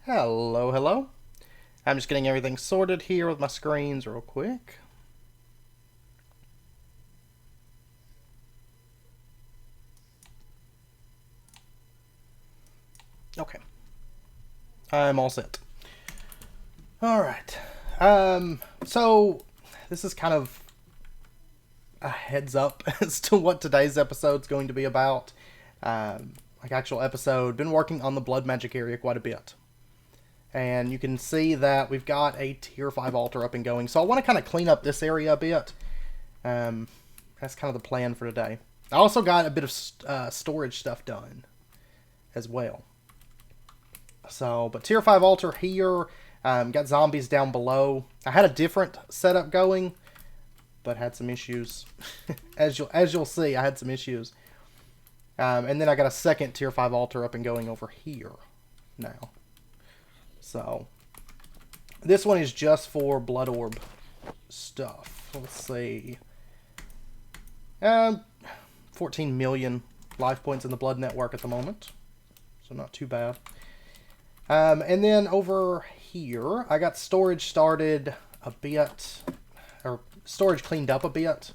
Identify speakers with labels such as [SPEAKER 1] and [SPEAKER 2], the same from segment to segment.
[SPEAKER 1] Hello, hello. I'm just getting everything sorted here with my screens real quick. Okay. I'm all set. Alright. So this is kind of a heads up as to what today's episode's going to be about. Like actual episode, been working on the blood magic area quite a bit. And you can see that we've got a tier 5 altar up and going. So I want to kind of clean up this area a bit. That's kind of the plan for today. I also got a bit of storage stuff done as well. So, but tier 5 altar here. Got zombies down below. I had a different setup going, but had some issues. as you'll see, I had some issues. And then I got a second tier 5 altar up and going over here now. So, this one is just for blood orb stuff. Let's see. 14 million life points in the blood network at the moment. So not too bad. And then over here, I got storage started a bit, or storage cleaned up a bit.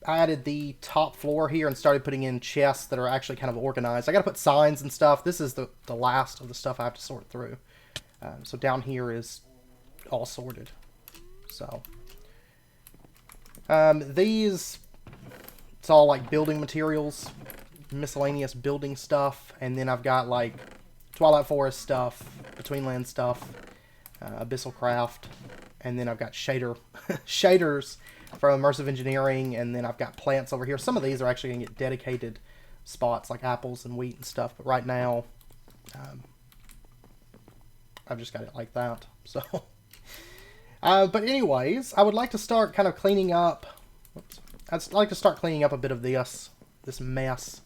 [SPEAKER 1] I added the top floor here and started putting in chests that are actually kind of organized. I got to put signs and stuff. This is the last of the stuff I have to sort through. So down here is all sorted. So these, it's all like building materials, miscellaneous building stuff, and then I've got like Twilight Forest stuff, Between Land stuff, Abyssal Craft, and then I've got shaders from Immersive Engineering, and then I've got plants over here. Some of these are actually going to get dedicated spots, like apples and wheat and stuff, but right now, I've just got it like that. So, but anyways, I would like to start kind of cleaning up. I'd like to start cleaning up a bit of this mess.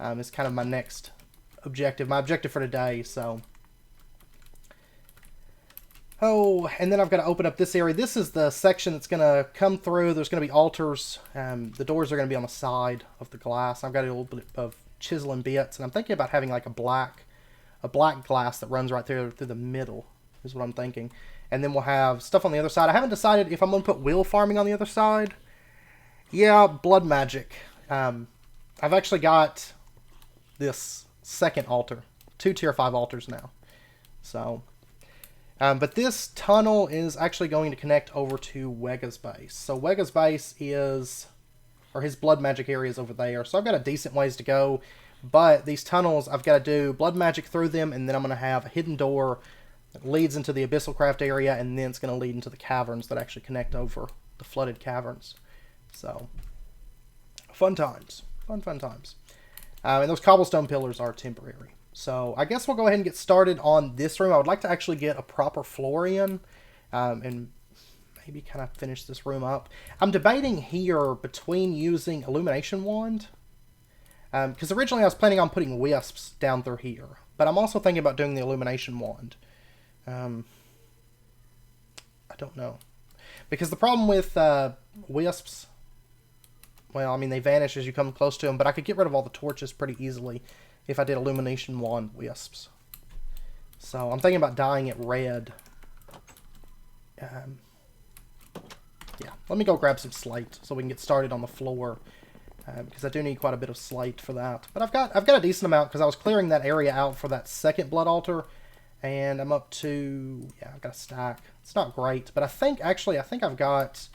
[SPEAKER 1] It's kind of my next objective, my objective for today. So. Oh, and then I've got to open up this area. This is the section that's going to come through. There's going to be altars. The doors are going to be on the side of the glass. I've got a little bit of chisel and bits, and I'm thinking about having like a black glass that runs right through the middle, is what I'm thinking. And then we'll have stuff on the other side. I haven't decided if I'm going to put wheel farming on the other side. Yeah, blood magic. I've actually got this second altar. 2 tier 5 altars now. So... but this tunnel is actually going to connect over to Wega's base. So Wega's base is, or his blood magic area is over there. So I've got a decent ways to go. But these tunnels, I've got to do blood magic through them, and then I'm going to have a hidden door that leads into the Abyssal Craft area, and then it's going to lead into the caverns that actually connect over the flooded caverns. So, fun times. Fun times. And those cobblestone pillars are temporary. So I guess we'll go ahead and get started on this room. I would like to actually get a proper floor in and maybe kind of finish this room up. I'm debating here between using Illumination Wand, because originally I was planning on putting wisps down through here, but I'm also thinking about doing the Illumination Wand. I don't know. Because the problem with wisps, well, I mean, they vanish as you come close to them, but I could get rid of all the torches pretty easily if I did Illumination Wand wisps. So I'm thinking about dyeing it red. Yeah, let me go grab some slate so we can get started on the floor, because I do need quite a bit of slate for that. But I've got a decent amount because I was clearing that area out for that second blood altar, and I'm up to, yeah, I've got a stack. It's not great, but I think I've got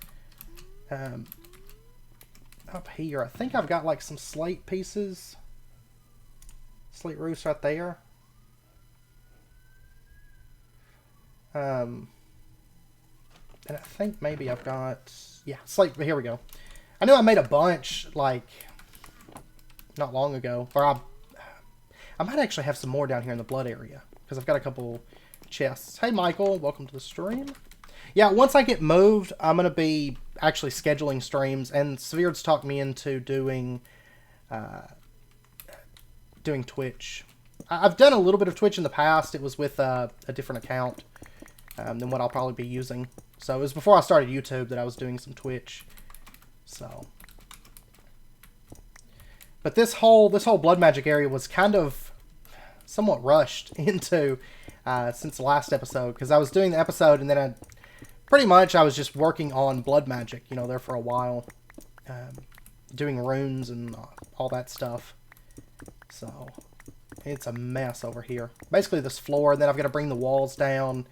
[SPEAKER 1] up here. I think I've got like some slate pieces. Slate roofs right there. And I think maybe I've got, yeah, slate, here we go. I knew I made a bunch, like, not long ago. Or I might actually have some more down here in the blood area, because I've got a couple chests. Hey, Michael, welcome to the stream. Yeah, once I get moved, I'm going to be actually scheduling streams, and Severed's talked me into doing Twitch. I've done a little bit of Twitch in the past. It was with a different account than what I'll probably be using. So it was before I started YouTube that I was doing some Twitch. So, but this whole blood magic area was kind of somewhat rushed into since the last episode, because I was doing the episode and then I was just working on blood magic, you know, there for a while, doing runes and all that stuff. So it's a mess over here. Basically this floor, and then I've got to bring the walls down,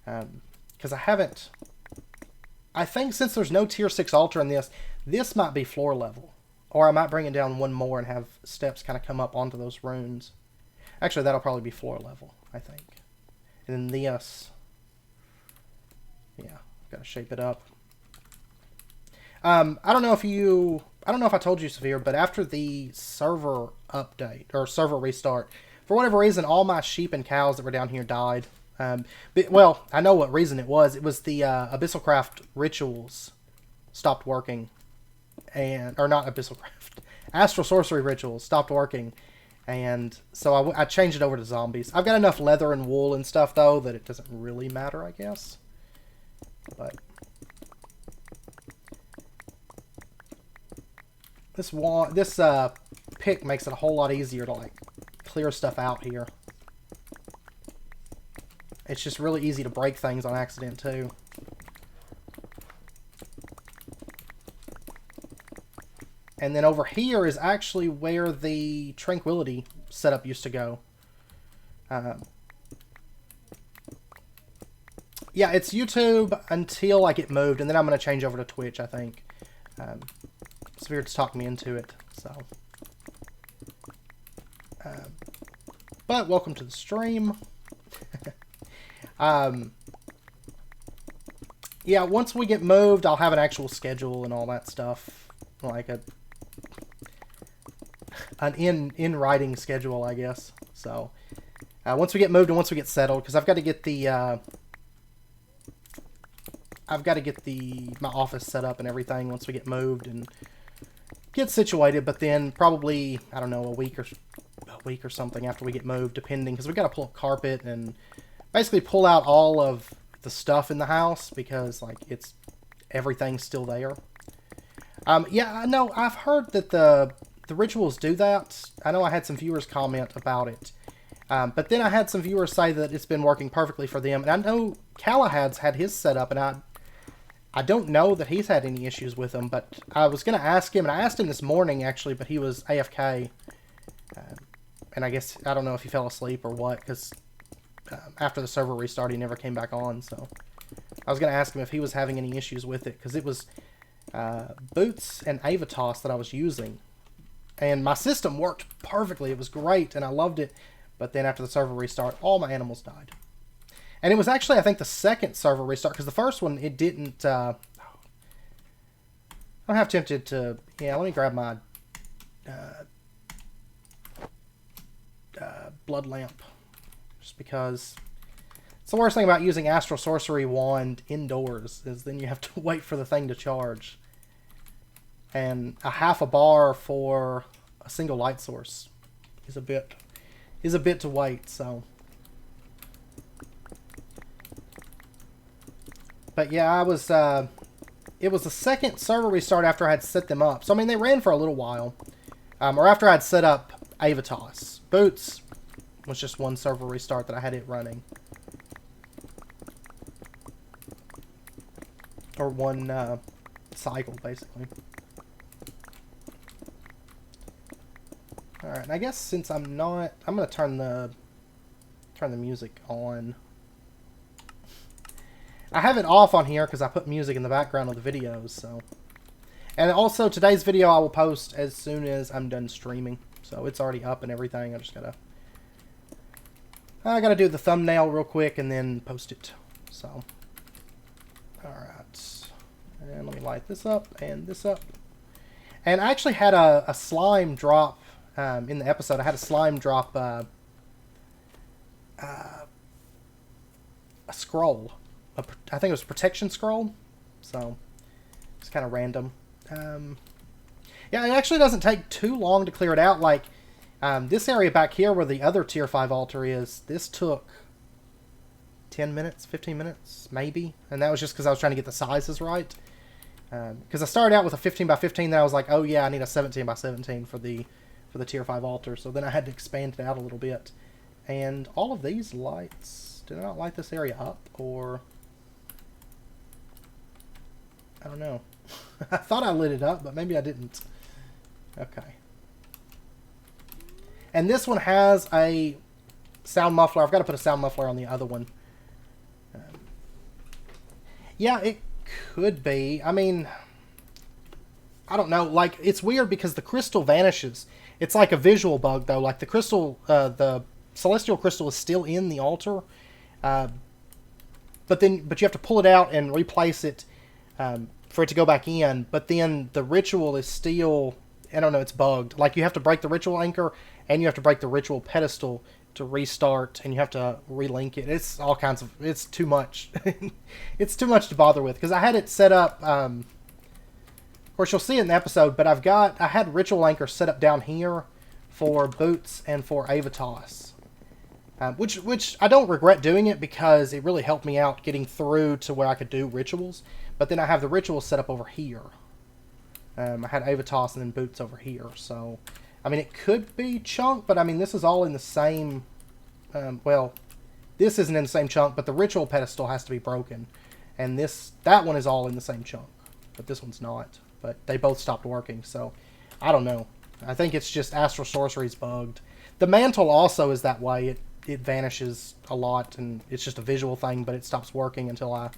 [SPEAKER 1] because I think since there's no tier 6 altar in this might be floor level. Or I might bring it down one more and have steps kind of come up onto those runes. Actually, that'll probably be floor level, I think. And then this, yeah, got to shape it up. I don't know if I told you, Severe, but after the server update, or server restart, for whatever reason, all my sheep and cows that were down here died. Well, I know what reason it was. It was the Abyssalcraft rituals stopped working. Or not Abyssalcraft. Astral Sorcery rituals stopped working. And so I changed it over to zombies. I've got enough leather and wool and stuff, though, that it doesn't really matter, I guess. But this pick makes it a whole lot easier to, like, clear stuff out here. It's just really easy to break things on accident, too. And then over here is actually where the Tranquility setup used to go. Yeah, it's YouTube until I get moved, and then I'm going to change over to Twitch, I think. Spirit's talked me into it, so. But welcome to the stream. Yeah, once we get moved, I'll have an actual schedule and all that stuff. Like an in-writing schedule, I guess. So, once we get moved and once we get settled, because I've got to get my office set up and everything once we get moved and get situated. But then probably, I don't know, a week or something after we get moved, depending, because we got to pull up carpet and basically pull out all of the stuff in the house, because like everything's still there. Yeah, I know. I've heard that the rituals do that. I know I had some viewers comment about it. But then I had some viewers say that it's been working perfectly for them. And I know Callahad's had his set up, and I don't know that he's had any issues with them. But I was going to ask him, and I asked him this morning, actually, but he was AFK. And I guess, I don't know if he fell asleep or what, because after the server restart, he never came back on. So I was going to ask him if he was having any issues with it, because it was Boots and Avatos that I was using. And my system worked perfectly. It was great, and I loved it. But then after the server restart, all my animals died. And it was actually, I think, the second server restart, because the first one, it didn't... I'm half tempted to... Yeah, let me grab my blood lamp. Just because... It's the worst thing about using Astral Sorcery Wand indoors, is then you have to wait for the thing to charge. And a half a bar for a single light source is a bit to wait, so. But yeah, it was the second server restart after I had set them up. So I mean, they ran for a little while. Or after I had set up Avatos. Boots was just one server restart that I had it running. Or one cycle, basically. Alright, and I guess since I'm going to turn the music on. I have it off on here because I put music in the background of the videos, so. And also, today's video I will post as soon as I'm done streaming. So it's already up and everything. I gotta do the thumbnail real quick and then post it. So. Alright. And let me light this up and this up. And I actually had a slime drop in the episode. I had a slime drop a scroll. I think it was a protection scroll. So it's kind of random. Yeah, it actually doesn't take too long to clear it out. Like this area back here where the other tier 5 altar is, this took 10 minutes, 15 minutes, maybe. And that was just because I was trying to get the sizes right. Because I started out with a 15 by 15, then I was like, oh yeah, I need a 17 by 17 for the tier 5 altar. So then I had to expand it out a little bit. And all of these lights, did I not light this area up, or... I don't know. I thought I lit it up, but maybe I didn't. Okay. And this one has a sound muffler. I've got to put a sound muffler on the other one. Yeah, it could be. I mean, I don't know. Like, it's weird because the crystal vanishes. It's like a visual bug, though. Like, the crystal, the celestial crystal is still in the altar. But you have to pull it out and replace it for it to go back in. But then the ritual is still, I don't know, it's bugged. Like, you have to break the ritual anchor and you have to break the ritual pedestal to restart, and you have to relink it. It's all kinds of, it's too much. It's too much to bother with, because I had it set up, of course you'll see it in the episode, but I had ritual anchor set up down here for Boots and for Avatos. Which I don't regret doing it, because it really helped me out getting through to where I could do rituals. But then I have the rituals set up over here. I had Avatos and then Boots over here, so... I mean, it could be chunk, but I mean, this is all in the same... well, this isn't in the same chunk, but the ritual pedestal has to be broken. And that one is all in the same chunk, but this one's not. But they both stopped working, so I don't know. I think it's just Astral Sorcery's bugged. The mantle also is that way. It vanishes a lot, and it's just a visual thing, but it stops working until I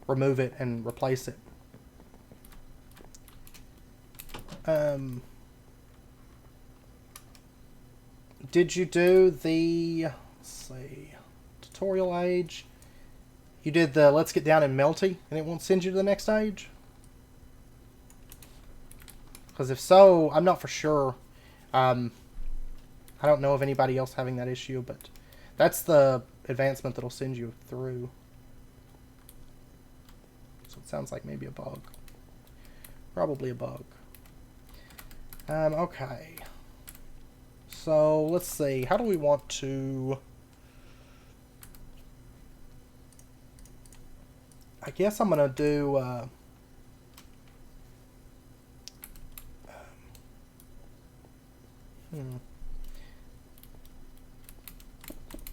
[SPEAKER 1] remove it and replace it. Did you do the, let's see, tutorial age? You did the let's get down and melty, and it won't send you to the next age? Because if so, I'm not for sure. I don't know of anybody else having that issue, but that's the advancement that'll send you through. So it sounds like maybe a bug. Probably a bug. Okay. So, let's see. How do we want to... I guess I'm going to do...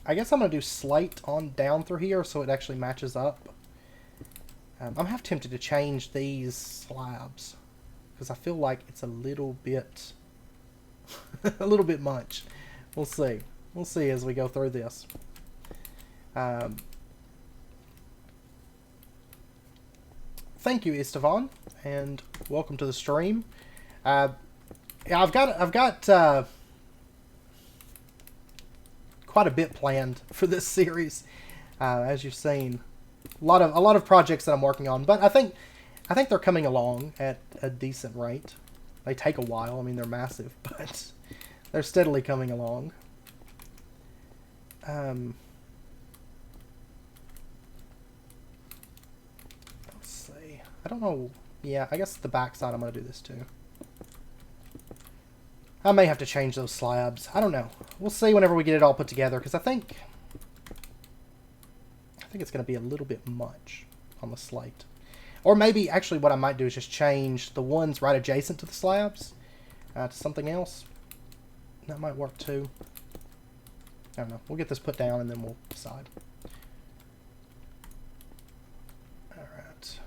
[SPEAKER 1] I guess I'm going to do slate on down through here so it actually matches up. I'm half tempted to change these slabs, because I feel like it's a little bit... a little bit much. We'll see. We'll see as we go through this. Thank you, Istvan, and welcome to the stream. Yeah, I've got quite a bit planned for this series, as you've seen. A lot of projects that I'm working on, but I think they're coming along at a decent rate. They take a while. I mean, they're massive, but they're steadily coming along. Let's see. I don't know. Yeah, I guess the backside I'm going to do this too. I may have to change those slabs. I don't know. We'll see whenever we get it all put together, because I think it's going to be a little bit much on the slate. Or maybe, actually, what I might do is just change the ones right adjacent to the slabs to something else. That might work too. I don't know. We'll get this put down and then we'll decide. Alright.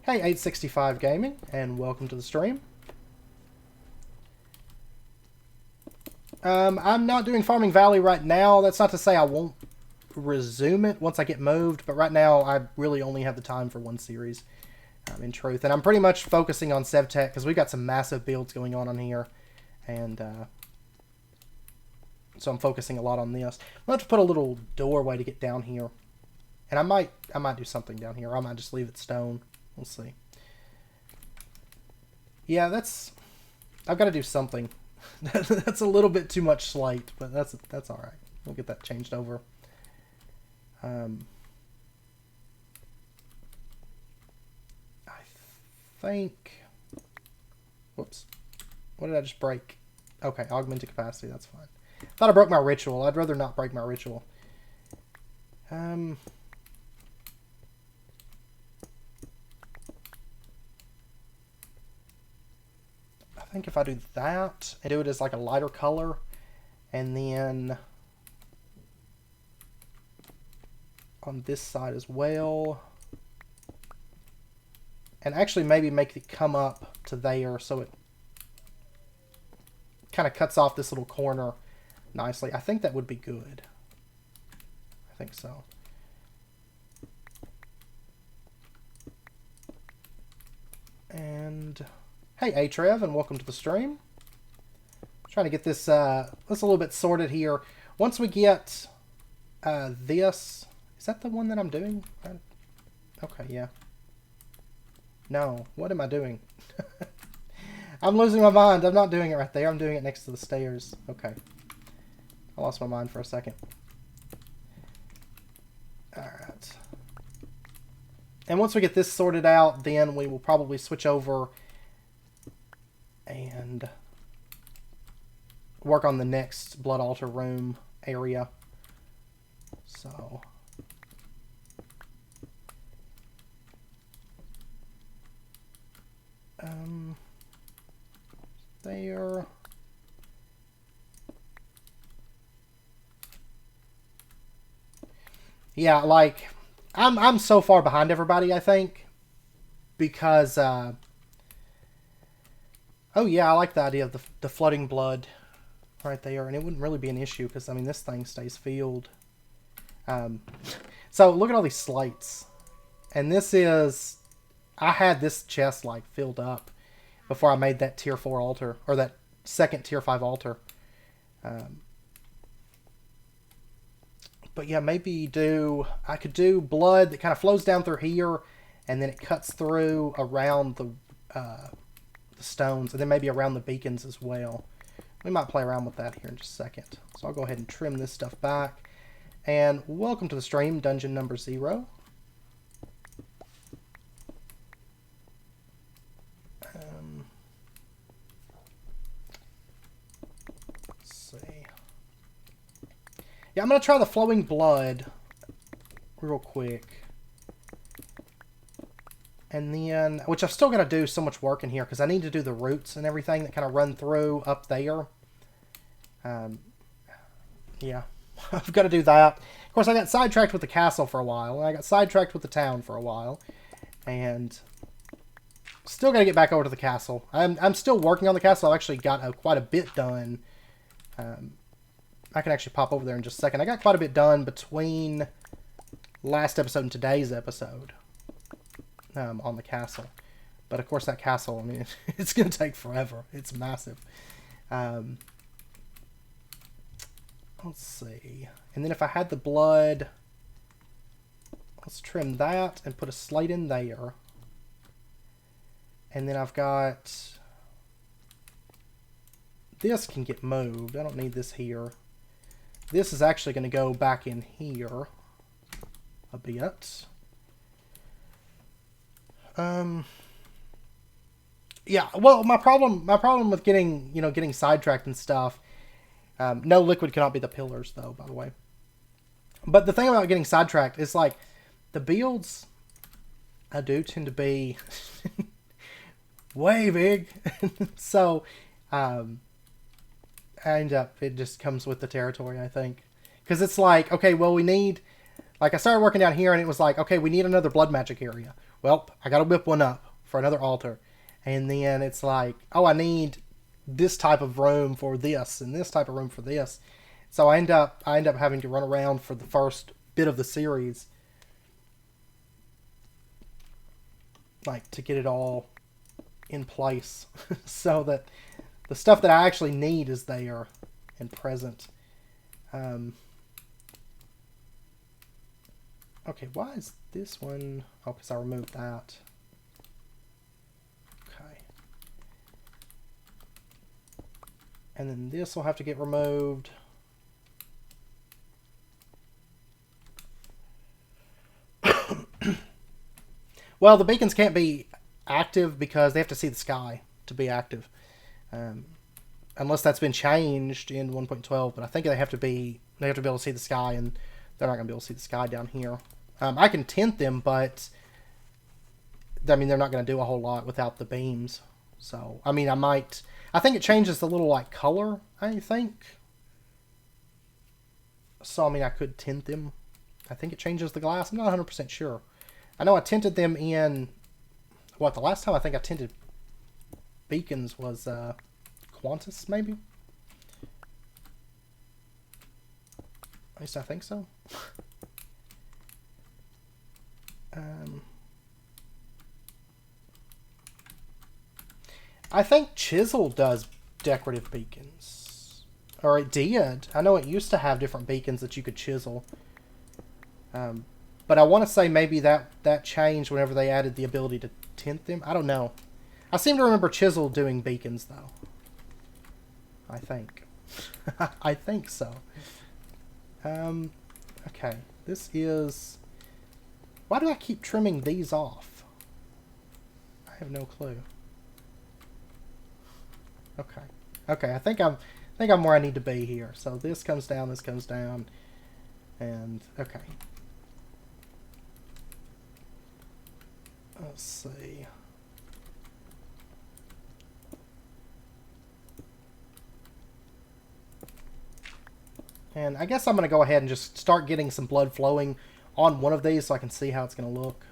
[SPEAKER 1] Hey, 865 Gaming, and welcome to the stream. I'm not doing Farming Valley right now. That's not to say I won't resume it once I get moved, but right now I really only have the time for one series, in truth. And I'm pretty much focusing on SevTech, because we've got some massive builds going on here, and so I'm focusing a lot on this. I'll have to put a little doorway to get down here, and I might do something down here. I might just leave it stone. We'll see. Yeah, I've got to do something. That's a little bit too much slate, but that's all right. We'll get that changed over. I think... Whoops. What did I just break? Okay, augmented capacity, that's fine. Thought I broke my ritual. I'd rather not break my ritual. I think if I do that and do it as like a lighter color And then on this side as well. And actually maybe make it come up to there so it kind of cuts off this little corner nicely. I think that would be good. I think so. And hey, Atrev, and welcome to the stream. Trying to get this a little bit sorted here. Once we get this, is that the one that I'm doing? Okay, yeah. No, what am I doing? I'm losing my mind. I'm not doing it right there. I'm doing it next to the stairs. Okay. I lost my mind for a second. Alright. And once we get this sorted out, then we will probably switch over and work on the next blood altar room area. So there. Yeah, like I'm so far behind everybody, I think, because oh yeah, I like the idea of the flooding blood right there, and it wouldn't really be an issue because I mean this thing stays filled. So look at all these slates, and this is, I had this chest like filled up before I made that tier 4 altar, or that second tier 5 altar. But yeah, maybe I could do blood that kind of flows down through here, and then it cuts through around the stones, and then maybe around the beacons as well. We might play around with that here in just a second. So I'll go ahead and trim this stuff back. And welcome to the stream, dungeon number 0. Let's see. Yeah, I'm going to try the flowing blood real quick. And then, which I've still got to do so much work in here because I need to do the roots and everything that kind of run through up there. Yeah, I've got to do that. Of course, I got sidetracked with the castle for a while, and I got sidetracked with the town for a while, and still got to get back over to the castle. I'm still working on the castle. I've actually got quite a bit done. I can actually pop over there in just a second. I got quite a bit done between last episode and today's episode. On the castle. But of course that castle, I mean, it's going to take forever. It's massive. Let's see. And then if I had the blood, let's trim that and put a slate in there. And then I've got, this can get moved. I don't need this here. This is actually going to go back in here a bit. Yeah, well, my problem with getting sidetracked and stuff, no liquid cannot be the pillars, though, by the way. But the thing about getting sidetracked is, like, the builds I do tend to be way big. So, I end up, it just comes with the territory, I think. Because it's like, okay, well, we need, like, I started working down here, and it was like, okay, we need another blood magic area. Well, I gotta whip one up for another altar. And then it's like, oh, I need this type of room for this, and this type of room for this. So I end up having to run around for the first bit of the series, like, to get it all in place, so that the stuff that I actually need is there and present. Okay, why is this one? Oh, because I removed that. Okay. And then this will have to get removed. Well, the beacons can't be active because they have to see the sky to be active. Unless that's been changed in 1.12, but I think they have to be able to see the sky, and they're not going to be able to see the sky down here. I can tint them, but I mean, they're not going to do a whole lot without the beams. So, I mean, I think it changes the little, like, color, I think. So, I mean, I could tint them. I think it changes the glass. I'm not 100% sure. I know I tinted them in... What, the last time I think I tinted beacons was Qantas, maybe? At least I think so. I think Chisel does decorative beacons. Or it did. I know it used to have different beacons that you could chisel. But I want to say maybe that changed whenever they added the ability to tint them. I don't know. I seem to remember Chisel doing beacons, though. I think. I think so. Okay. This is... Why do I keep trimming these off? I have no clue. Okay. Okay, I think I'm where I need to be here. So this comes down, and okay. Let's see. And I guess I'm going to go ahead and just start getting some blood flowing on one of these so I can see how it's going to look.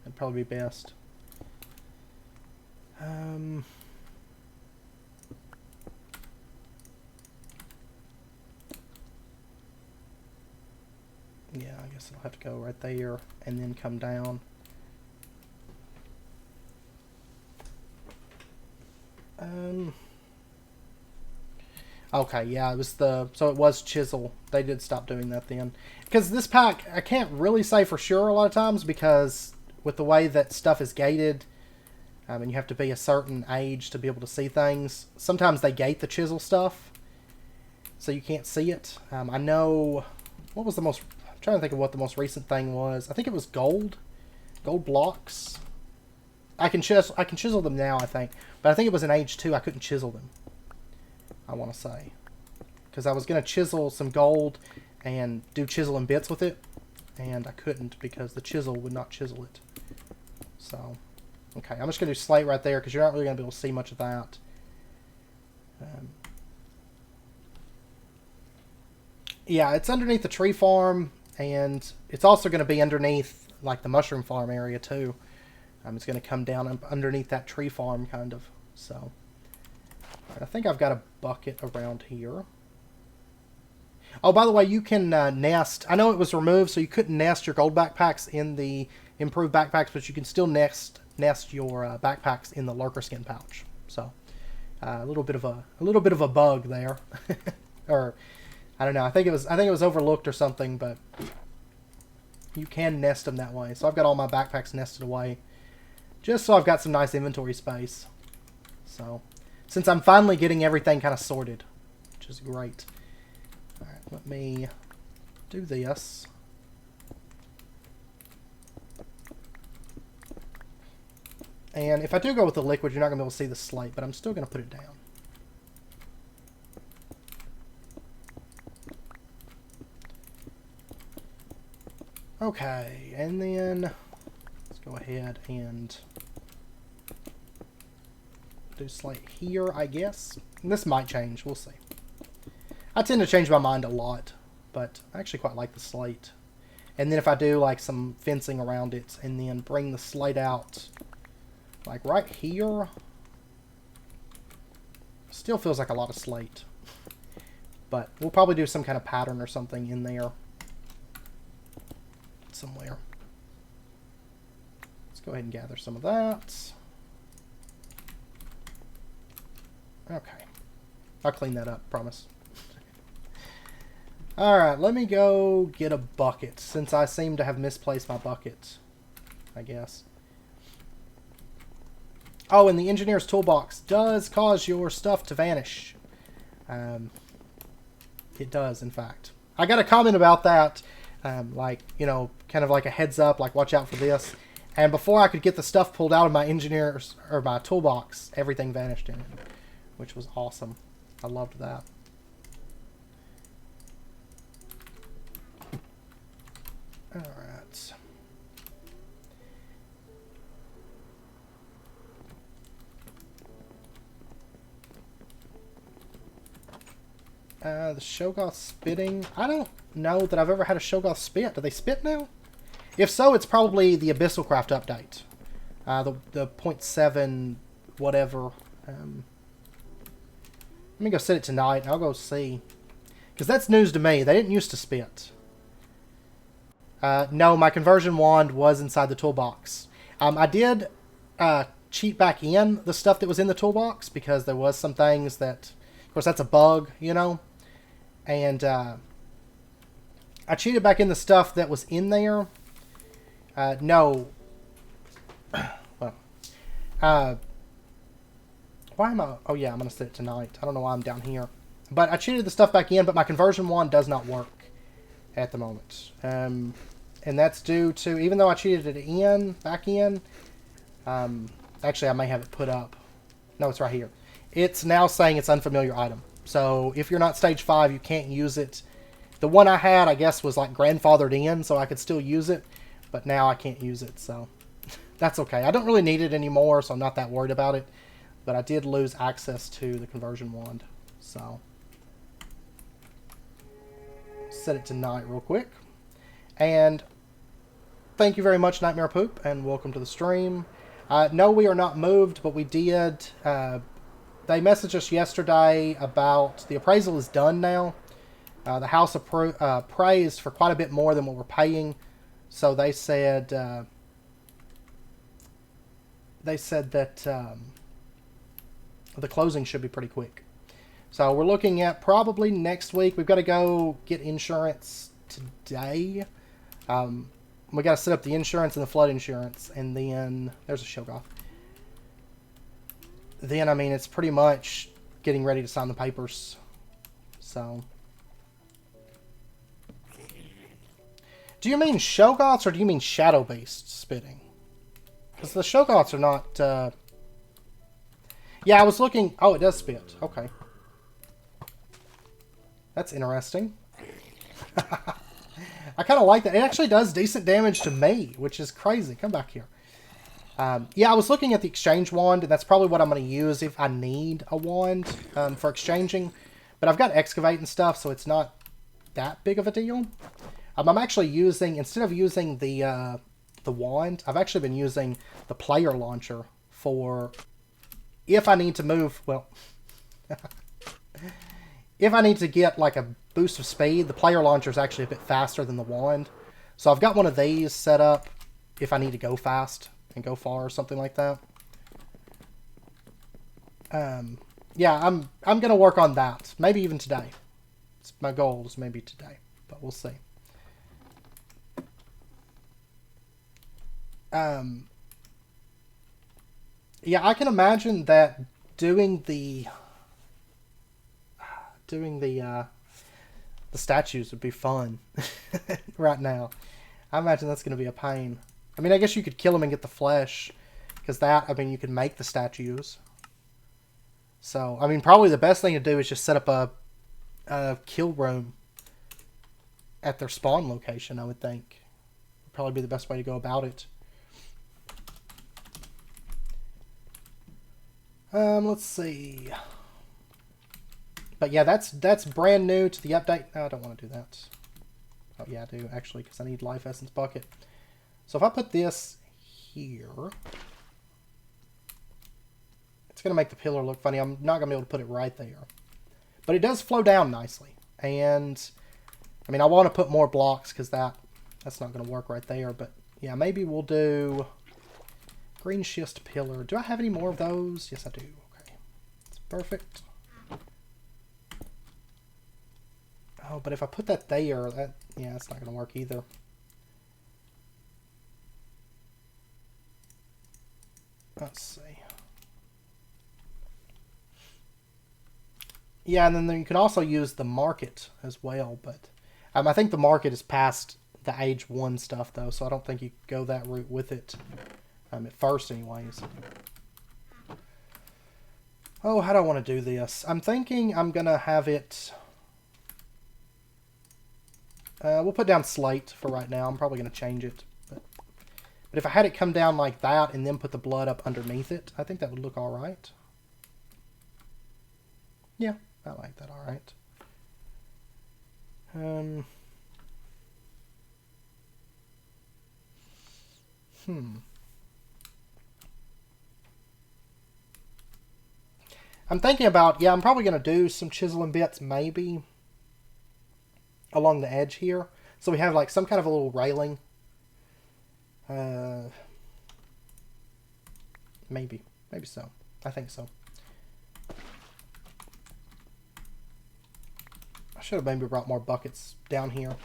[SPEAKER 1] That'd probably be best. Yeah, I guess it'll have to go right there and then come down. Okay, yeah, so it was Chisel. They did stop doing that then. Because this pack, I can't really say for sure a lot of times because with the way that stuff is gated, and you have to be a certain age to be able to see things, sometimes they gate the Chisel stuff, so you can't see it. I know, what was the most, I'm trying to think of what the most recent thing was. I think it was gold blocks. I can chisel them now, I think. But I think it was in age 2 I couldn't chisel them. I want to say. Because I was going to chisel some gold and do chisel and bits with it. And I couldn't because the chisel would not chisel it. So, okay. I'm just going to do slate right there because you're not really going to be able to see much of that. Yeah, it's underneath the tree farm. And it's also going to be underneath like the mushroom farm area too. It's going to come down underneath that tree farm, kind of. So, I think I've got a bucket around here. Oh, by the way, you can nest. I know it was removed, so you couldn't nest your gold backpacks in the improved backpacks, but you can still nest your backpacks in the lurker skin pouch. So, a little bit of a bug there, or I don't know. I think it was overlooked or something, but you can nest them that way. So I've got all my backpacks nested away. Just so I've got some nice inventory space. So, since I'm finally getting everything kind of sorted, which is great. Alright, let me do this. And if I do go with the liquid, you're not going to be able to see the slate, but I'm still going to put it down. Okay, and then let's go ahead and do slate here, I guess. And this might change, we'll see. I tend to change my mind a lot, but I actually quite like the slate. And then if I do like some fencing around it and then bring the slate out like right here, still feels like a lot of slate. But we'll probably do some kind of pattern or something in there somewhere. Let's go ahead and gather some of that. Okay. I'll clean that up, promise. Alright, let me go get a bucket, since I seem to have misplaced my bucket, I guess. Oh, and the engineer's toolbox does cause your stuff to vanish. It does, in fact. I got a comment about that, like, you know, kind of like a heads up, like watch out for this. And before I could get the stuff pulled out of my engineer's, or my toolbox, everything vanished in it, which was awesome. I loved that. Alright. The Shoggoth spitting. I don't know that I've ever had a Shoggoth spit. Do they spit now? If so, it's probably the Abyssal Craft update. The 0.7 whatever. Let me go set it tonight and I'll go see. Because that's news to me. They didn't used to spit. No, my conversion wand was inside the toolbox. I did cheat back in the stuff that was in the toolbox because there was some things that, of course, that's a bug, you know. And I cheated back in the stuff that was in there. No. Well. Why am I... Oh, yeah, I'm going to set it tonight. I don't know why I'm down here. But I cheated the stuff back in, but my conversion wand does not work at the moment. And that's due to... Even though I cheated it back in... actually, I may have it put up. No, it's right here. It's now saying it's unfamiliar item. So, if you're not stage 5, you can't use it. The one I had, I guess, was like grandfathered in, so I could still use it. But now I can't use it, so... That's okay. I don't really need it anymore, so I'm not that worried about it. But I did lose access to the conversion wand. So... Set it to night real quick. And... Thank you very much, Nightmare Poop, and welcome to the stream. No, we are not moved, but we did... they messaged us yesterday about... The appraisal is done now. The house appraised for quite a bit more than what we're paying. So they said... that the closing should be pretty quick. So we're looking at probably next week. We've got to go get insurance today. We got to set up the insurance and the flood insurance. And then... There's a Shoggoth. Then, I mean, it's pretty much getting ready to sign the papers. So... Do you mean Shoggoths or do you mean Shadow Beasts spitting? Because the Shoggoths are not... Yeah, I was looking... Oh, it does spit. Okay. That's interesting. I kind of like that. It actually does decent damage to me, which is crazy. Come back here. Yeah, I was looking at the exchange wand, and that's probably what I'm going to use if I need a wand for exchanging. But I've got excavate and stuff, so it's not that big of a deal. I'm actually using... Instead of using the wand, I've actually been using the player launcher for if I need to move, well, if I need to get like a boost of speed, the player launcher is actually a bit faster than the wand. So I've got one of these set up if I need to go fast and go far or something like that. Yeah, I'm going to work on that. Maybe even today. My goal is maybe today, but we'll see. Yeah, I can imagine that doing the statues would be fun right now. I imagine that's going to be a pain. I mean, I guess you could kill them and get the flesh, because that, I mean, you could make the statues. So, I mean, probably the best thing to do is just set up a kill room at their spawn location, I would think. Would probably be the best way to go about it. Let's see. But yeah, that's brand new to the update. No, I don't want to do that. Oh yeah, I do actually, because I need life essence bucket. So if I put this here, it's going to make the pillar look funny. I'm not going to be able to put it right there. But it does flow down nicely. And, I mean, I want to put more blocks because that's not going to work right there. But yeah, maybe we'll do green schist pillar. Do I have any more of those? Yes, I do. Okay. It's perfect. Oh, but if I put that there, yeah, it's not going to work either. Let's see. Yeah, and then you can also use the market as well, but I think the market is past the age 1 stuff, though, so I don't think you go that route with it at first, anyways. Oh, how do I want to do this? I'm thinking I'm going to have it... we'll put down slate for right now. I'm probably going to change it. But if I had it come down like that and then put the blood up underneath it, I think that would look alright. Yeah, I like that alright. Um, I'm thinking about, yeah, I'm probably going to do some chiseling bits maybe along the edge here. So we have like some kind of a little railing. Maybe so. I think so. I should have maybe brought more buckets down here.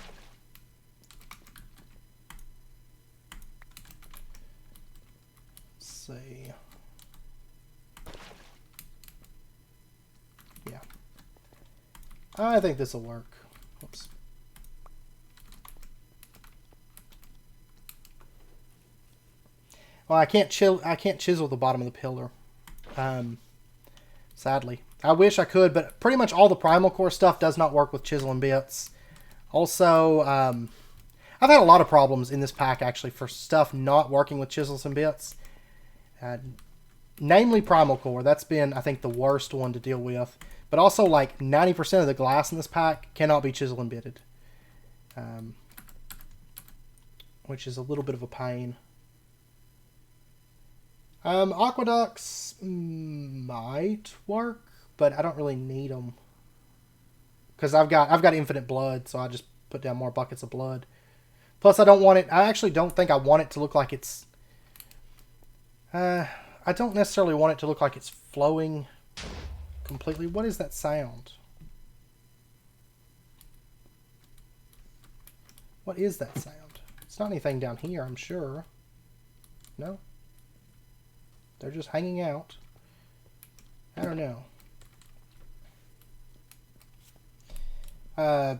[SPEAKER 1] Let's see. Yeah. I think this will work. Oops. Well, I can't chisel the bottom of the pillar. Sadly. I wish I could, but pretty much all the Primal Core stuff does not work with chiseling bits. Also, I've had a lot of problems in this pack, actually, for stuff not working with chisels and bits. Namely Primal Core. That's been, I think, the worst one to deal with. But also, like, 90% of the glass in this pack cannot be chisel and bitted. Which is a little bit of a pain. Aqueducts might work, but I don't really need them. Because I've got infinite blood, so I just put down more buckets of blood. Plus, I don't want it... I actually don't think I want it to look like it's... I don't necessarily want it to look like it's flowing completely. What is that sound? What is that sound? It's not anything down here, I'm sure. No? They're just hanging out. I don't know. I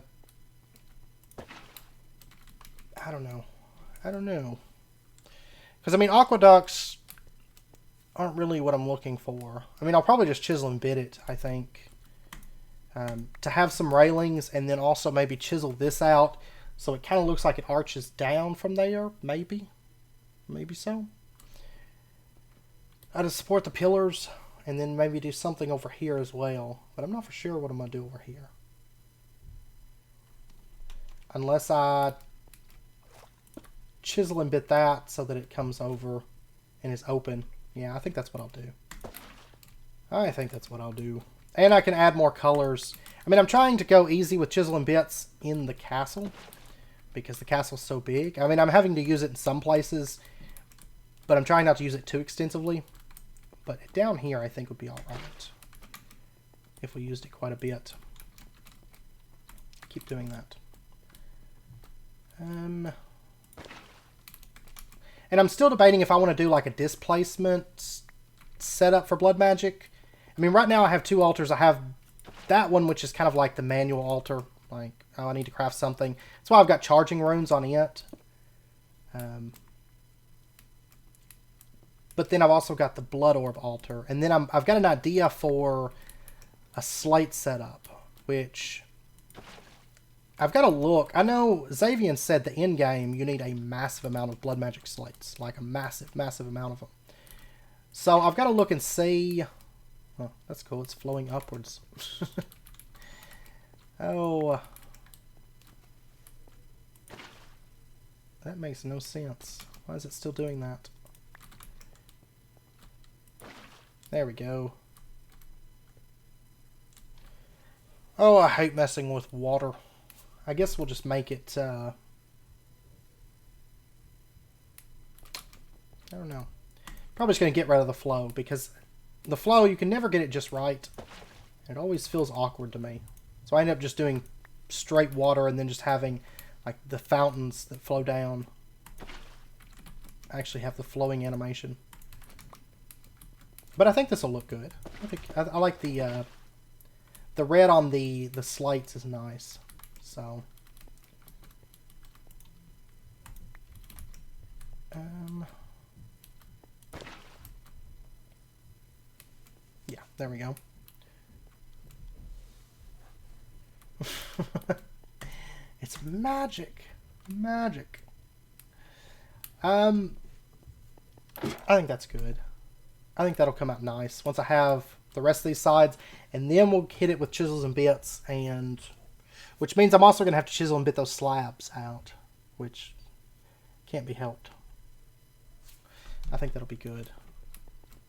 [SPEAKER 1] don't know. I don't know. Because, I mean, aqueducts aren't really what I'm looking for. I mean, I'll probably just chisel and bit it, I think. To have some railings and then also maybe chisel this out so it kind of looks like it arches down from there. Maybe. Maybe so. To support the pillars and then maybe do something over here as well. But I'm not for sure what I'm going to do over here. Unless I chisel and bit that so that it comes over and is open. Yeah, I think that's what I'll do. I think that's what I'll do. And I can add more colors. I mean, I'm trying to go easy with chisel and bits in the castle because the castle's so big. I mean, I'm having to use it in some places, but I'm trying not to use it too extensively. But down here, I think would be alright if we used it quite a bit. Keep doing that. And I'm still debating if I want to do like a displacement setup for blood magic. I mean, right now I have two altars. I have that one, which is kind of like the manual altar. Like, oh, I need to craft something. That's why I've got charging runes on it. But then I've also got the blood orb altar. And then I've got an idea for a slate setup, which I've got to look. I know Xavian said the end game you need a massive amount of blood magic slates. Like a massive, massive amount of them. So I've got to look and see. Oh, that's cool. It's flowing upwards. Oh. That makes no sense. Why is it still doing that? There we go. Oh, I hate messing with water. I guess we'll just make it, I don't know. Probably just going to get rid of the flow, because the flow, you can never get it just right. It always feels awkward to me. So I end up just doing straight water and then just having, like, the fountains that flow down actually have the flowing animation. But I think this will look good. I like the red on the slates is nice. So yeah, there we go. It's magic. Magic. I think that's good. I think that'll come out nice once I have the rest of these sides, and then we'll hit it with chisels and bits, and Which means I'm also going to have to chisel and bit those slabs out, which can't be helped. I think that'll be good.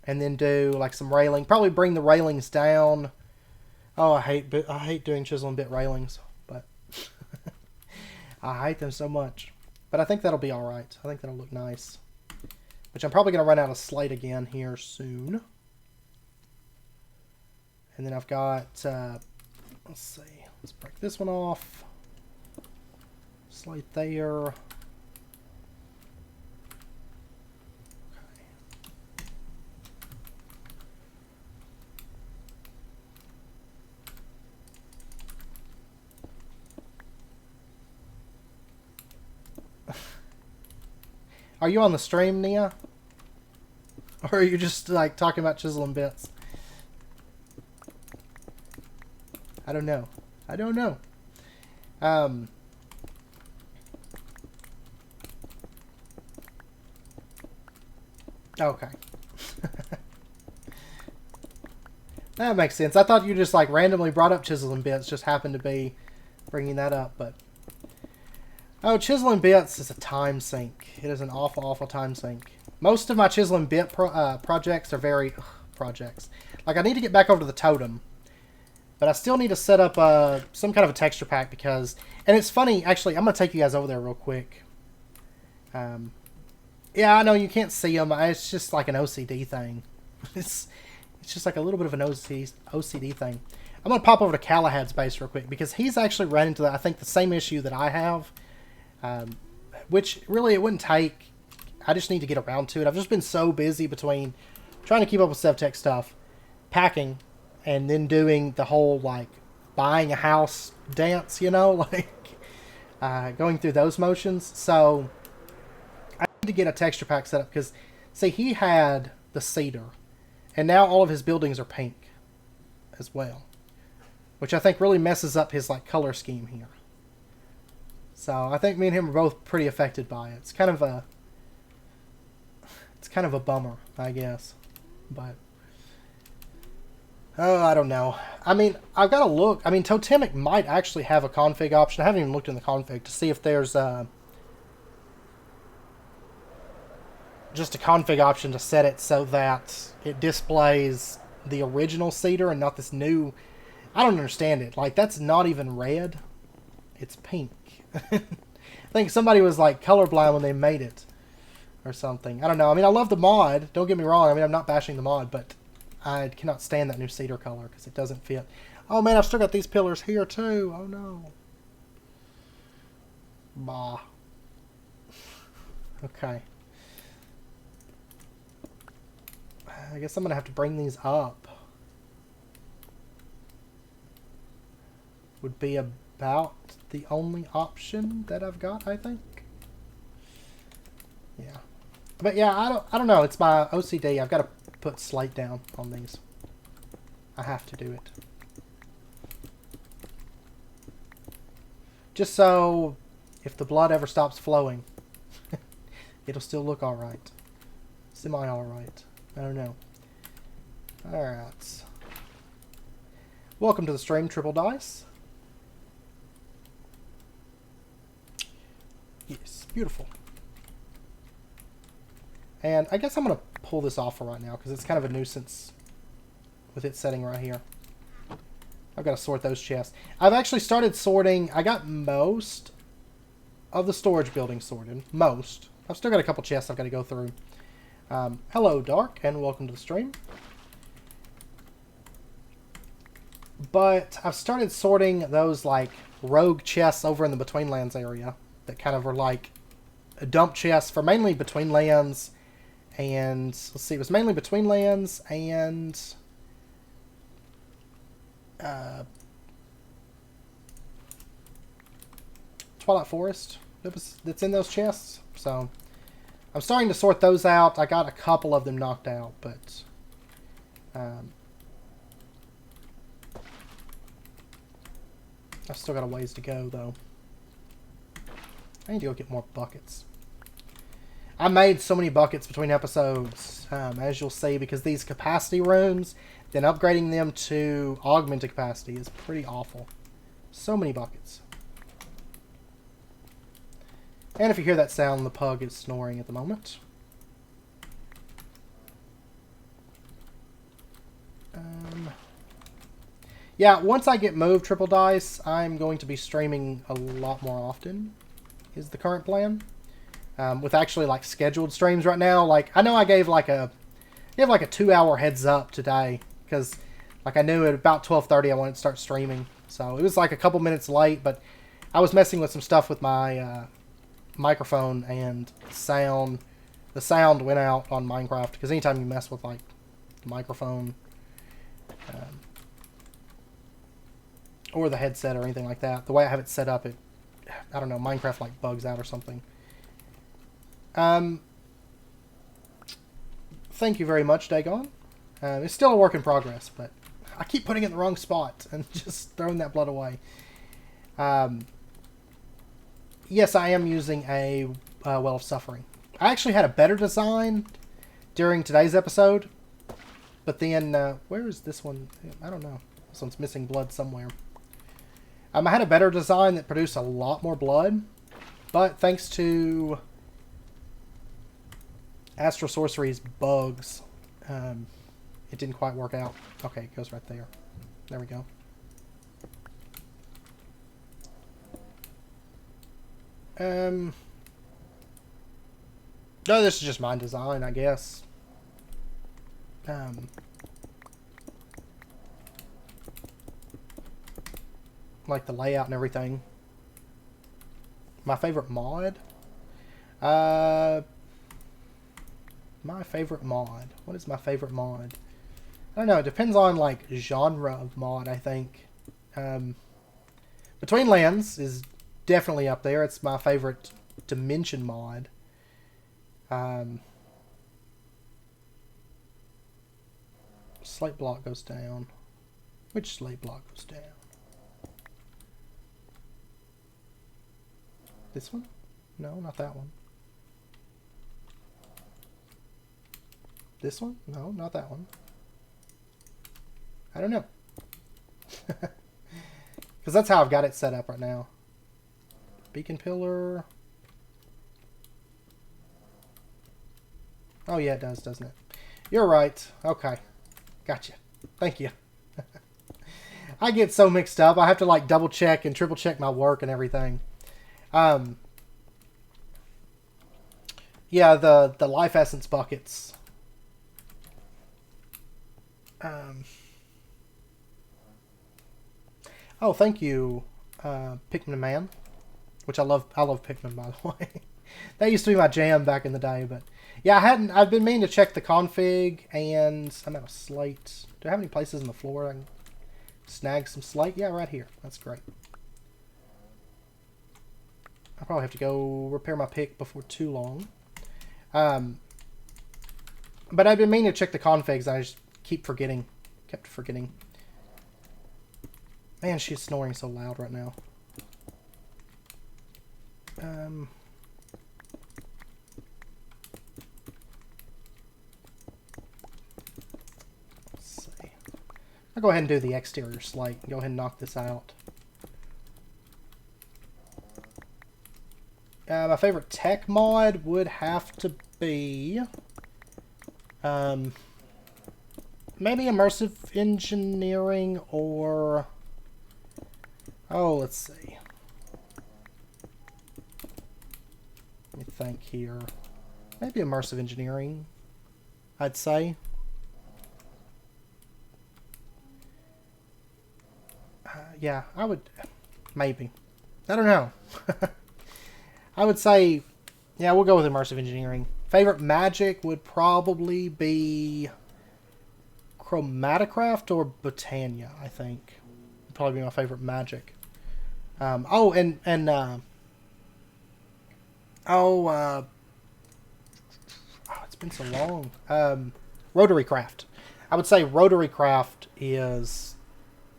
[SPEAKER 1] And then do like some railing. Probably bring the railings down. Oh, I hate doing chisel and bit railings, but I hate them so much. But I think that'll be alright. I think that'll look nice. Which I'm probably going to run out of slate again here soon. And then I've got, let's see, let's break this one off. Slate there. Are you on the stream, Nia? Or are you just like talking about chisel and bits? I don't know. I don't know. Okay. That makes sense. I thought you just like randomly brought up chisel and bits, just happened to be bringing that up, but oh, chisel and bits is a time sink. It is an awful, awful time sink. Most of my chisel and bit projects are very projects. Like I need to get back over to the totem, but I still need to set up some kind of a texture pack because, and it's funny actually. I'm gonna take you guys over there real quick. Yeah, I know you can't see them. It's just like an OCD thing. It's just like a little bit of an OCD thing. I'm gonna pop over to Calahad's base real quick because he's actually ran into I think the same issue that I have. Which really it wouldn't take. I just need to get around to it. I've just been so busy between trying to keep up with SevTech stuff, packing, and then doing the whole like buying a house dance, you know, like going through those motions. So I need to get a texture pack set up because see he had the cedar and now all of his buildings are pink as well, which I think really messes up his like color scheme here. So I think me and him are both pretty affected by it. It's kind of a bummer, I guess. But oh, I don't know. I mean, I've got to look. I mean, Totemic might actually have a config option. I haven't even looked in the config to see if there's just a config option to set it so that it displays the original cedar and not this new. I don't understand it. Like that's not even red. It's pink. I think somebody was like colorblind when they made it or something. I don't know. I mean, I love the mod. Don't get me wrong. I mean, I'm not bashing the mod, but I cannot stand that new cedar color because it doesn't fit. Oh man, I've still got these pillars here too. Oh no. Bah. Okay. I guess I'm going to have to bring these up. Would be about the only option that I've got, I think. Yeah. But yeah, I don't know. It's my OCD. I've got to put slate down on these. I have to do it. Just so if the blood ever stops flowing, it'll still look alright. Semi alright. I don't know. Alright. Welcome to the stream, Triple Dice. Yes, beautiful. And I guess I'm going to pull this off for right now because it's kind of a nuisance with it setting right here. I've got to sort those chests. I've actually started sorting. I got most of the storage buildings sorted. Most. I've still got a couple chests I've got to go through. Hello, Dark, and welcome to the stream. But I've started sorting those like rogue chests over in the Between Lands area that kind of are like a dump chest for mainly Between Lands and let's see, it was mainly Between Lands and Twilight Forest that's in those chests. So I'm starting to sort those out. I got a couple of them knocked out, but I've still got a ways to go, though. I need to go get more buckets. I made so many buckets between episodes, as you'll see, because these capacity rooms, then upgrading them to augmented capacity is pretty awful. So many buckets. And if you hear that sound, the pug is snoring at the moment. Yeah, once I get moved, Triple Dice, I'm going to be streaming a lot more often, is the current plan. With actually, like, scheduled streams right now. Like, I know I gave, like, a 2-hour heads up today, because, like, I knew at about 12:30 I wanted to start streaming. So, it was, like, a couple minutes late, but I was messing with some stuff with my microphone and sound. The sound went out on Minecraft, because anytime you mess with, like, the microphone or the headset or anything like that, the way I have it set up, I don't know, Minecraft, like, bugs out or something. Thank you very much, Dagon. It's still a work in progress, but I keep putting it in the wrong spot and just throwing that blood away. Yes, I am using a Well of Suffering. I actually had a better design during today's episode, but then, where is this one? I don't know. This one's missing blood somewhere. I had a better design that produced a lot more blood, but thanks to Astral Sorcery's bugs, it didn't quite work out. Okay, it goes right there. There we go. No, this is just my design, I guess. Like the layout and everything. My favorite mod? My favorite mod. What is my favorite mod? I don't know. It depends on, like, genre of mod, I think. Between Lands is definitely up there. It's my favorite dimension mod. Slate block goes down. Which slate block goes down? This one? No, not that one. This one? No, not that one. I don't know. Because that's how I've got it set up right now. Beacon pillar. Oh yeah, it does, doesn't it? You're right. Okay. Gotcha. Thank you. I get so mixed up. I have to, like, double check and triple check my work and everything. Yeah, the life essence buckets. Oh, thank you, Pikmin Man, which I love Pikmin, by the way. That used to be my jam back in the day, but yeah, I've been meaning to check the config, and I'm out of slate. Do I have any places in the floor I can snag some slate? Yeah, right here. That's great. I'll probably have to go repair my pick before too long. But I've been meaning to check the configs, and I just kept forgetting. Man, she's snoring so loud right now. Let's see. I'll go ahead and do the exterior slate. Go ahead and knock this out. My favorite tech mod would have to be maybe immersive engineering, or let's see. Let me think here. Maybe immersive engineering, I'd say. Yeah, I would. Maybe. I don't know. I would say, yeah, we'll go with immersive engineering. Favorite magic would probably be Chromatocraft or Botania, I think. Would probably be my favorite magic. It's been so long. Rotary Craft. I would say Rotary Craft is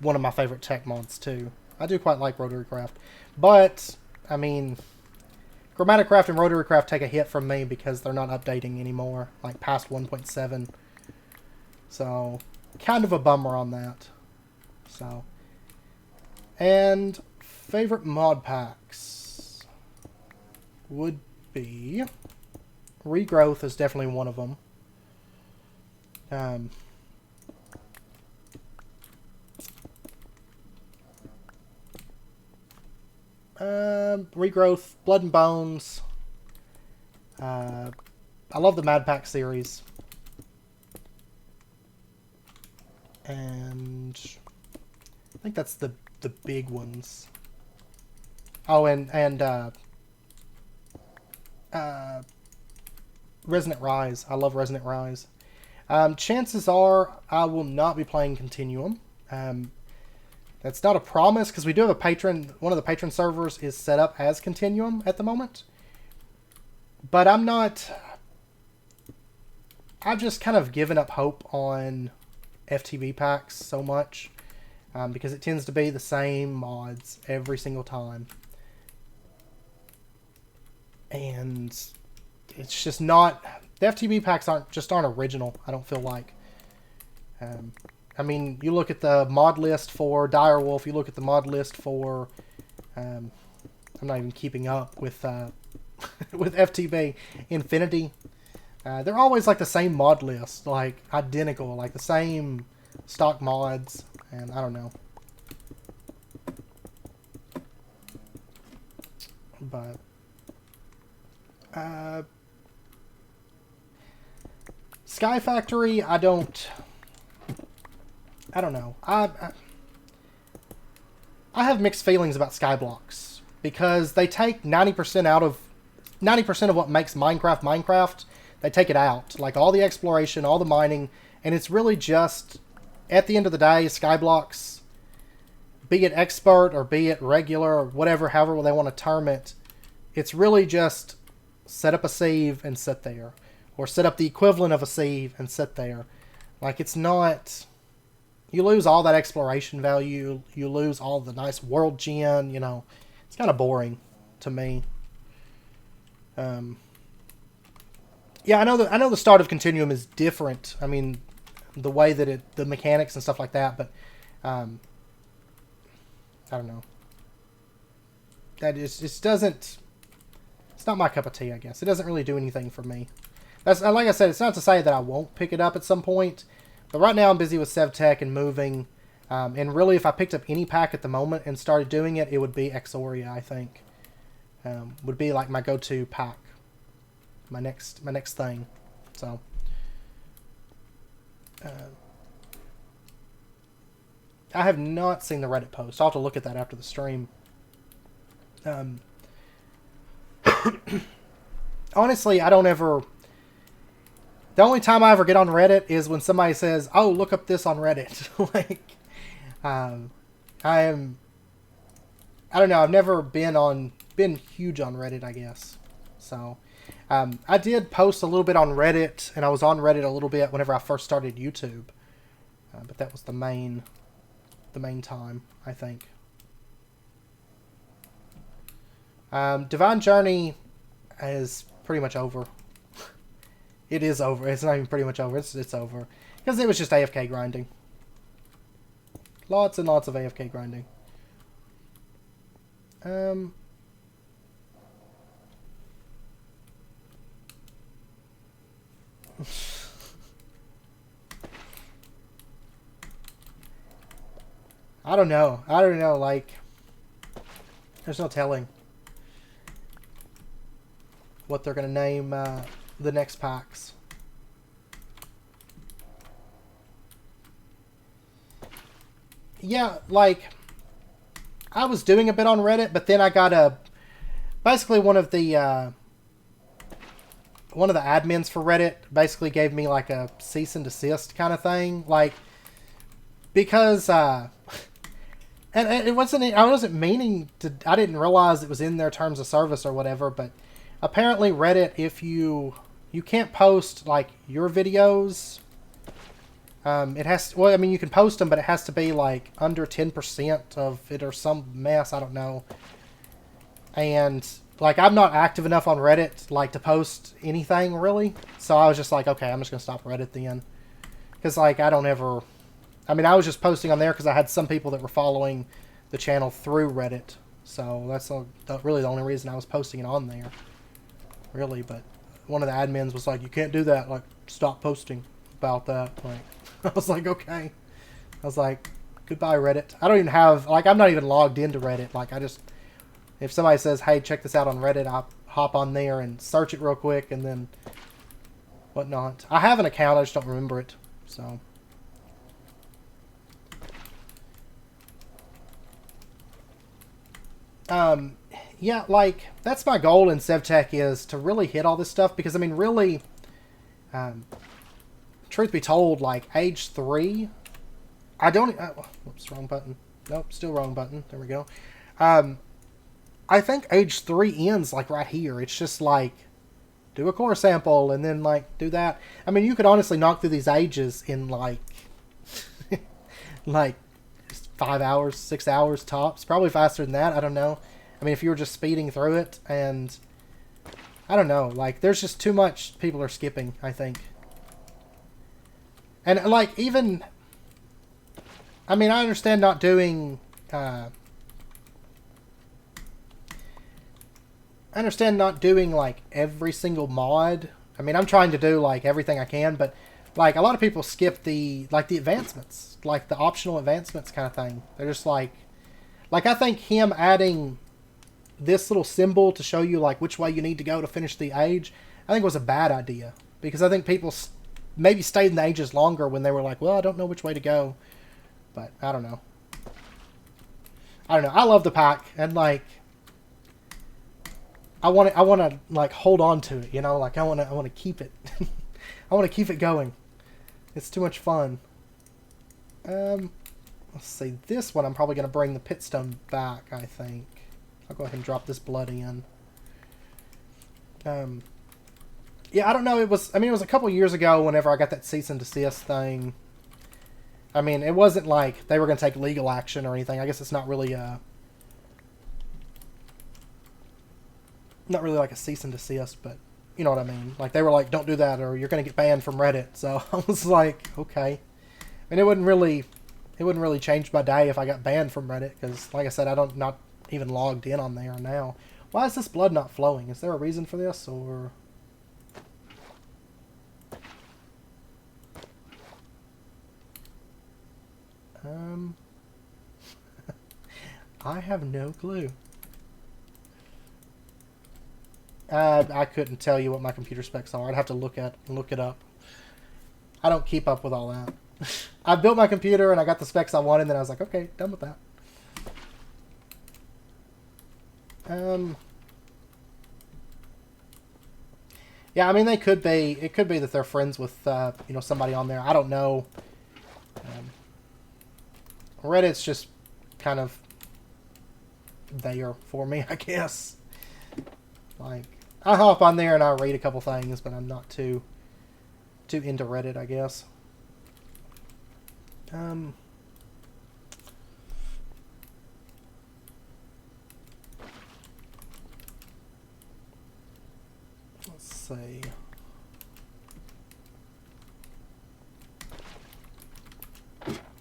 [SPEAKER 1] one of my favorite tech mods too. I do quite like Rotary Craft, but I mean, Chromatocraft and Rotary Craft take a hit from me because they're not updating anymore, like past 1.7. So, kind of a bummer on that. So, And favorite mod packs would be regrowth is definitely one of them. Regrowth, Blood and Bones. I love the Mad Pack series. And I think that's the big ones. Oh, and Resonant Rise. I love Resonant Rise. Chances are I will not be playing Continuum. That's not a promise because we do have a patron. One of the patron servers is set up as Continuum at the moment. But I'm not... I've just kind of given up hope on FTB packs so much. Because it tends to be the same mods every single time. And it's just not... The FTB packs aren't original, I don't feel like. I mean, you look at the mod list for Direwolf, you look at the mod list for... I'm not even keeping up with with FTB. Infinity. They're always like the same mod list, like identical, like the same stock mods, and I don't know. But... Sky Factory, I don't know. I have mixed feelings about Skyblocks because they take 90% of what makes Minecraft. They take it out, like all the exploration, all the mining, and it's really just at the end of the day, Skyblocks, be it expert or be it regular or whatever, however they want to term it, it's really just set up a sieve and sit there. Or set up the equivalent of a sieve and sit there. Like, it's not... You lose all that exploration value. You lose all the nice world gen, you know. It's kind of boring to me. Yeah, I know the start of Continuum is different. I mean, the way that the mechanics and stuff like that, but... I don't know. That just doesn't... It's not my cup of tea, I guess. It doesn't really do anything for me. That's, like I said, it's not to say that I won't pick it up at some point, but right now I'm busy with SevTech and moving, and really if I picked up any pack at the moment and started doing it, it would be Exoria, I think. Would be like my go-to pack, my next thing. So, I have not seen the Reddit post. I'll have to look at that after the stream. Honestly, I don't ever... The only time I ever get on Reddit is when somebody says, "Oh, look up this on Reddit." Like, I don't know. I've never been huge on Reddit, I guess. So, I did post a little bit on Reddit, and I was on Reddit a little bit whenever I first started YouTube. But that was the main time, I think. Divine Journey is pretty much over. It is over. It's not even pretty much over. It's over. Because it was just AFK grinding. Lots and lots of AFK grinding. I don't know. Like, there's no telling what they're going to name the next packs. Yeah, like, I was doing a bit on Reddit, but then I got basically one of the admins for Reddit basically gave me like a cease and desist kind of thing, like, because and it wasn't, I wasn't meaning to, I didn't realize it was in their terms of service or whatever, but apparently Reddit, if you can't post like your videos, it has to, well, I mean, you can post them, but it has to be like under 10% of it or some mess, I don't know. And like, I'm not active enough on Reddit like to post anything really, so I was just like, okay, I'm just gonna stop Reddit then, because like, I don't ever, I mean, I was just posting on there because I had some people that were following the channel through Reddit. So that's really the only reason I was posting it on there. Really, but one of the admins was like, you can't do that. Like, stop posting about that. Like, I was like, okay. I was like, goodbye, Reddit. I don't even have, like, I'm not even logged into Reddit. Like, I just, if somebody says, hey, check this out on Reddit, I hop on there and search it real quick and then whatnot. I have an account, I just don't remember it. So. Yeah, like, that's my goal in SevTech, is to really hit all this stuff, because, I mean, really, truth be told, like, age 3, I don't, whoops, wrong button. Nope, still wrong button. There we go. I think age 3 ends, like, right here. It's just, like, do a core sample, and then, like, do that. I mean, you could honestly knock through these ages in, like, like, 5 hours, 6 hours tops. Probably faster than that, I don't know. I mean, if you were just speeding through it, and I don't know, like, there's just too much people are skipping, I think. And, like, even, I mean, I understand not doing, like, every single mod. I mean, I'm trying to do, like, everything I can, but, like, a lot of people skip the, like, the advancements, like, the optional advancements kind of thing. They're just, like, I think him adding this little symbol to show you, like, which way you need to go to finish the age, I think was a bad idea. Because I think people maybe stayed in the ages longer when they were like, well, I don't know which way to go. But, I don't know. I love the pack, and, like, I want to, like, hold on to it, you know? Like, I want to keep it. I want to keep it going. It's too much fun. Let's see. This one, I'm probably going to bring the pitstone back, I think. I'll go ahead and drop this blood in. Yeah, I don't know. It was a couple years ago whenever I got that cease and desist thing. I mean, it wasn't like they were going to take legal action or anything. I guess it's not really like a cease and desist, but you know what I mean. Like, they were like, don't do that or you're going to get banned from Reddit. So I was like, okay. And it wouldn't really change my day if I got banned from Reddit, because, like I said, not even logged in on there now. Why is this blood not flowing? Is there a reason for this, or? I have no clue. I couldn't tell you what my computer specs are. I'd have to look it up. I don't keep up with all that. I built my computer and I got the specs I wanted, and then I was like, okay, done with that. Yeah, I mean, it could be that they're friends with, you know, somebody on there. I don't know. Reddit's just kind of there for me, I guess. Like, I hop on there and I read a couple things, but I'm not too into Reddit, I guess. Let's see.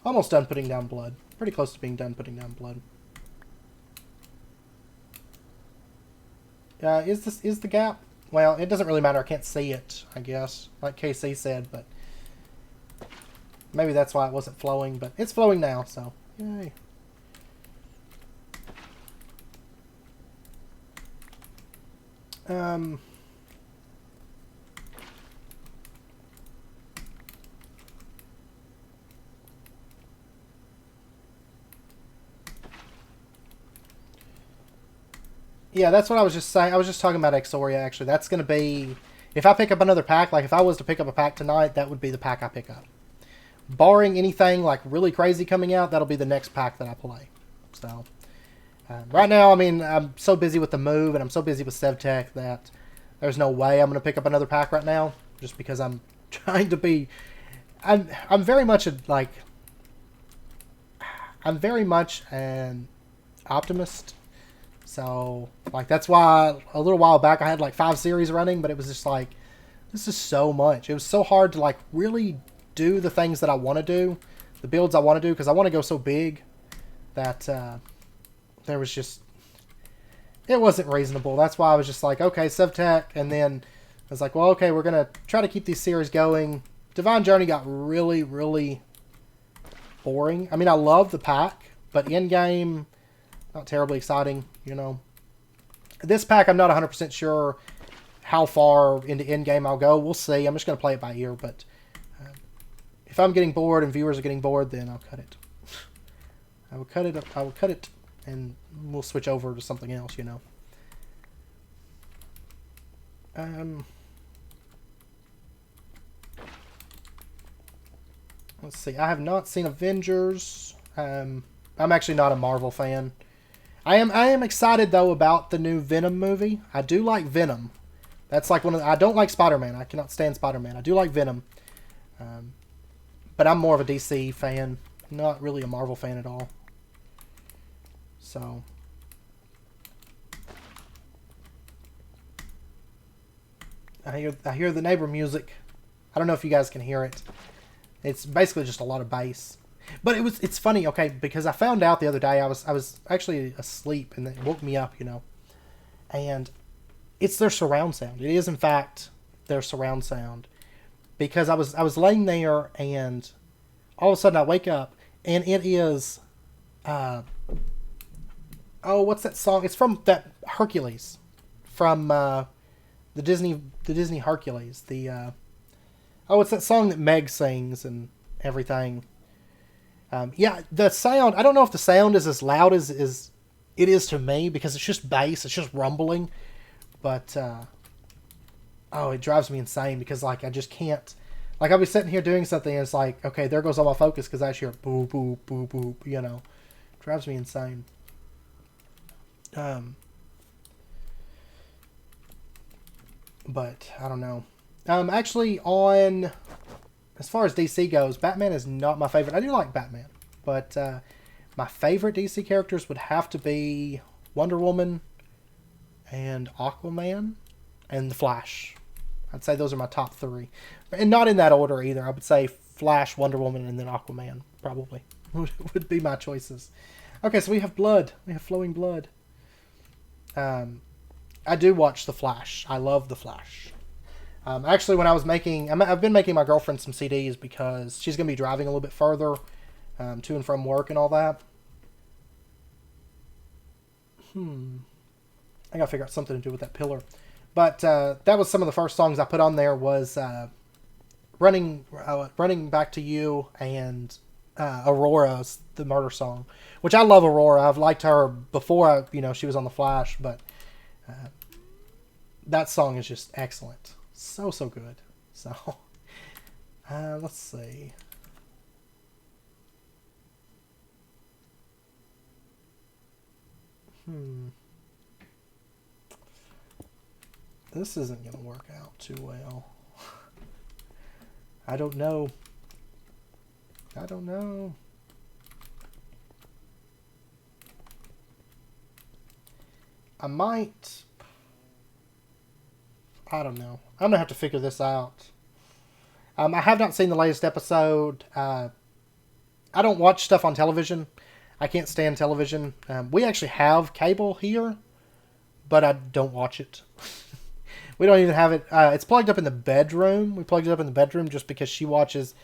[SPEAKER 1] Almost done putting down blood. Pretty close to being done putting down blood. Is the gap? Well, it doesn't really matter. I can't see it, I guess, like KC said, but maybe that's why it wasn't flowing, but it's flowing now, so yay. Yeah, that's what I was just saying. I was just talking about Exoria, actually. That's going to be... If I pick up another pack, like if I was to pick up a pack tonight, that would be the pack I pick up. Barring anything like really crazy coming out, that'll be the next pack that I play. So, right now, I mean, I'm so busy with the move and I'm so busy with SevTech that there's no way I'm going to pick up another pack right now. Just because I'm trying to be... I'm very much like... I'm very much an optimist. So, like, that's why a little while back I had, like, 5 series running, but it was just like, this is so much. It was so hard to, like, really do the things that I want to do, the builds I want to do, because I want to go so big that there was just... It wasn't reasonable. That's why I was just like, okay, SevTech. And then I was like, well, okay, we're going to try to keep these series going. Divine Journey got really, really boring. I mean, I love the pack, but in-game, not terribly exciting, you know. This pack, I'm not 100% sure how far into in-game I'll go. We'll see. I'm just going to play it by ear, but if I'm getting bored and viewers are getting bored, then I'll cut it. I will cut it, and we'll switch over to something else, you know. Let's see. I have not seen Avengers. I'm actually not a Marvel fan. I am excited though about the new Venom movie. I do like Venom. That's like I don't like Spider-Man. I cannot stand Spider-Man. I do like Venom. But I'm more of a DC fan, not really a Marvel fan at all. So I hear the neighbor music. I don't know if you guys can hear it. It's basically just a lot of bass. But it's funny, okay, because I found out the other day I was actually asleep and it woke me up, you know. And it's their surround sound. It is in fact their surround sound. Because I was laying there and all of a sudden I wake up and it is what's that song? It's from that Hercules. From the Disney Hercules. It's that song that Meg sings and everything. Yeah, the sound, I don't know if the sound is as loud as it is to me because it's just bass, it's just rumbling. But, it drives me insane because, like, I just can't... Like, I'll be sitting here doing something and it's like, okay, there goes all my focus because I hear boo, boo, boo, boo, you know. It drives me insane. But, I don't know. Actually, as far as DC goes, Batman is not my favorite. I do like Batman, but my favorite DC characters would have to be Wonder Woman and Aquaman and The Flash. I'd say those are my top three. And not in that order either. I would say Flash, Wonder Woman, and then Aquaman, probably, would be my choices. Okay, so we have blood. We have flowing blood. I do watch The Flash. I love The Flash. Actually, when I've been making my girlfriend some CDs because she's going to be driving a little bit further to and from work and all that. I got to figure out something to do with that pillar. But that was some of the first songs I put on there was Running Back to You and Aurora's The Murder Song, which I love Aurora. I've liked her before, she was on The Flash, but that song is just excellent. So good. So, let's see. This isn't going to work out too well. I don't know. I might... I don't know. I'm going to have to figure this out. I have not seen the latest episode. I don't watch stuff on television. I can't stand television. We actually have cable here, but I don't watch it. We don't even have it. It's plugged up in the bedroom. We plugged it up in the bedroom just because she watches,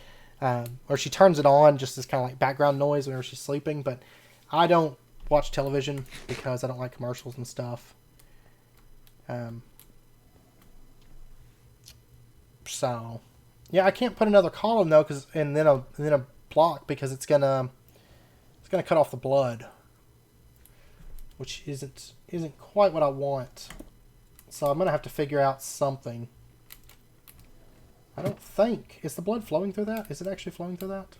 [SPEAKER 1] or she turns it on just as kind of like background noise whenever she's sleeping. But I don't watch television because I don't like commercials and stuff. So, yeah, I can't put another column though, and then a block because it's gonna cut off the blood, which isn't quite what I want. So I'm gonna have to figure out something. I don't think is the blood flowing through that. Is it actually flowing through that?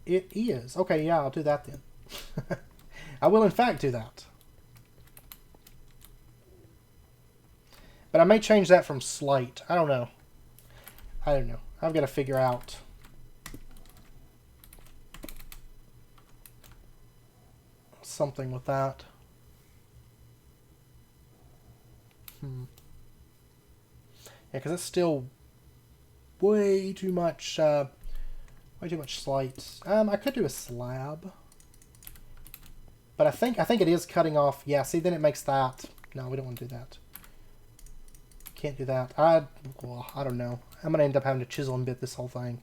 [SPEAKER 1] It is. Okay, yeah, I'll do that then. I will in fact do that. But I may change that from slate. I don't know. I've got to figure out something with that. Yeah, because it's still way too much slate. I could do a slab. But I think it is cutting off. Yeah, see, then it makes that. No, we don't want to do that. Can't do that. Well, I don't know. I'm going to end up having to chisel and bit this whole thing.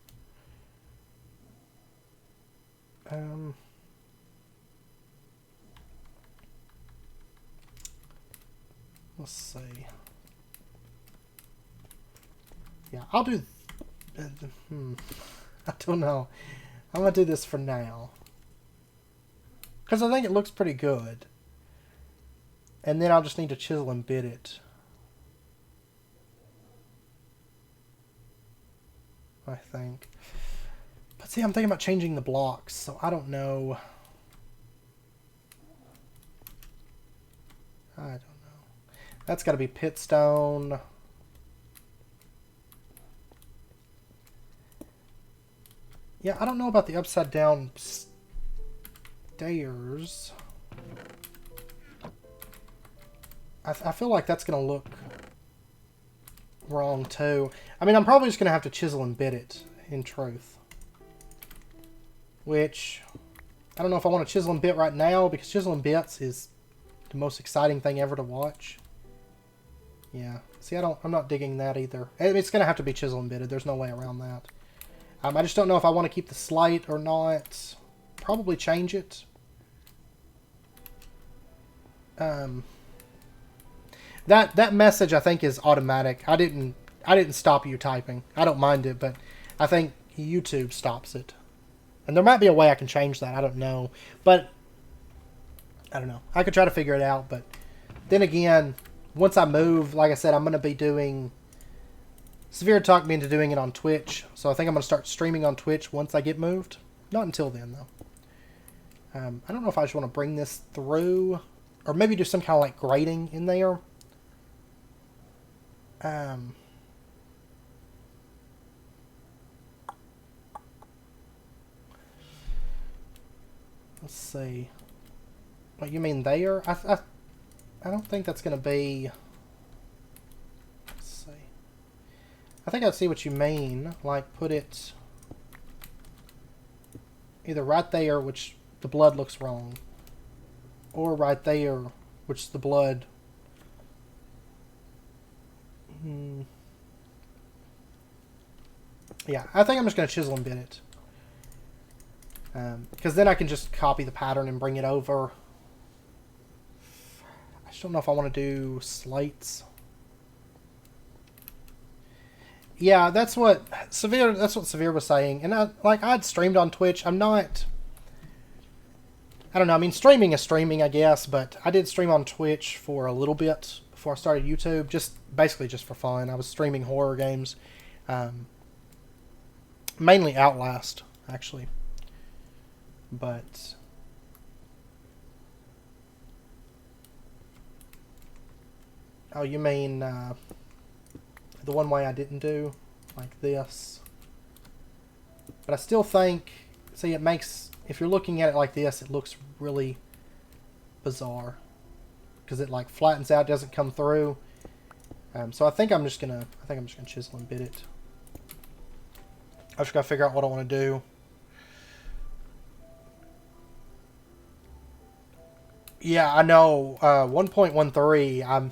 [SPEAKER 1] Let's see. Yeah, I'll do... I don't know. I'm going to do this for now. Because I think it looks pretty good. And then I'll just need to chisel and bit it. I think. But see, I'm thinking about changing the blocks, so I don't know. I don't know. That's got to be pit stone. Yeah, I don't know about the upside down stairs. I feel like that's going to look wrong too. I mean, I'm probably just going to have to chisel and bit it, in truth. Which, I don't know if I want to chisel and bit right now, because chisel and bits is the most exciting thing ever to watch. Yeah. See, I'm not digging that either. It's going to have to be chisel and bitted. There's no way around that. I just don't know if I want to keep the slate or not. Probably change it. That message, I think, is automatic. I didn't stop you typing. I don't mind it, but I think YouTube stops it. And there might be a way I can change that. I don't know. But, I don't know. I could try to figure it out, but then again, once I move, like I said, I'm going to be doing... Severe talked me into doing it on Twitch, so I think I'm going to start streaming on Twitch once I get moved. Not until then, though. I don't know if I just want to bring this through, or maybe do some kind of like grading in there. Let's see. What you mean there? I don't think that's going to be... Let's see. I think I see what you mean. Like, put it either right there, which the blood looks wrong, or right there, which the blood... Yeah, I think I'm just going to chisel and bit it. Because then I can just copy the pattern and bring it over. I just don't know if I want to do slates. Yeah, that's what Severe was saying. And I'd streamed on Twitch. I don't know, I mean, streaming is streaming, I guess, but I did stream on Twitch for a little bit before I started YouTube, basically just for fun. I was streaming horror games. Mainly Outlast, actually. But oh, you mean the one way I didn't do like this? But I still think, see, it makes, if you're looking at it like this, it looks really bizarre because it like flattens out, doesn't come through. So I think I'm just gonna chisel and bit it. I just gotta figure out what I want to do. Yeah, I know. 1.13. I'm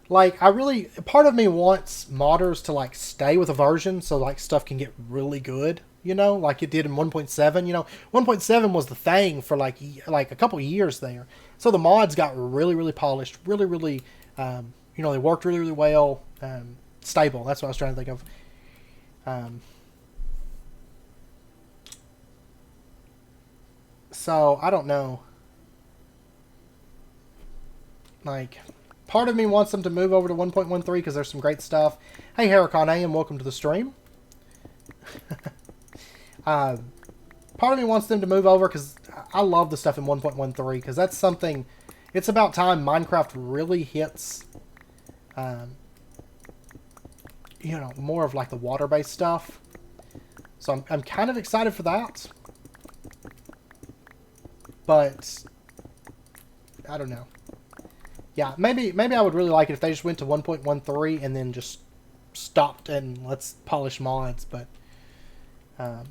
[SPEAKER 1] like, part of me wants modders to like stay with a version so like stuff can get really good, you know, like it did in 1.7. You know, 1.7 was the thing for like a couple of years there. So the mods got really, really polished, really, really, you know, they worked really, really well, stable. That's what I was trying to think of. So I don't know. Like, part of me wants them to move over to 1.13 because there's some great stuff. Hey, Harricon A, and welcome to the stream. Part of me wants them to move over because I love the stuff in 1.13 because that's something... It's about time Minecraft really hits, you know, more of like the water-based stuff. So I'm kind of excited for that. But I don't know. Yeah, maybe I would really like it if they just went to 1.13 and then just stopped and let's polish mods, but I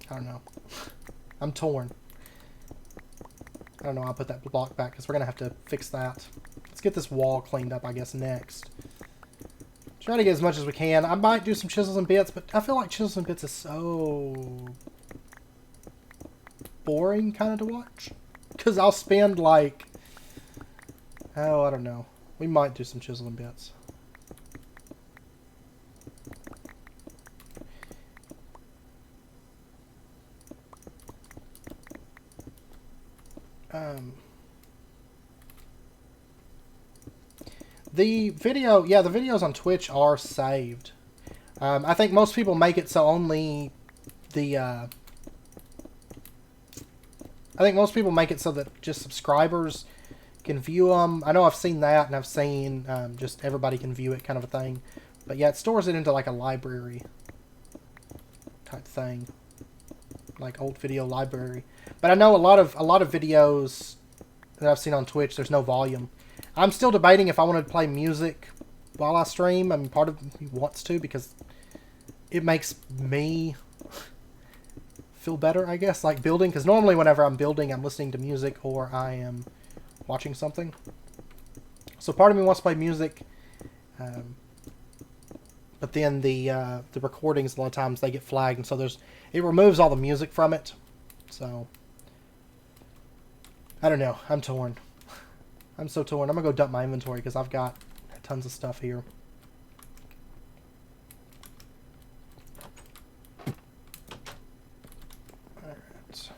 [SPEAKER 1] don't know. I'm torn. I don't know, I'll put that block back because we're going to have to fix that. Let's get this wall cleaned up, I guess, next. Try to get as much as we can. I might do some chisels and bits, but I feel like chisels and bits is so boring kind of to watch. Because I'll spend like, oh, I don't know. We might do some chisel and bits. The video, yeah, the videos on Twitch are saved. I think most people make it so only the, I think most people make it so that just subscribers can view them. I know I've seen that, and I've seen just everybody can view it kind of a thing. But yeah, it stores it into like a library type thing, like old video library. But I know a lot of videos that I've seen on Twitch, there's no volume. I'm still debating if I want to play music while I stream. I mean, part of me wants to because it makes me feel better, I guess, like building. Because normally whenever I'm building, I'm listening to music or I am watching something. So part of me wants to play music. But then the recordings, a lot of times they get flagged. And so it removes all the music from it. So I don't know. I'm torn. I'm so torn. I'm going to go dump my inventory because I've got tons of stuff here. Alright.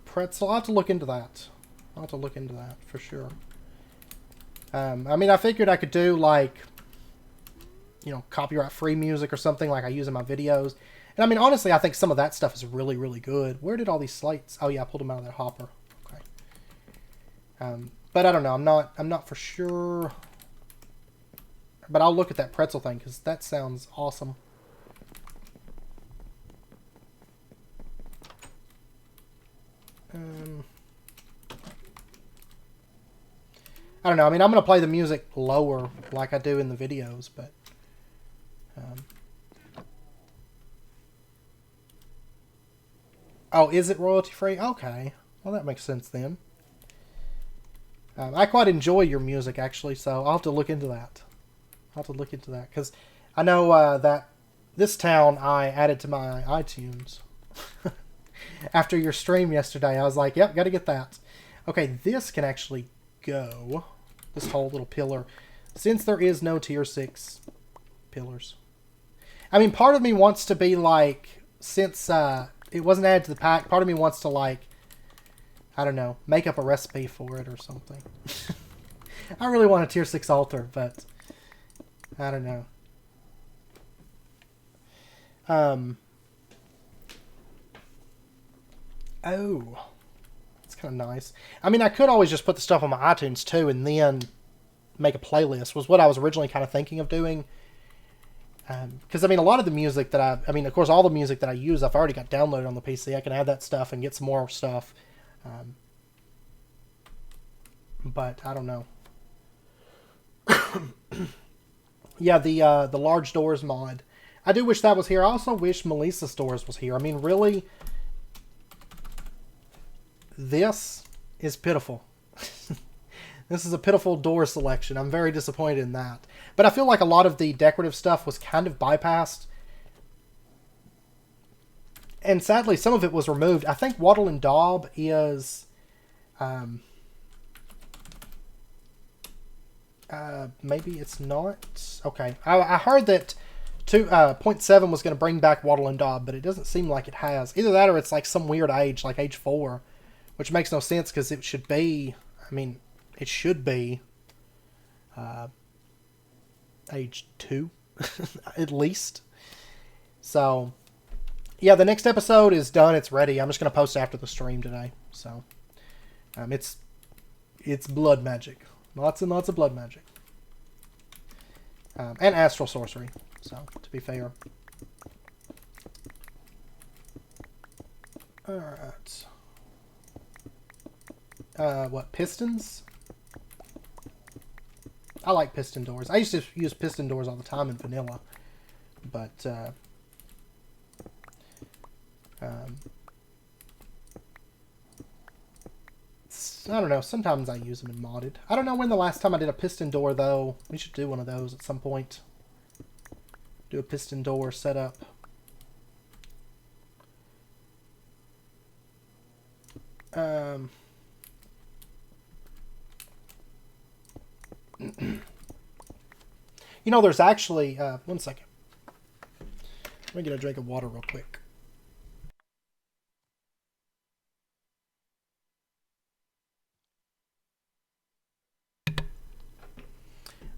[SPEAKER 1] Pretzel. I'll have to look into that. I'll have to look into that for sure. I mean, I figured I could do like, you know, copyright free music or something like I use in my videos. And I mean, honestly, I think some of that stuff is really, really good. Where did all these slates? Oh yeah, I pulled them out of that hopper. Okay. But I don't know. I'm not for sure. But I'll look at that pretzel thing because that sounds awesome. I don't know. I mean, I'm going to play the music lower like I do in the videos, but oh, is it royalty free? Okay. Well, that makes sense then. I quite enjoy your music, actually, so I'll have to look into that. I'll have to look into that, because I know that this town I added to my iTunes. After your stream yesterday, I was like, yep, got to get that. Okay, this can actually go. This whole little pillar. Since there is no tier 6 pillars. I mean, part of me wants to be like, since it wasn't added to the pack, part of me wants to like, I don't know, make up a recipe for it or something. I really want a tier 6 altar, but I don't know. Oh, that's kind of nice. I mean, I could always just put the stuff on my iTunes too and then make a playlist, was what I was originally kind of thinking of doing. Because, I mean, a lot of the music that I mean, of course, all the music that I use, I've already got downloaded on the PC. I can add that stuff and get some more stuff. But, I don't know. Yeah, the large doors mod. I do wish that was here. I also wish Melissa's doors was here. I mean, really, this is pitiful. This is a pitiful door selection. I'm very disappointed in that. But I feel like a lot of the decorative stuff was kind of bypassed. And sadly, some of it was removed. I think Wattle and Daub is... maybe it's not. Okay. I heard that 2.7 was going to bring back Wattle and Daub, but it doesn't seem like it has. Either that or it's like some weird age, like age 4, which makes no sense because it should be... I mean... It should be age 2, at least. So, yeah, the next episode is done. It's ready. I'm just going to post after the stream today. So, it's blood magic. Lots and lots of blood magic. And astral sorcery, so, to be fair. Alright. What, pistons? I like piston doors. I used to use piston doors all the time in vanilla. but I don't know. Sometimes I use them in modded. I don't know when the last time I did a piston door, though. We should do one of those at some point. Do a piston door setup. You know, there's actually... one second. Let me get a drink of water real quick.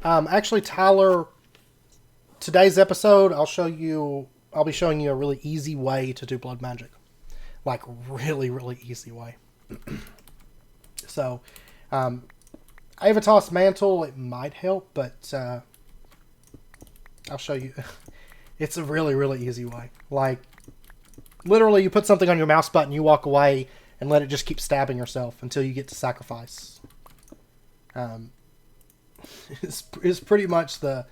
[SPEAKER 1] Actually, Tyler, today's episode, I'll be showing you a really easy way to do blood magic. Like, really, really easy way. So, Avatos Mantle, it might help, but I'll show you. It's a really, really easy way. Like, literally, you put something on your mouse button, you walk away, and let it just keep stabbing yourself until you get to sacrifice. Is pretty much the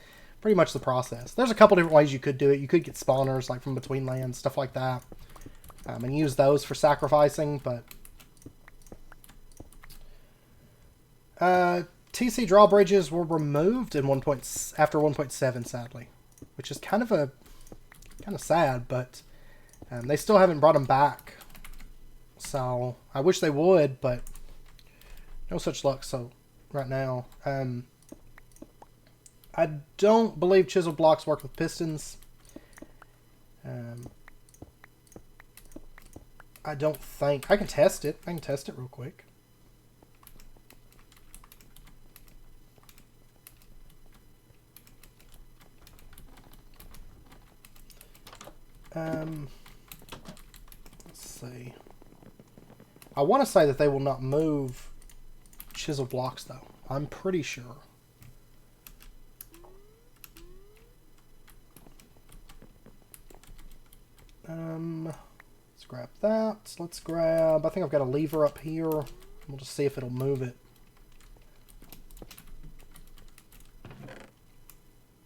[SPEAKER 1] process. There's a couple different ways you could do it. You could get spawners like from between lands, stuff like that, and use those for sacrificing. But TC drawbridges were removed in after 1.7, sadly, which is kind of sad. But they still haven't brought them back, so I wish they would, but no such luck. So right now. I don't believe chisel blocks work with pistons. I don't think. I can test it. I can test it real quick. Let's see. I want to say that they will not move chisel blocks, though. I'm pretty sure. Let's grab that. Let's grab... I think I've got a lever up here. We'll just see if it'll move it.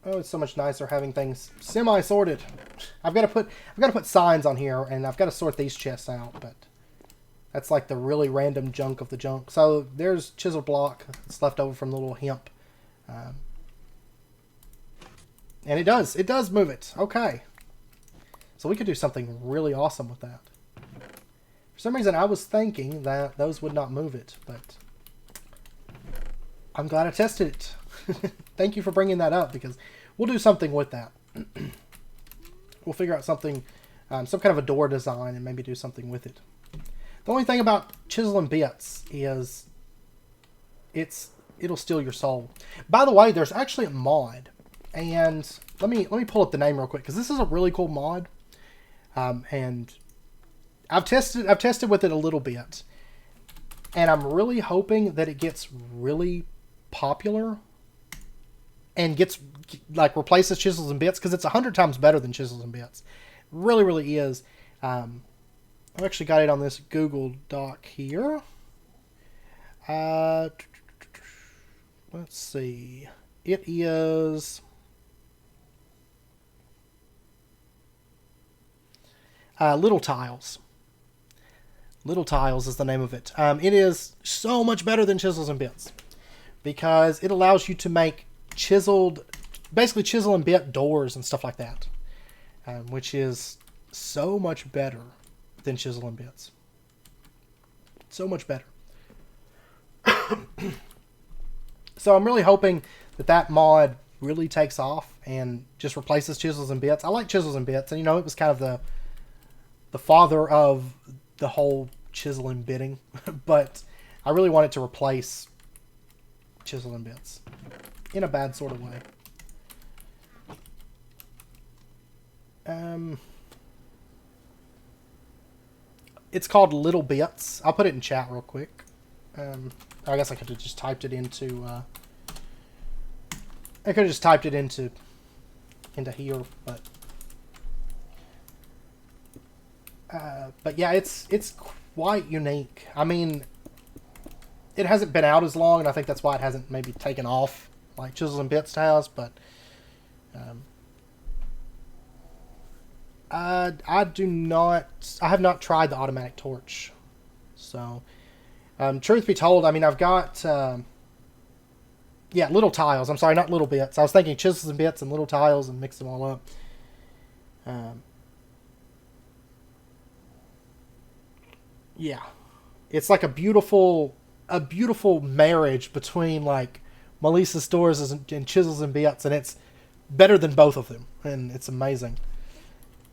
[SPEAKER 1] Oh, it's so much nicer having things semi-sorted. I've got to put signs on here, and I've got to sort these chests out, but that's like the really random junk of the junk. So there's chisel block that's left over from the little hemp. And it does move it. Okay. So we could do something really awesome with that. For some reason, I was thinking that those would not move it, but I'm glad I tested it. Thank you for bringing that up, because we'll do something with that. We'll figure out something, some kind of a door design, and maybe do something with it. The only thing about Chisel and Bits is it'll steal your soul. By the way, there's actually a mod, and let me pull up the name real quick, because this is a really cool mod. And I've tested with it a little bit, and I'm really hoping that it gets really popular and replaces Chisels and Bits, because it's 100 times better than Chisels and Bits. Really, really is. I've actually got it on this Google Doc here. Let's see. It is... Little Tiles. Little Tiles is the name of it. It is so much better than Chisels and Bits, because it allows you to make basically chisel and bit doors and stuff like that, which is so much better than Chisel and Bits. So much better. So I'm really hoping that mod really takes off and just replaces Chisels and Bits. I like Chisels and Bits, and it was kind of the father of the whole chisel and bitting, but I really want it to replace Chisel and Bits in a bad sort of way. It's called Little Bits. I'll put it in chat real quick. I guess I could have just typed it into into here, but yeah, it's quite unique. I mean, it hasn't been out as long, and I think that's why it hasn't maybe taken off like Chisels and Bits has, but I do not. I have not tried the automatic torch. So, truth be told, I mean, I've got yeah, little tiles. I'm sorry, not little bits. I was thinking chisels and bits and little tiles and mix them all up. Um, yeah, it's like a beautiful marriage between like Melissa's stores and chisels and bits, and it's better than both of them, and it's amazing.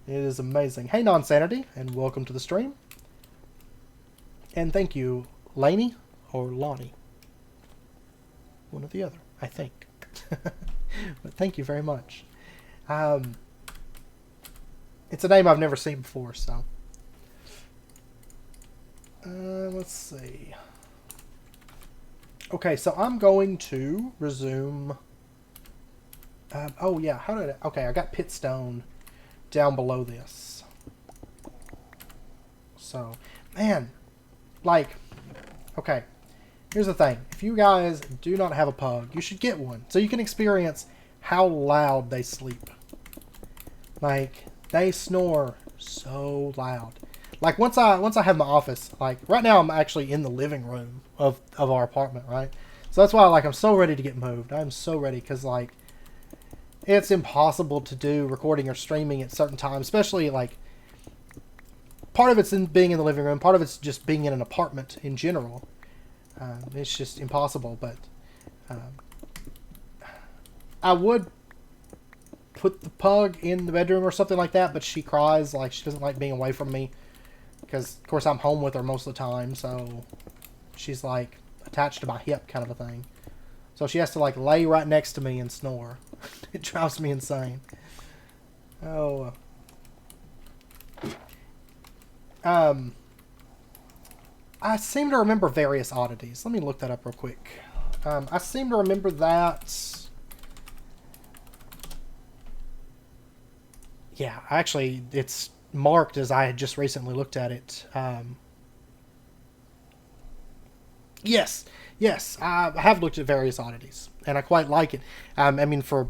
[SPEAKER 1] It is amazing. Hey, Non-Sanity, and welcome to the stream. And thank you, Laney or Lonnie. One or the other, I think. But thank you very much. It's a name I've never seen before, so. Let's see. Okay, so I'm going to resume. Oh, yeah, how did I. Okay, I got pitstone down below this. So, man, like, okay, here's the thing. If you guys do not have a pug, you should get one so you can experience how loud they sleep. Like, they snore so loud. Like, once I have my office, like, right now I'm actually in the living room of our apartment, right? So that's why, like, I'm so ready to get moved. I'm so ready because, like, it's impossible to do recording or streaming at certain times, especially, like, part of it's in being in the living room, part of it's just being in an apartment in general. It's just impossible, but I would put the pug in the bedroom or something like that, but she cries, like, she doesn't like being away from me, because, of course, I'm home with her most of the time, so she's, like, attached to my hip kind of a thing. So she has to, like, lay right next to me and snore. It drives me insane. Oh. I seem to remember various oddities. Let me look that up real quick. I seem to remember that... Yeah, actually, it's marked as I had just recently looked at it. Yes, I have looked at various oddities, and I quite like it. I mean, for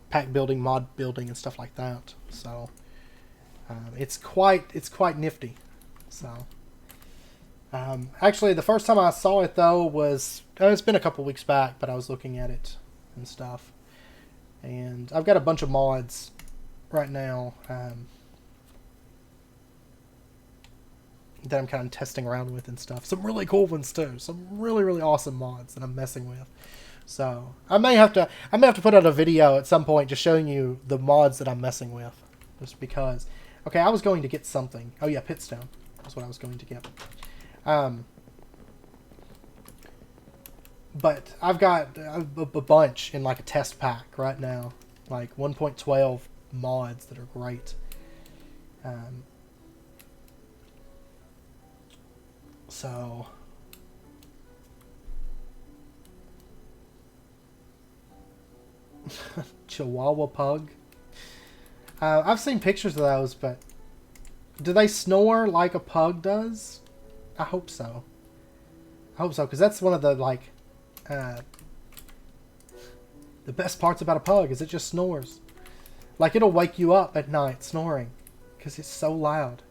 [SPEAKER 1] pack building, mod building, and stuff like that. So it's quite nifty. So actually, the first time I saw it though was it's been a couple weeks back, but I was looking at it and stuff, and I've got a bunch of mods right now that I'm kind of testing around with and stuff. Some really cool ones too. Some really awesome mods that I'm messing with. So I may have to put out a video at some point just showing you the mods that I'm messing with. Just because. Okay, I was going to get something. Oh yeah, pitstone. That's what I was going to get. But I've got a bunch in like a test pack right now. Like 1.12 mods that are great. So Chihuahua pug. I've seen pictures of those, but do they snore like a pug does? I hope so. I hope so, because that's one of the like the best parts about a pug is it just snores. Like it'll wake you up at night snoring because it's so loud.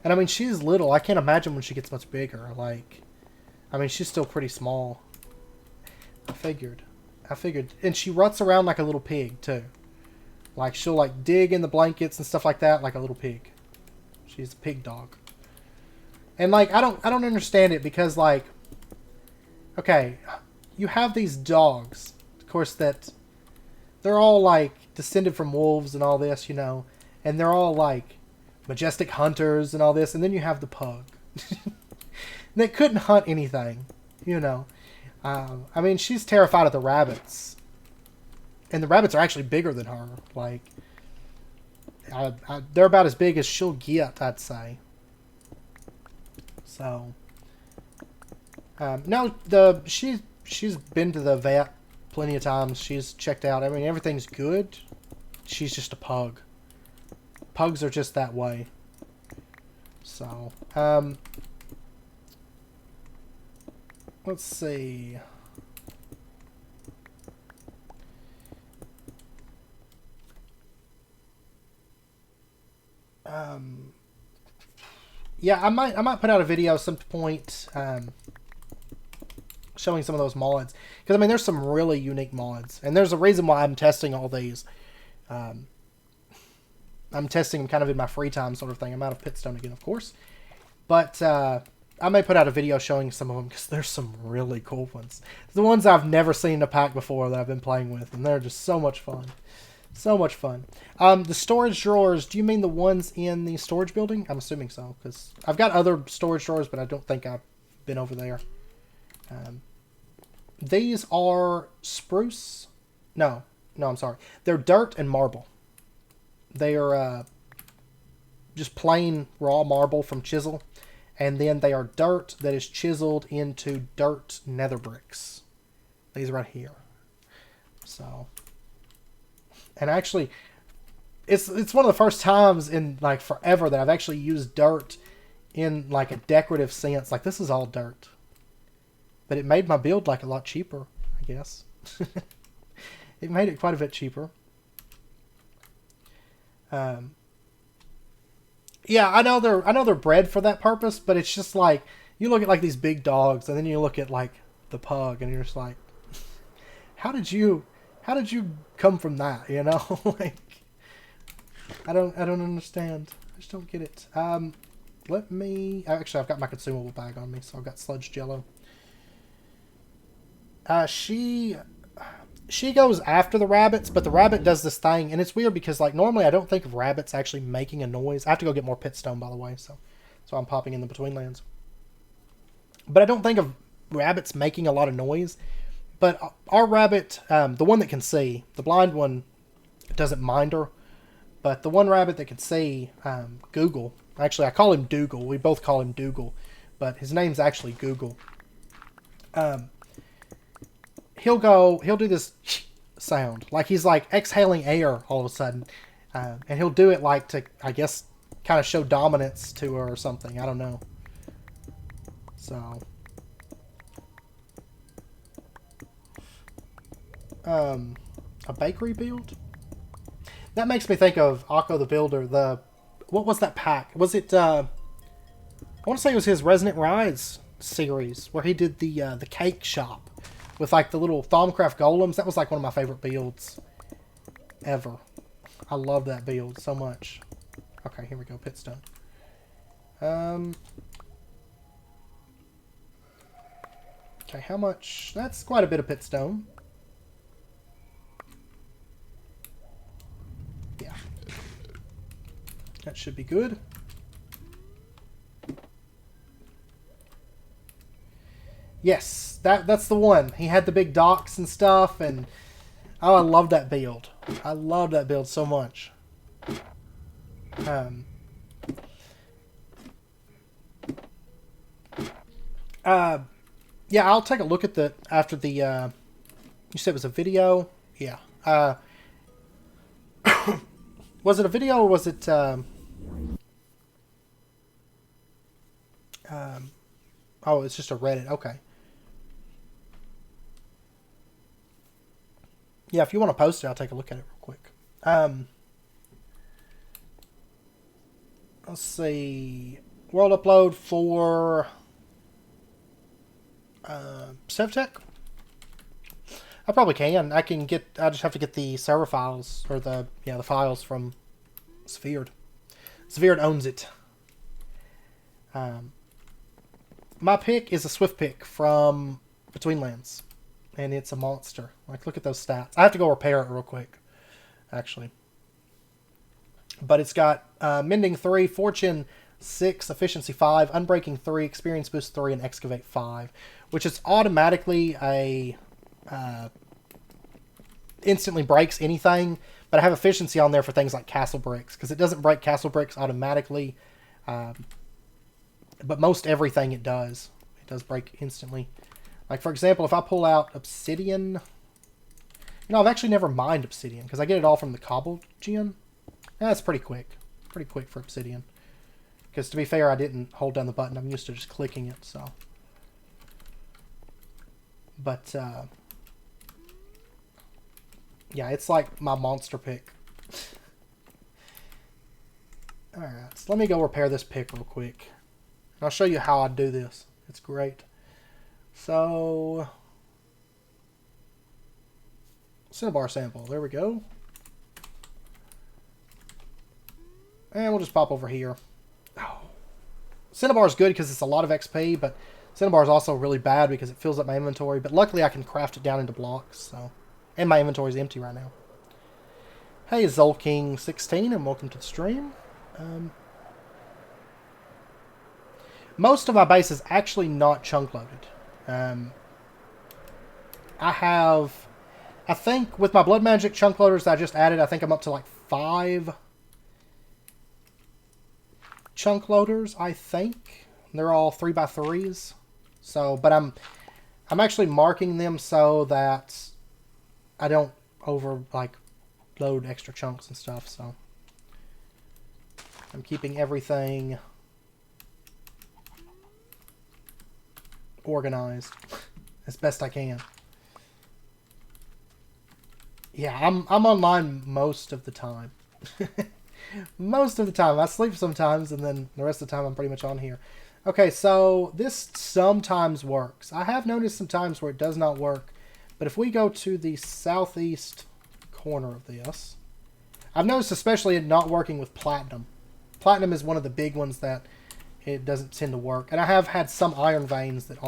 [SPEAKER 1] And I mean, she's little. I can't imagine when she gets much bigger. Like, I mean, she's still pretty small. I figured. And she ruts around like a little pig, too. Like, she'll, like, dig in the blankets and stuff like that like a little pig. She's a pig dog. And, like, I don't understand it because, like, okay, you have these dogs, of course, that they're all, like, descended from wolves and all this, you know. And they're all, like, majestic hunters and all this, and then you have the pug. They couldn't hunt anything, you know. I mean, she's terrified of the rabbits, and the rabbits are actually bigger than her. Like, they're about as big as she'll get, I'd say. So, no, she's been to the vet plenty of times. She's checked out. I mean, everything's good. She's just a pug. Pugs are just that way. So, let's see. Yeah, I might put out a video at some point showing some of those mods, because I mean there's some really unique mods, and there's a reason why I'm testing all these. I'm testing them kind of in my free time sort of thing. I'm out of pitstone again, of course, but I may put out a video showing some of them, because there's some really cool ones. The ones I've never seen in a pack before that I've been playing with, and they're just so much fun. So much fun. The storage drawers, do you mean the ones in the storage building? I'm assuming so, because I've got other storage drawers, but I don't think I've been over there. These are spruce. No, I'm sorry. They're dirt and marble. They are just plain raw marble from Chisel. And then they are dirt that is chiseled into dirt nether bricks. These right here. So, and actually, it's one of the first times in like forever that I've actually used dirt in like a decorative sense. Like, this is all dirt. But it made my build like a lot cheaper, I guess. It made it quite a bit cheaper. Yeah, I know they're bred for that purpose, but it's just like you look at like these big dogs, and then you look at like the pug, and you're just like, how did you come from that? You know, like I don't understand. I just don't get it. Let me actually, I've got my consumable bag on me, so I've got sludge jello. She goes after the rabbits, but the rabbit does this thing, and it's weird because like normally I don't think of rabbits actually making a noise. I have to go get more pitstone, by the way, so I'm popping in the between lands. But I don't think of rabbits making a lot of noise. But our rabbit, the one that can see, the blind one doesn't mind her, but the one rabbit that can see, Google. Actually, I call him Dougal. We both call him Dougal, but his name's actually Google. He'll do this sound, like he's like exhaling air all of a sudden, and he'll do it like to, I guess, kind of show dominance to her or something. I don't know. So, a bakery build? That makes me think of Akko the Builder. What was that pack? Was it? I want to say it was his Resonant Rise series where he did the cake shop with like the little Thaumcraft golems. That was like one of my favorite builds ever. I love that build so much. Okay, here we go, pitstone. Okay, how much? That's quite a bit of pitstone. Yeah. That should be good. Yes, that's the one. He had the big docks and stuff, and oh, I love that build. I love that build so much. Yeah, I'll take a look at after the. You said it was a video. Yeah. Was it a video or was it? Oh, it's just a Reddit. Okay. Yeah, if you want to post it, I'll take a look at it real quick. Let's see. World upload for SevTech. I probably can. I just have to get the server files, or the files from Sphered. Sphered owns it. My pick is a Swift pick from Between Lands. And it's a monster. Like, look at those stats. I have to go repair it real quick, actually. But it's got Mending 3, Fortune 6, Efficiency 5, Unbreaking 3, Experience Boost 3, and Excavate 5. Which is automatically a... instantly breaks anything. But I have Efficiency on there for things like Castle Bricks. Because it doesn't break Castle Bricks automatically. But most everything it does. It does break instantly. Like, for example, if I pull out Obsidian... I've actually never mined Obsidian, because I get it all from the Cobble Gen. That's pretty quick. Pretty quick for Obsidian. Because, to be fair, I didn't hold down the button. I'm used to just clicking it, so... But, yeah, it's like my monster pick. Alright, so let me go repair this pick real quick. I'll show you how I do this. It's great. So, cinnabar sample. There we go. And we'll just pop over here. Oh. Cinnabar is good because it's a lot of XP, but cinnabar is also really bad because it fills up my inventory. But luckily I can craft it down into blocks. So, and my inventory is empty right now. Hey, Zolking16, and welcome to the stream. Most of my base is actually not chunk loaded. I think with my blood magic chunk loaders that I just added, I think I'm up to like 5 chunk loaders, I think. They're all 3x3s. So, but I'm actually marking them so that I don't load extra chunks and stuff, so I'm keeping everything organized as best I can. Yeah, I'm online most of the time. Most of the time. I sleep sometimes, and then the rest of the time I'm pretty much on here. Okay, so this sometimes works. I have noticed some times where it does not work, but if we go to the southeast corner of this, I've noticed especially it not working with platinum. Platinum is one of the big ones that it doesn't tend to work, and I have had some iron veins that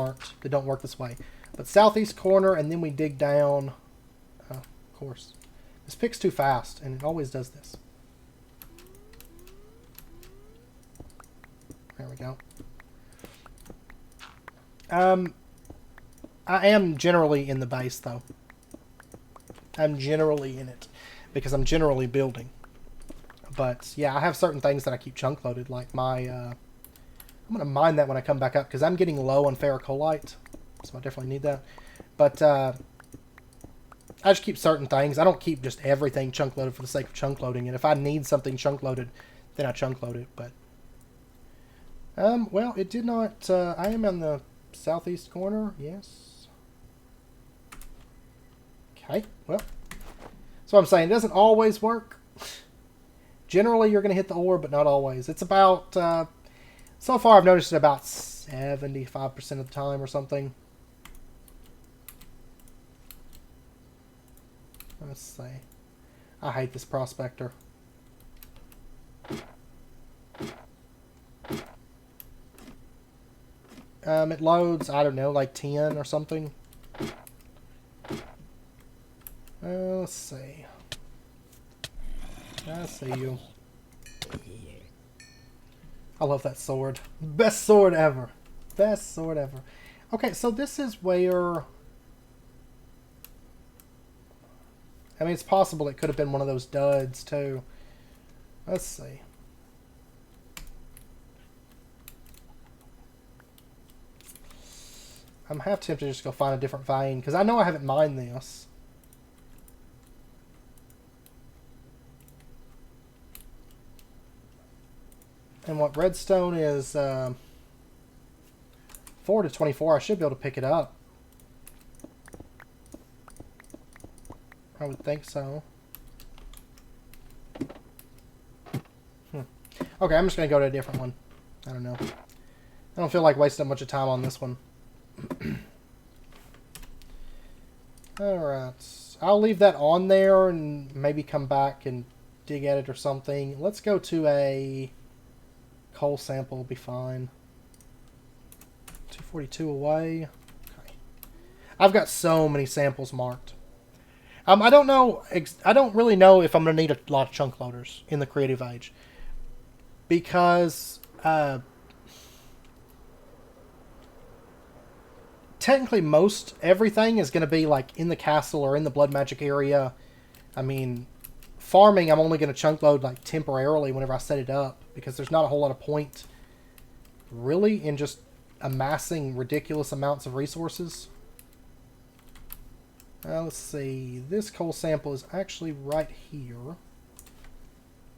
[SPEAKER 1] don't work this way. But southeast corner, and then we dig down. Of course, this picks too fast, and it always does this. There we go. I am generally in the base, though. I'm generally in it, because I'm generally building. But, yeah, I have certain things that I keep chunk loaded, like my, I'm going to mine that when I come back up, because I'm getting low on ferrocolite, so I definitely need that. But, I just keep certain things. I don't keep just everything chunk loaded for the sake of chunk loading it. If I need something chunk loaded, then I chunk load it, but... well, it did not, I am in the southeast corner, yes. Okay, well, that's what I'm saying. It doesn't always work. Generally, you're going to hit the ore, but not always. It's about, so far I've noticed it about 75% of the time or something. Let's see. I hate this prospector. It loads, I don't know, like 10 or something. Let's see. I see you. I love that sword. Best sword ever. Best sword ever. Okay, so this is where... I mean, it's possible it could have been one of those duds, too. Let's see. I'm half tempted to just go find a different vein, because I know I haven't mined this. And what redstone is 4 to 24, I should be able to pick it up. I would think so. Okay, I'm just going to go to a different one. I don't know. I don't feel like wasting much of time on this one. Alright. I'll leave that on there and maybe come back and dig at it or something. Let's go to a coal sample, will be fine. 242 away. Okay. I've got so many samples marked. I don't know. I don't really know if I'm going to need a lot of chunk loaders in the creative age. Because technically most everything is going to be like in the castle or in the blood magic area. I mean, farming I'm only going to chunk load like temporarily whenever I set it up, because there's not a whole lot of point really in just amassing ridiculous amounts of resources. Let's see, this coal sample is actually right here.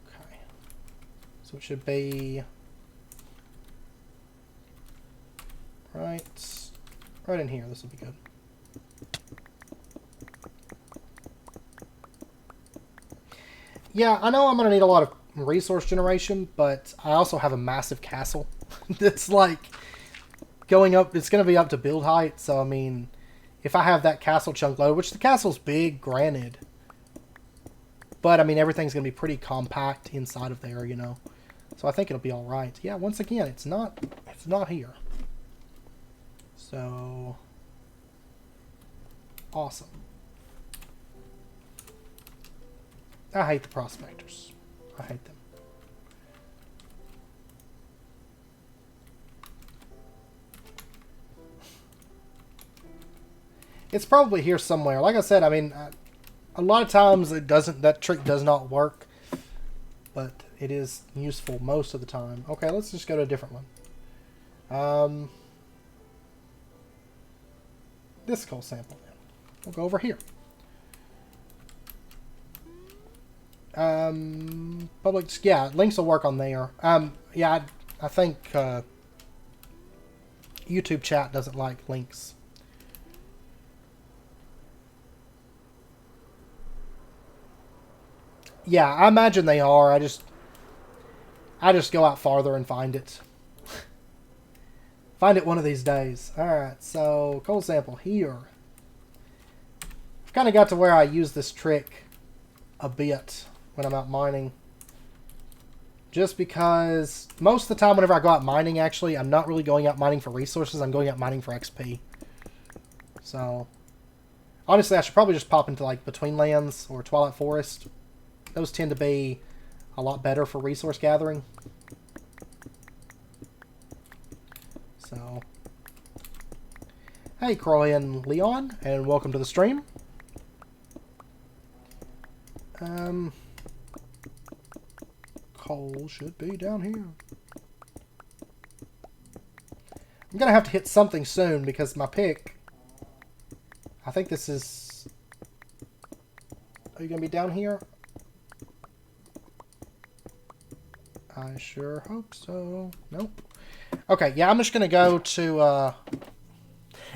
[SPEAKER 1] Okay, so it should be right in here. This will be good. Yeah, I know I'm going to need a lot of resource generation, but I also have a massive castle. It's like going up. It's going to be up to build height. So I mean, if I have that castle chunk loaded, which the castle's big, granted, but I mean everything's going to be pretty compact inside of there, you know. So I think it'll be all right. Yeah. Once again, it's not here. So awesome. I hate the prospectors. I hate them. It's probably here somewhere. Like I said, I mean, a lot of times that trick does not work, but it is useful most of the time. Okay, let's just go to a different one. This coal sample then. We'll go over here. Public, yeah, links will work on there. Yeah, I think YouTube chat doesn't like links. Yeah, I imagine they are. I just go out farther and find it. Find it one of these days. Alright, so coal sample here. I've kind of got to where I use this trick a bit when I'm out mining. Just because most of the time whenever I go out mining, actually, I'm not really going out mining for resources. I'm going out mining for XP. So, honestly, I should probably just pop into like Between Lands or Twilight Forest. Those tend to be a lot better for resource gathering. So, hey, Croy and Leon, and welcome to the stream. Coal should be down here. I'm going to have to hit something soon because my pick, I think this is... Are you going to be down here? I sure hope so. Nope. Okay, yeah, I'm just going to go to... I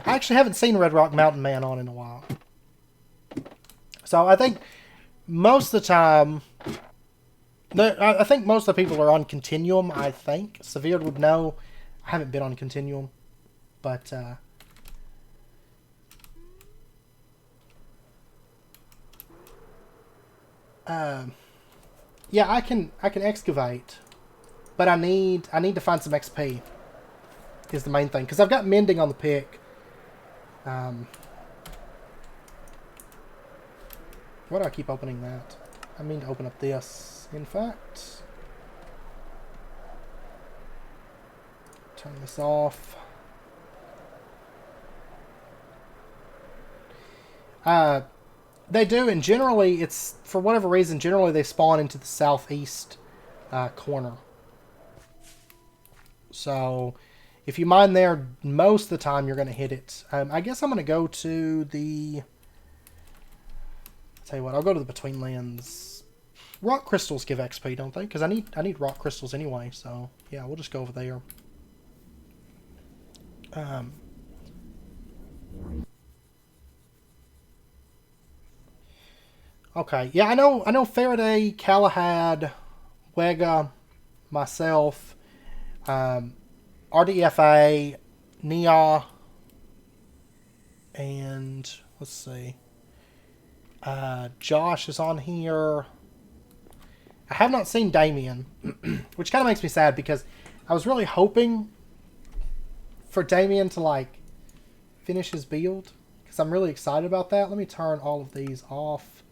[SPEAKER 1] actually haven't seen Red Rock Mountain Man on in a while. So I think most of the time... I think most of the people are on Continuum, I think. Severe would know. I haven't been on Continuum. But, yeah, I can excavate. But I need to find some XP. Is the main thing. Because I've got mending on the pick. Why do I keep opening that? I mean to open up this, in fact. Turn this off. They do, and generally, it's, for whatever reason, generally they spawn into the southeast corner. So, if you mine there, most of the time you're going to hit it. I guess I'm going to go to the... I'll tell you what, I'll go to the Between Lands. Rock crystals give XP, don't they? Because I need rock crystals anyway, so yeah, we'll just go over there. Okay, yeah, I know Faraday, Galahad, Wega, myself, RDFA, Nia, and let's see, Josh is on here. I have not seen Damien, which kind of makes me sad because I was really hoping for Damien to like finish his build because I'm really excited about that. Let me turn all of these off.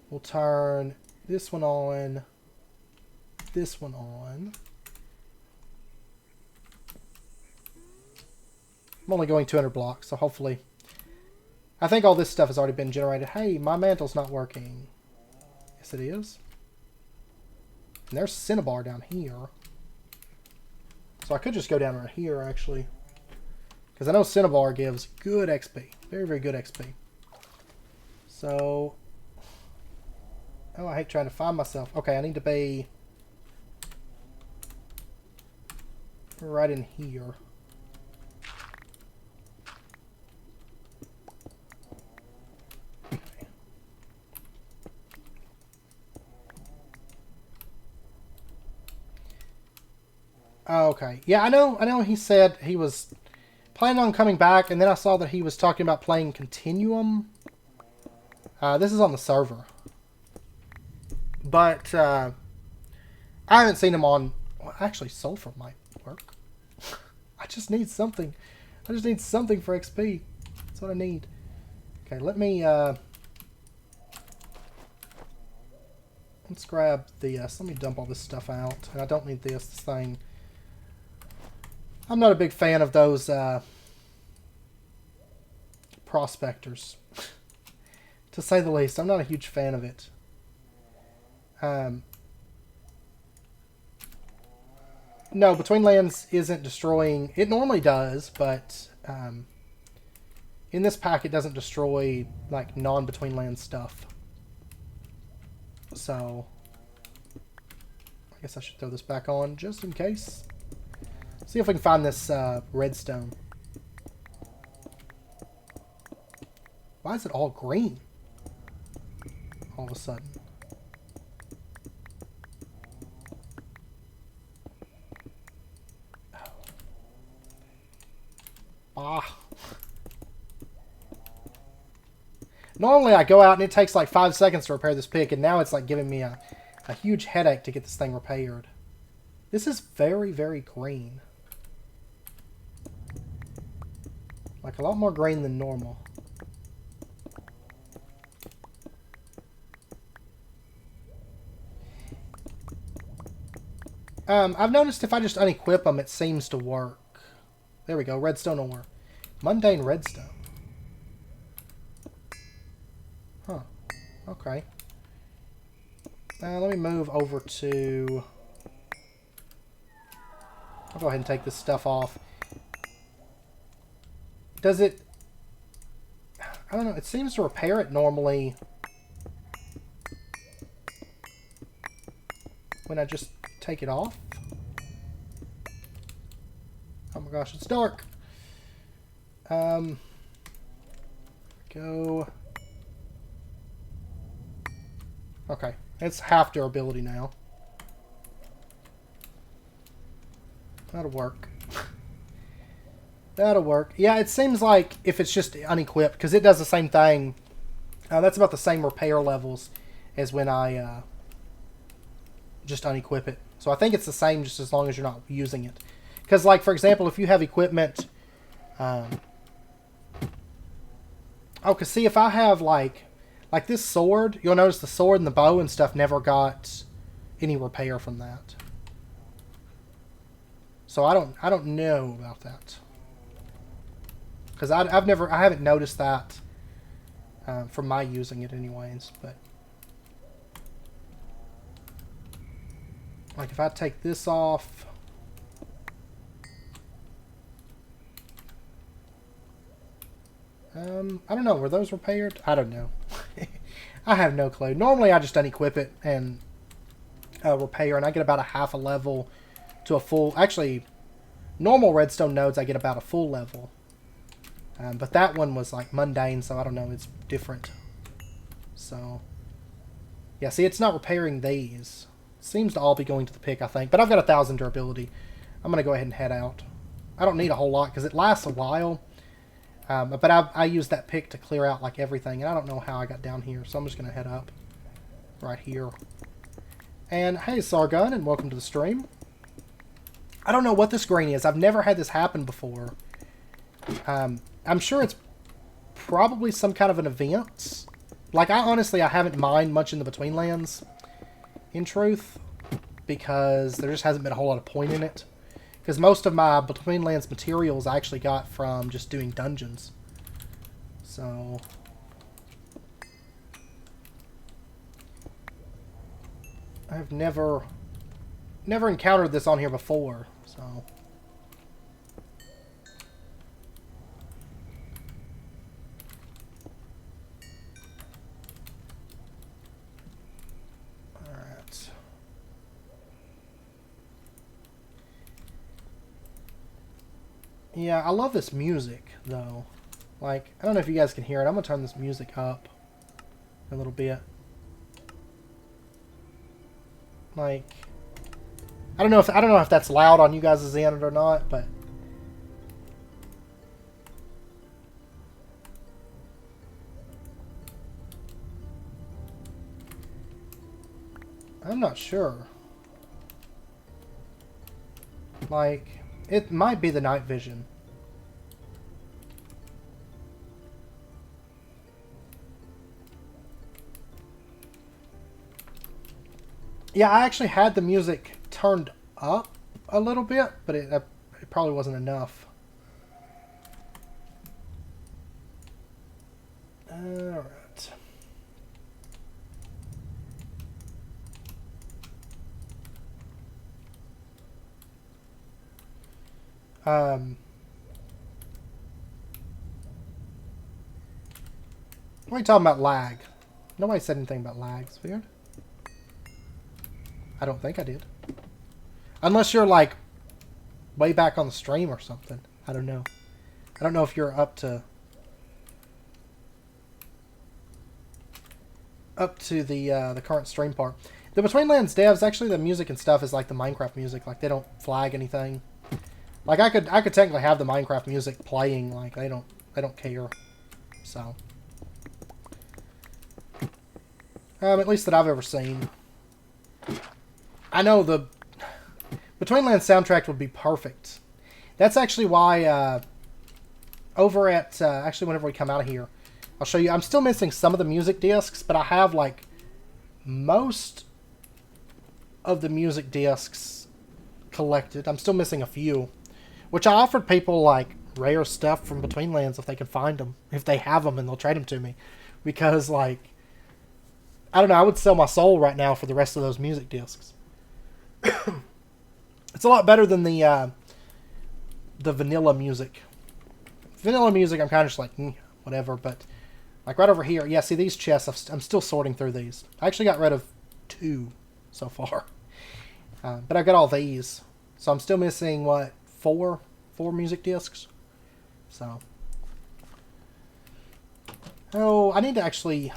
[SPEAKER 1] We'll turn this one on, this one on. I'm only going 200 blocks, so hopefully... I think all this stuff has already been generated. Hey, my mantle's not working. Yes, it is. And there's Cinnabar down here. So I could just go down right here, actually. Because I know Cinnabar gives good XP. Very, very good XP. So... Oh, I hate trying to find myself. Okay, I need to be... right in here. Okay. Yeah, I know he said he was planning on coming back, and then I saw that he was talking about playing Continuum. This is on the server. But I haven't seen him on... Well, actually, Sulfur might work. I just need something. I just need something for XP. That's what I need. Okay, let me... let's grab this. Let me dump all this stuff out. And I don't need this thing. I'm not a big fan of those prospectors. To say the least, I'm not a huge fan of it. No, Between Lands isn't destroying... It normally does, but in this pack it doesn't destroy like non-Between Lands stuff. So I guess I should throw this back on just in case. See if we can find this redstone. Why is it all green all of a sudden? Ah. Normally I go out and it takes like 5 seconds to repair this pick, and now it's like giving me a huge headache to get this thing repaired. This is very, very green. Like a lot more green than normal. I've noticed if I just unequip them, it seems to work. There we go, redstone ore. Mundane redstone. Huh. Okay. Let me move over to... I'll go ahead and take this stuff off. Does it... I don't know, it seems to repair it normally when I just take it off. Oh my gosh, it's dark. Go. Okay, it's half durability now. That'll work. That'll work. Yeah, it seems like if it's just unequipped, because it does the same thing. That's about the same repair levels as when I just unequip it. So I think it's the same just as long as you're not using it. Because, like, for example, if you have equipment... oh, because see, if I have, like this sword, you'll notice the sword and the bow and stuff never got any repair from that. So I don't know about that. Because I haven't noticed that from my using it anyways, but... Like, if I take this off... I don't know. Were those repaired? I don't know. I have no clue. Normally, I just unequip it and repair, and I get about a half a level to a full... Actually, normal redstone nodes, I get about a full level. But that one was, like, mundane, so I don't know. It's different. So, yeah, see, it's not repairing these. Seems to all be going to the pick, I think. But I've got 1,000 durability. I'm going to go ahead and head out. I don't need a whole lot, because it lasts a while. But I used that pick to clear out like everything, and I don't know how I got down here, so I'm just going to head up right here. And hey, Sargun, and welcome to the stream. I don't know what this green is. I've never had this happen before. I'm sure it's probably some kind of an event. Like, honestly, I haven't mined much in the Between Lands, in truth, because there just hasn't been a whole lot of point in it. Because most of my Between Lands materials I actually got from just doing dungeons. So... I've never encountered this on here before, so... Alright. Yeah, I love this music, though. Like, I don't know if you guys can hear it. I'm going to turn this music up a little bit. Like, I don't know if that's loud on you guys' end or not, but I'm not sure. Like, it might be the night vision. Yeah, I actually had the music turned up a little bit, but it probably wasn't enough. Alright. What are you talking about lag? Nobody said anything about lag. It's weird. I don't think I did. Unless you're like way back on the stream or something. I don't know. I don't know if you're up to the current stream part. The Between Lands devs, actually the music and stuff is like the Minecraft music. Like they don't flag anything. Like I could technically have the Minecraft music playing. Like they don't care. So at least that I've ever seen. I know the Between Lands soundtrack would be perfect. That's actually why over at actually whenever we come out of here, I'll show you. I'm still missing some of the music discs, but I have like most of the music discs collected. I'm still missing a few, which I offered people like rare stuff from Between Lands if they can find them, if they have them, and they'll trade them to me, because like I don't know, I would sell my soul right now for the rest of those music discs. It's a lot better than the vanilla music. Vanilla music, I'm kind of just like, whatever, but like right over here, yeah, see these chests, I'm still sorting through these. I actually got rid of 2 so far. But I got all these. So I'm still missing, what, 4 music discs? So. Oh, I need to actually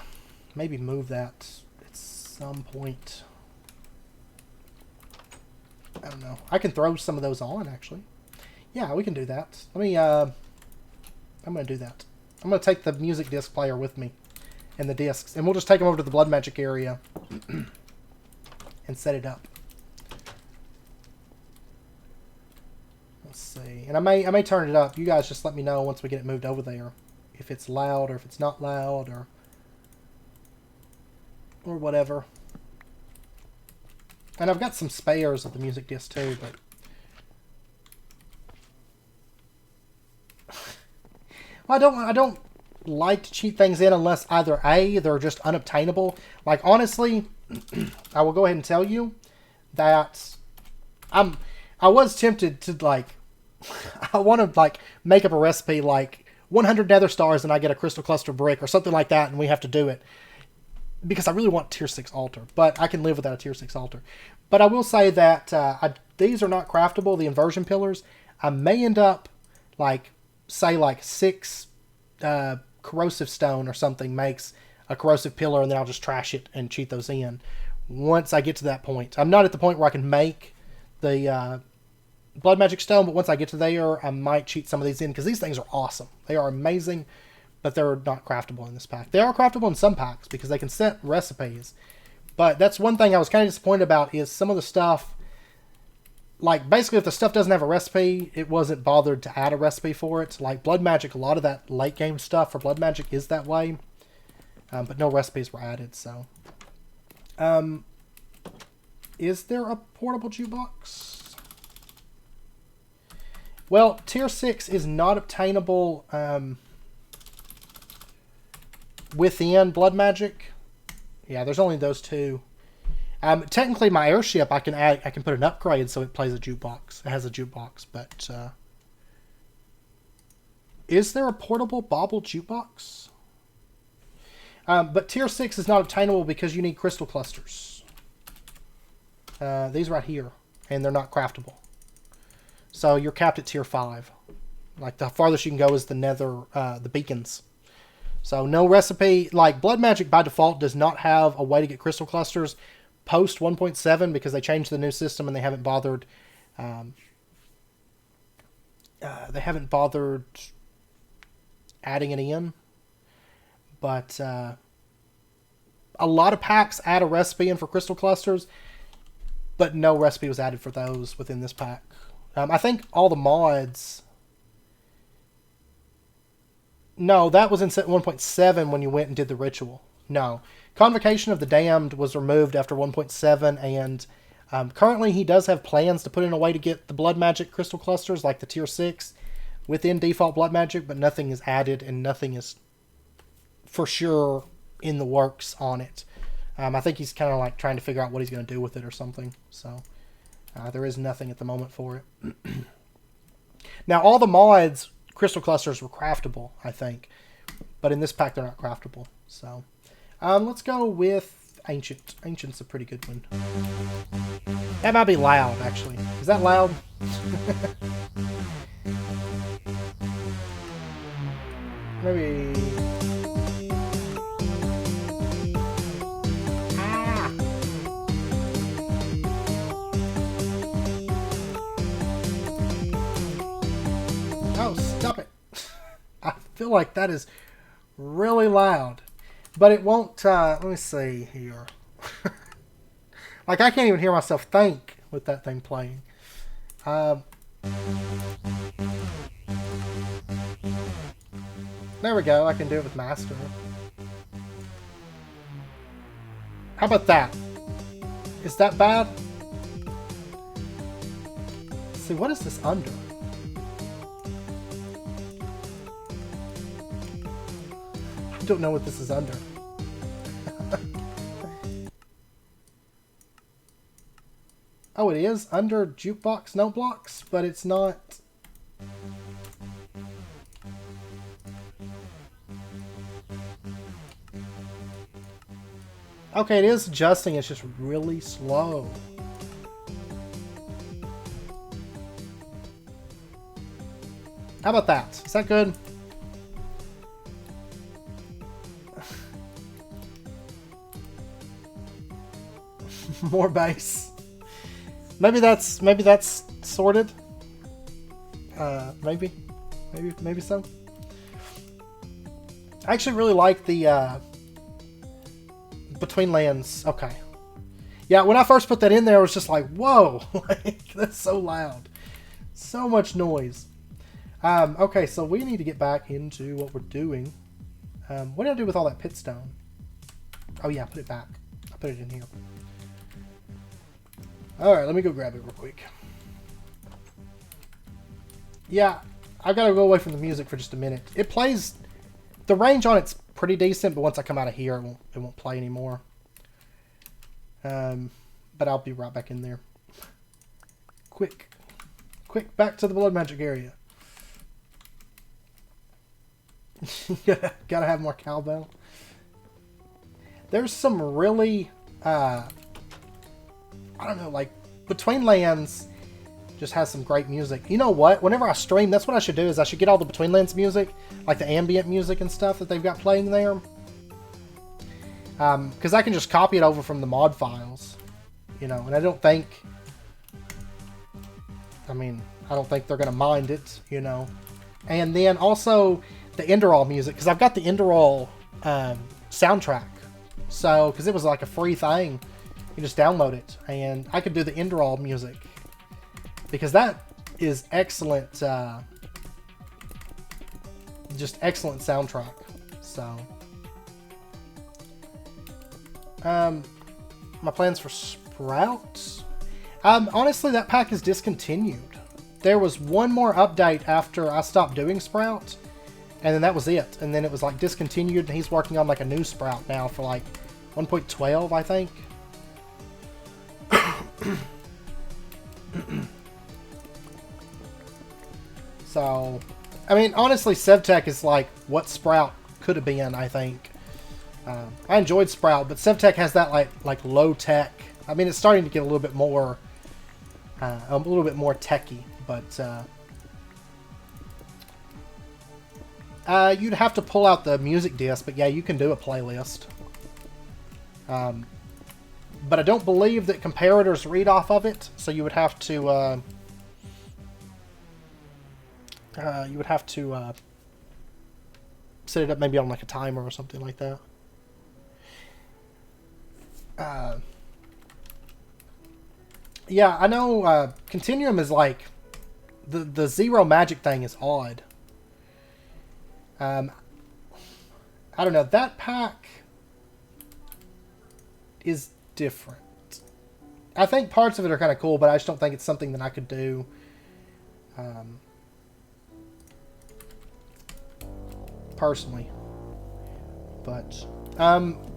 [SPEAKER 1] maybe move that at some point. I don't know. I can throw some of those on, actually. Yeah, we can do that. Let me, I'm going to do that. I'm going to take the music disc player with me and the discs, and we'll just take them over to the Blood Magic area and set it up. Let's see. And I may turn it up. You guys just let me know once we get it moved over there, if it's loud or if it's not loud or whatever. And I've got some spares of the music disc too, but well, I don't like to cheat things in unless either A, they're just unobtainable. Like honestly, I will go ahead and tell you that I was tempted to like I want to like make up a recipe like 100 nether stars and I get a crystal cluster brick or something like that, and we have to do it. Because I really want tier 6 altar, but I can live without a tier 6 altar. But I will say that these are not craftable, the inversion pillars. I may end up, like, say, like 6 corrosive stone or something makes a corrosive pillar, and then I'll just trash it and cheat those in once I get to that point. I'm not at the point where I can make the blood magic stone, but once I get to there, I might cheat some of these in, because these things are awesome. They are amazing. But they're not craftable in this pack. They are craftable in some packs because they can set recipes. But that's one thing I was kind of disappointed about, is some of the stuff, like basically if the stuff doesn't have a recipe, it wasn't bothered to add a recipe for it. Like Blood Magic, a lot of that late game stuff for Blood Magic is that way. But no recipes were added, so. Is there a portable jukebox? Well, tier 6 is not obtainable within Blood Magic. Yeah, there's only those 2. Technically, my airship, I can put an upgrade so it plays a jukebox. It has a jukebox, but is there a portable bauble jukebox? But tier 6 is not obtainable because you need crystal clusters. These right here, and they're not craftable. So you're capped at tier 5. Like the farthest you can go is the nether, the beacons. So no recipe. Like Blood Magic by default does not have a way to get crystal clusters, post 1.7 because they changed the new system and they haven't bothered. They haven't bothered adding it in. But a lot of packs add a recipe in for crystal clusters, but no recipe was added for those within this pack. I think all the mods... No, that was in set 1.7 when you went and did the ritual. No. Convocation of the Damned was removed after 1.7, and currently he does have plans to put in a way to get the blood magic crystal clusters, like the tier 6, within default blood magic, but nothing is added and nothing is for sure in the works on it. I think he's kind of like trying to figure out what he's going to do with it or something. So there is nothing at the moment for it. Now, all the mods, crystal clusters were craftable, I think. But in this pack, they're not craftable. So let's go with Ancient. Ancient's a pretty good one. That might be loud, actually. Is that loud? Maybe... Oh, stop it. I feel like that is really loud. But it won't, let me see here. Like, I can't even hear myself think with that thing playing. There we go, I can do it with Master. How about that? Is that bad? Let's see, what is this under? I don't know what this is under. Oh, it is under jukebox note blocks, but it's not. Okay, it is adjusting, it's just really slow. How about that? Is that good? More bass. Maybe that's sorted. Maybe so. I actually really like the Between Lands. Okay. Yeah, when I first put that in there, I was just like, whoa, like, that's so loud. So much noise. Okay, so we need to get back into what we're doing. What did I do with all that pit stone? Oh yeah, put it back. I put it in here. Alright, let me go grab it real quick. Yeah, I've got to go away from the music for just a minute. It plays... The range on it's pretty decent, but once I come out of here, it won't play anymore. But I'll be right back in there. Quick, back to the blood magic area. Gotta have more cowbell. There's some really, I don't know, like, Between Lands just has some great music. You know what? Whenever I stream, that's what I should do, is I should get all the Between Lands music, like the ambient music and stuff that they've got playing there. Because I can just copy it over from the mod files, you know, and I don't think they're going to mind it, you know. And then also the Enderall music, because I've got the Enderall soundtrack. So, because it was like a free thing, you just download it, and I could do the Enderall music. Because that is excellent, just excellent soundtrack. So, my plans for Sprout. Honestly, that pack is discontinued. There was one more update after I stopped doing Sprout, and then that was it. And then it was like discontinued, and he's working on like a new Sprout now for like 1.12, I think. So, I mean, honestly, SevTech is like what Sprout could have been, I think. I enjoyed Sprout, but SevTech has that like low tech. I mean, it's starting to get a little bit more techy, but you'd have to pull out the music disc. But yeah, you can do a playlist. but I don't believe that comparators read off of it, so you would have to set it up maybe on like a timer or something like that. Yeah, I know Continuum is like the zero magic thing is odd. I don't know, that pack is different. I think parts of it are kind of cool, but I just don't think it's something that I could do. Personally. But,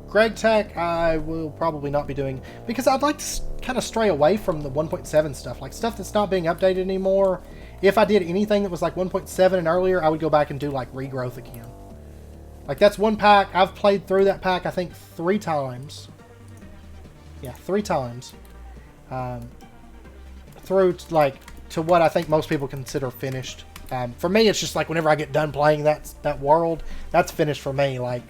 [SPEAKER 1] Greg Tech, I will probably not be doing, because I'd like to kind of stray away from the 1.7 stuff, like stuff that's not being updated anymore. If I did anything that was like 1.7 and earlier, I would go back and do like regrowth again. Like that's one pack, I've played through that pack I think 3 times. Yeah, 3 times. Through to what I think most people consider finished. For me, it's just like whenever I get done playing that world, that's finished for me. Like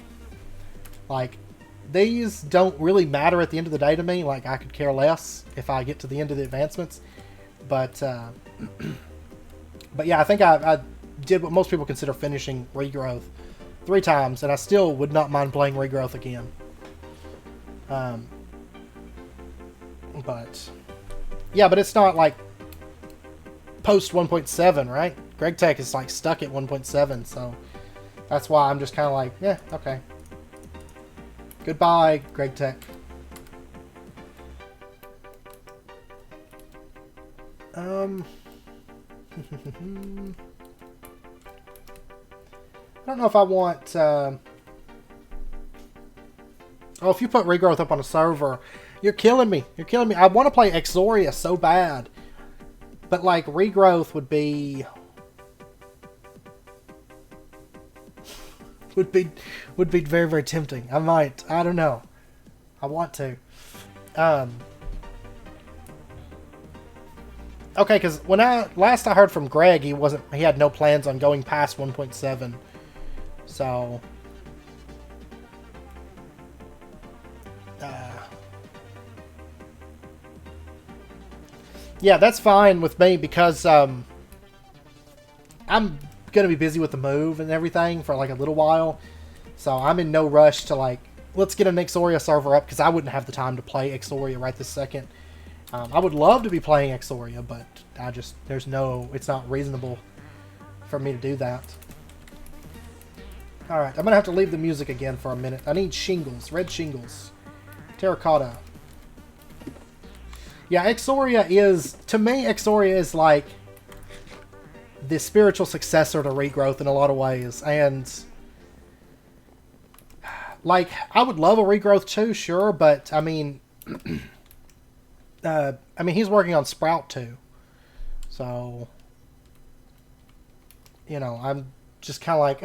[SPEAKER 1] these don't really matter at the end of the day to me. Like I could care less if I get to the end of the advancements. But but yeah, I think I did what most people consider finishing regrowth 3 times, and I still would not mind playing regrowth again. But yeah, but it's not like post 1.7, right? Greg Tech is like stuck at 1.7, so that's why I'm just kind of like, yeah, okay. Goodbye, Greg Tech. I don't know if I want... Oh, if you put regrowth up on a server, you're killing me. You're killing me. I want to play Exoria so bad. But, like, regrowth would be... would be very, very tempting. I might. I don't know. I want to. Okay, because when last I heard from Greg, he had no plans on going past 1.7. So yeah, that's fine with me because I'm gonna be busy with the move and everything for like a little while, so I'm in no rush to like let's get an Exoria server up because I wouldn't have the time to play Exoria right this second. I would love to be playing Exoria, but it's not reasonable for me to do that. Alright, I'm gonna have to leave the music again for a minute. I need shingles, red shingles. Terracotta. Yeah, to me, Exoria is like the spiritual successor to regrowth in a lot of ways, and like, I would love a regrowth too, sure, but I mean, he's working on Sprout too, so, you know, I'm just kind of like,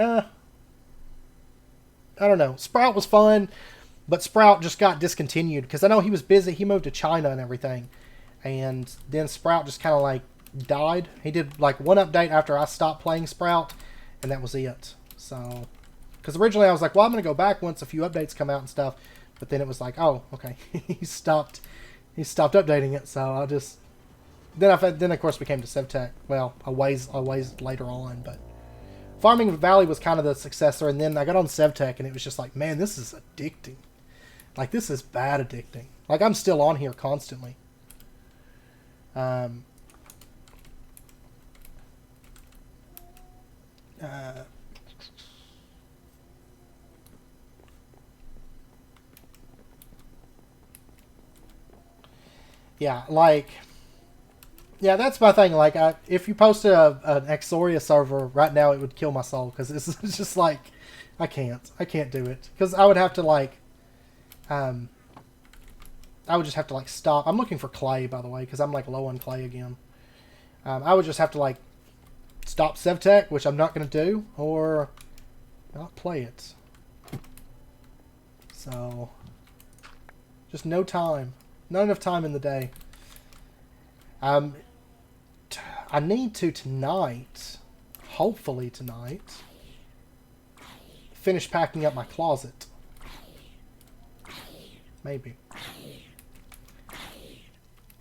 [SPEAKER 1] I don't know. Sprout was fun, but Sprout just got discontinued because I know he was busy. He moved to China and everything, and then Sprout just kind of like died. He did like one update after I stopped playing Sprout, and that was it. So, because originally I was like, well, I'm going to go back once a few updates come out and stuff, but then it was like, oh, okay, he stopped updating it. So I just then of course we came to SevTech. Well, a ways later on, but Farming Valley was kind of the successor, and then I got on SevTech, and it was just like, man, this is addicting. Like, this is bad addicting. Like, I'm still on here constantly. Yeah, like... Yeah, that's my thing. Like, if you posted an Exoria server right now, it would kill my soul because it's just like I can't do it because I would have to like, I would just have to like stop. I'm looking for clay, by the way, because I'm like low on clay again. I would just have to like stop SevTech, which I'm not going to do, or not play it. So, just no time, not enough time in the day. I need to tonight, hopefully tonight, finish packing up my closet. Maybe.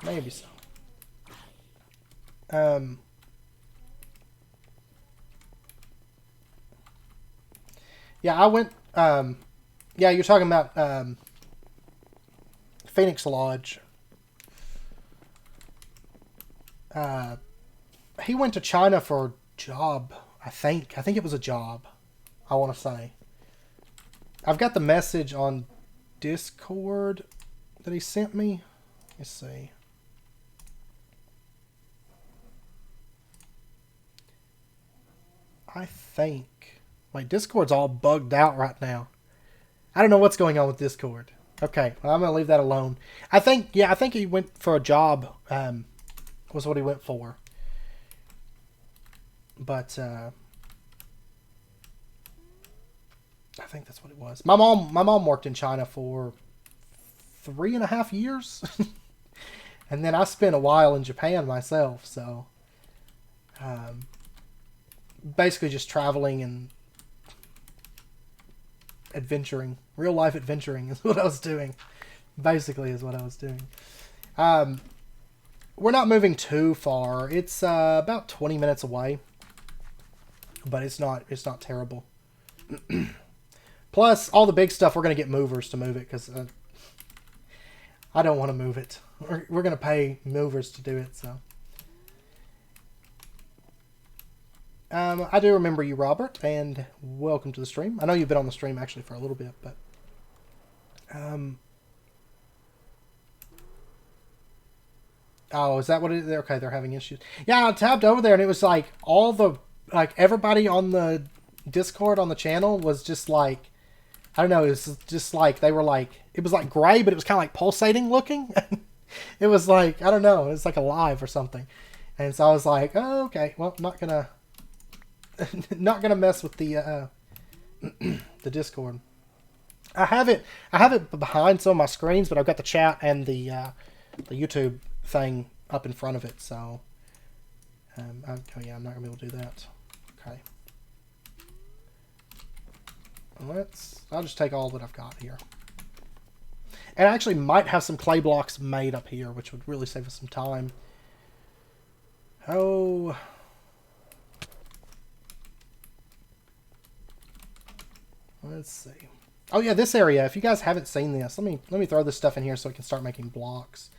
[SPEAKER 1] Maybe so. Yeah, I went. Yeah, you're talking about Phoenix Lodge. He went to China for a job. I think it was a job. I want to say. I've got the message on Discord that he sent me. Let's see. I think. Wait, Discord's all bugged out right now. I don't know what's going on with Discord. Okay, well, I'm going to leave that alone. I think he went for a job, was what he went for. But, I think that's what it was. My mom worked in China for 3.5 years. And then I spent a while in Japan myself, so... basically just traveling and adventuring. Real life adventuring is what I was doing. Basically is what I was doing. We're not moving too far. It's about 20 minutes away. But it's not terrible. Plus, all the big stuff, we're going to get movers to move it. Because I don't want to move it. We're going to pay movers to do it, so... I do remember you, Robert, and welcome to the stream. I know you've been on the stream actually for a little bit, but oh, is that what it is? Okay, they're having issues. Yeah, I tabbed over there and it was like everybody on the Discord on the channel was just like, I don't know, it was just like they were like, it was like gray, but it was kind of like pulsating looking. It was like, I don't know, it was like alive or something. And so I was like, oh, okay, well, not gonna mess with the the Discord. I have it behind some of my screens, but I've got the chat and the YouTube thing up in front of it. So, I'm not gonna be able to do that. Okay. I'll just take all that I've got here. And I actually might have some clay blocks made up here, which would really save us some time. Oh. Let's see. Oh yeah, this area. If you guys haven't seen this, let me throw this stuff in here so we can start making blocks.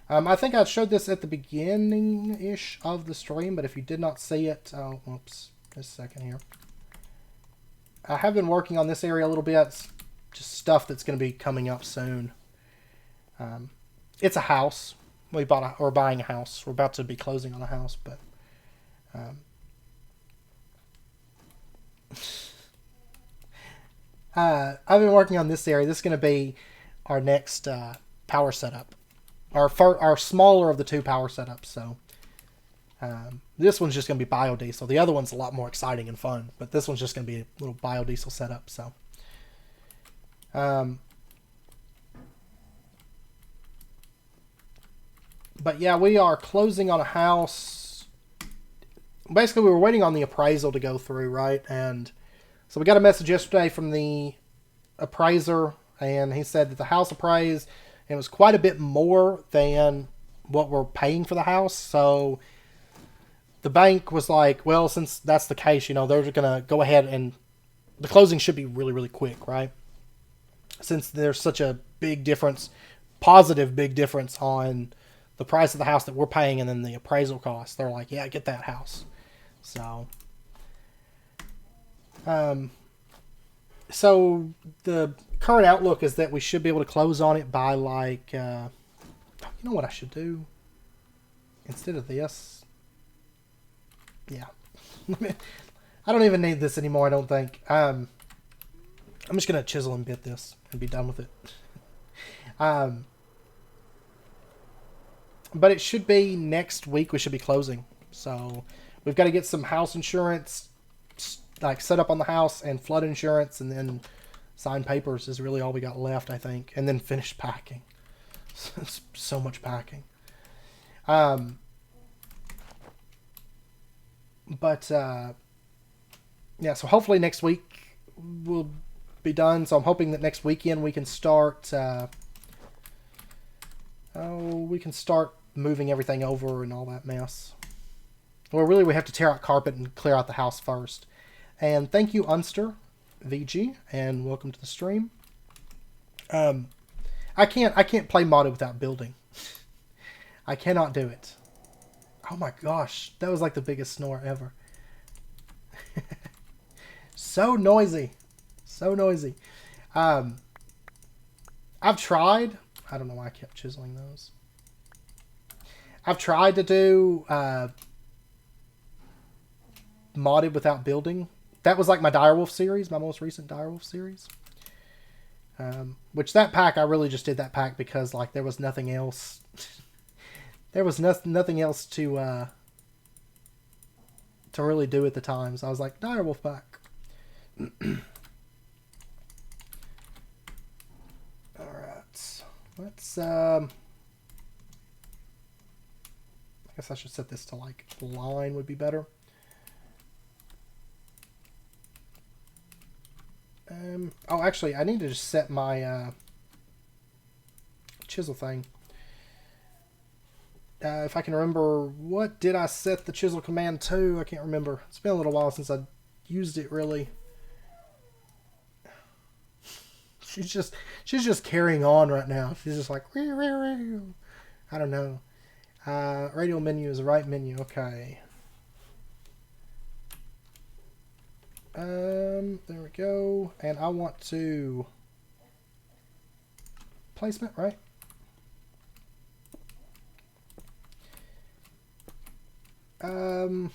[SPEAKER 1] I think I showed this at the beginning-ish of the stream, but if you did not see it, oh, whoops, just a second here. I have been working on this area a little bit. It's just stuff that's going to be coming up soon. It's a house. We're buying a house. We're about to be closing on a house, but I've been working on this area. This is going to be our next power setup. Our smaller of the two power setups. So this one's just going to be biodiesel. The other one's a lot more exciting and fun. But this one's just going to be a little biodiesel setup. So but yeah, we are closing on a house. Basically, we were waiting on the appraisal to go through, right? And so we got a message yesterday from the appraiser, and he said that the house appraised, and it was quite a bit more than what we're paying for the house. So the bank was like, well, since that's the case, they're going to go ahead and the closing should be really, really quick, right? Since there's such a big difference, positive big difference on the price of the house that we're paying and then the appraisal cost. They're like, yeah, get that house. So... so the current outlook is that we should be able to close on it by like, you know what I should do instead of this? Yeah. I don't even need this anymore. I don't think. I'm just going to chisel and bit this and be done with it. But it should be next week. We should be closing. So we've got to get some house insurance like set up on the house and flood insurance, and then sign papers is really all we got left, I think, and then finish packing. So much packing. But yeah, so hopefully next week we'll be done. So I'm hoping that next weekend we can start moving everything over and all that mess. Well, really, we have to tear out carpet and clear out the house first. And thank you, Unster VG, and welcome to the stream. I can't play modded without building. I cannot do it. Oh my gosh, that was like the biggest snore ever. So noisy. So noisy. I've tried. I don't know why I kept chiseling those. I've tried to do modded without building. That was like my Direwolf series, my most recent Direwolf series. Which that pack, I really just did that pack because like there was nothing else. There was nothing else to really do at the time. So I was like, Direwolf pack. Alright. Let's I guess I should set this to like line would be better. Oh, actually, I need to just set my chisel thing. If I can remember, what did I set the chisel command to? I can't remember. It's been a little while since I used it, really. She's just carrying on right now. She's just like, I don't know. Radial menu is the right menu. Okay. There we go. And I want to placement, right? Let's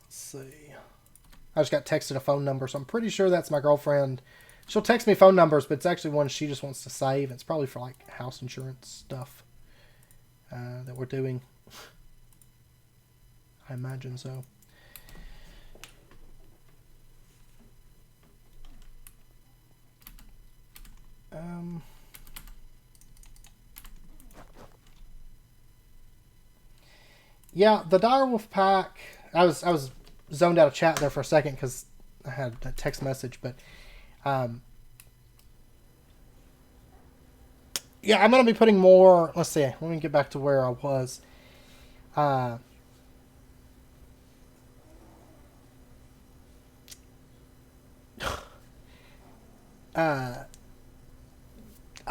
[SPEAKER 1] see. I just got texted a phone number, so I'm pretty sure that's my girlfriend. She'll text me phone numbers, but it's actually one she just wants to save. It's probably for like house insurance stuff that we're doing. I imagine so. Yeah, the Direwolf pack. I was zoned out of chat there for a second because I had a text message, but yeah, I'm gonna be putting more. Let's see. Let me get back to where I was. I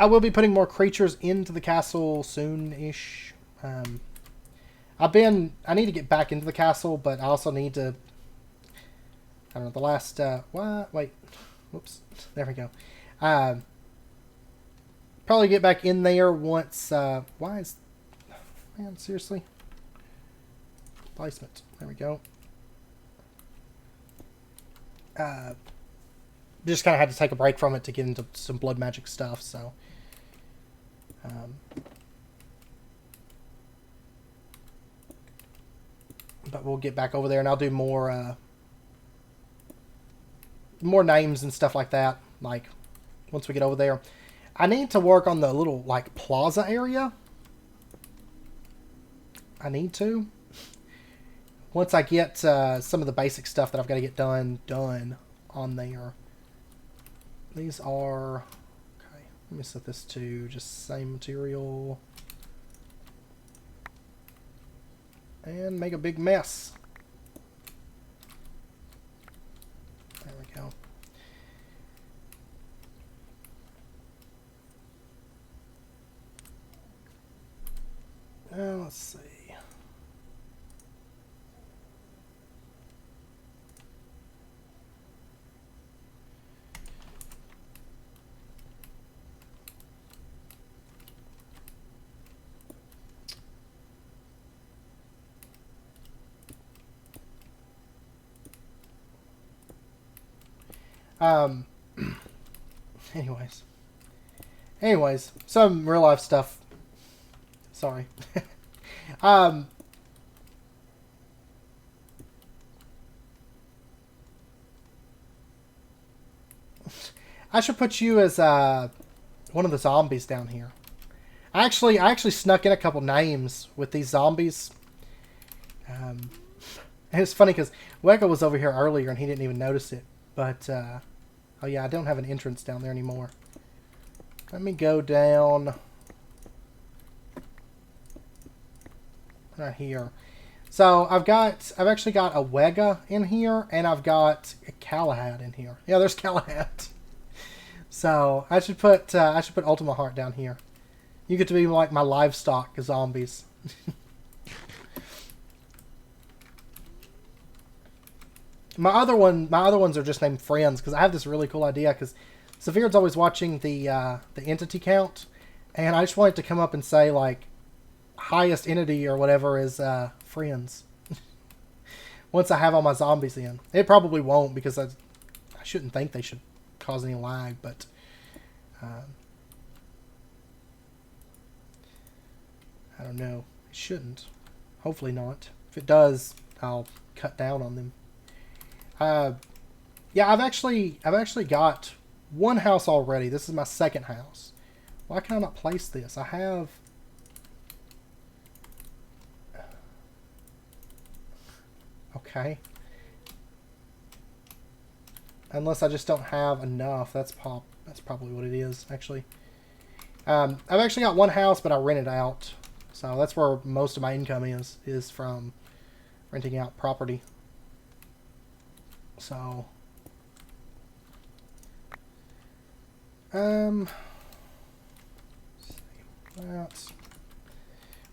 [SPEAKER 1] will be putting more creatures into the castle soon-ish. I need to get back into the castle, but I also need to, I don't know, the last, wait, whoops, there we go. Probably get back in there once, man, seriously? Placement, there we go. Just kind of had to take a break from it to get into some blood magic stuff, so. But we'll get back over there and I'll do more names and stuff like that, like, once we get over there. I need to work on the little, like, plaza area. I need to. Once I get some of the basic stuff that I've got to get done on there. These are... Okay, let me set this to just same material. And make a big mess. There we go. Let's see. Anyways, some real life stuff. Sorry. I should put you as one of the zombies down here. I actually snuck in a couple names with these zombies. And it's funny because Weka was over here earlier and he didn't even notice it. But Oh yeah, I don't have an entrance down there anymore. Let me go down right here. So I've actually got a Wega in here, and I've got a Galahad in here. Yeah, there's Galahad. So I should put Ultima Heart down here. You get to be like my livestock zombies. My other ones are just named friends because I have this really cool idea because Severd's always watching the entity count, and I just want it to come up and say like highest entity or whatever is friends. Once I have all my zombies in, it probably won't because I shouldn't think they should cause any lag, but I don't know. It shouldn't. Hopefully not. If it does, I'll cut down on them. Yeah, I've actually got one house already. This is my second house. Why can I not place this? I have... Okay. Unless I just don't have enough. That's probably what it is, actually. I've actually got one house, but I rent it out. So that's where most of my income is from renting out property. So...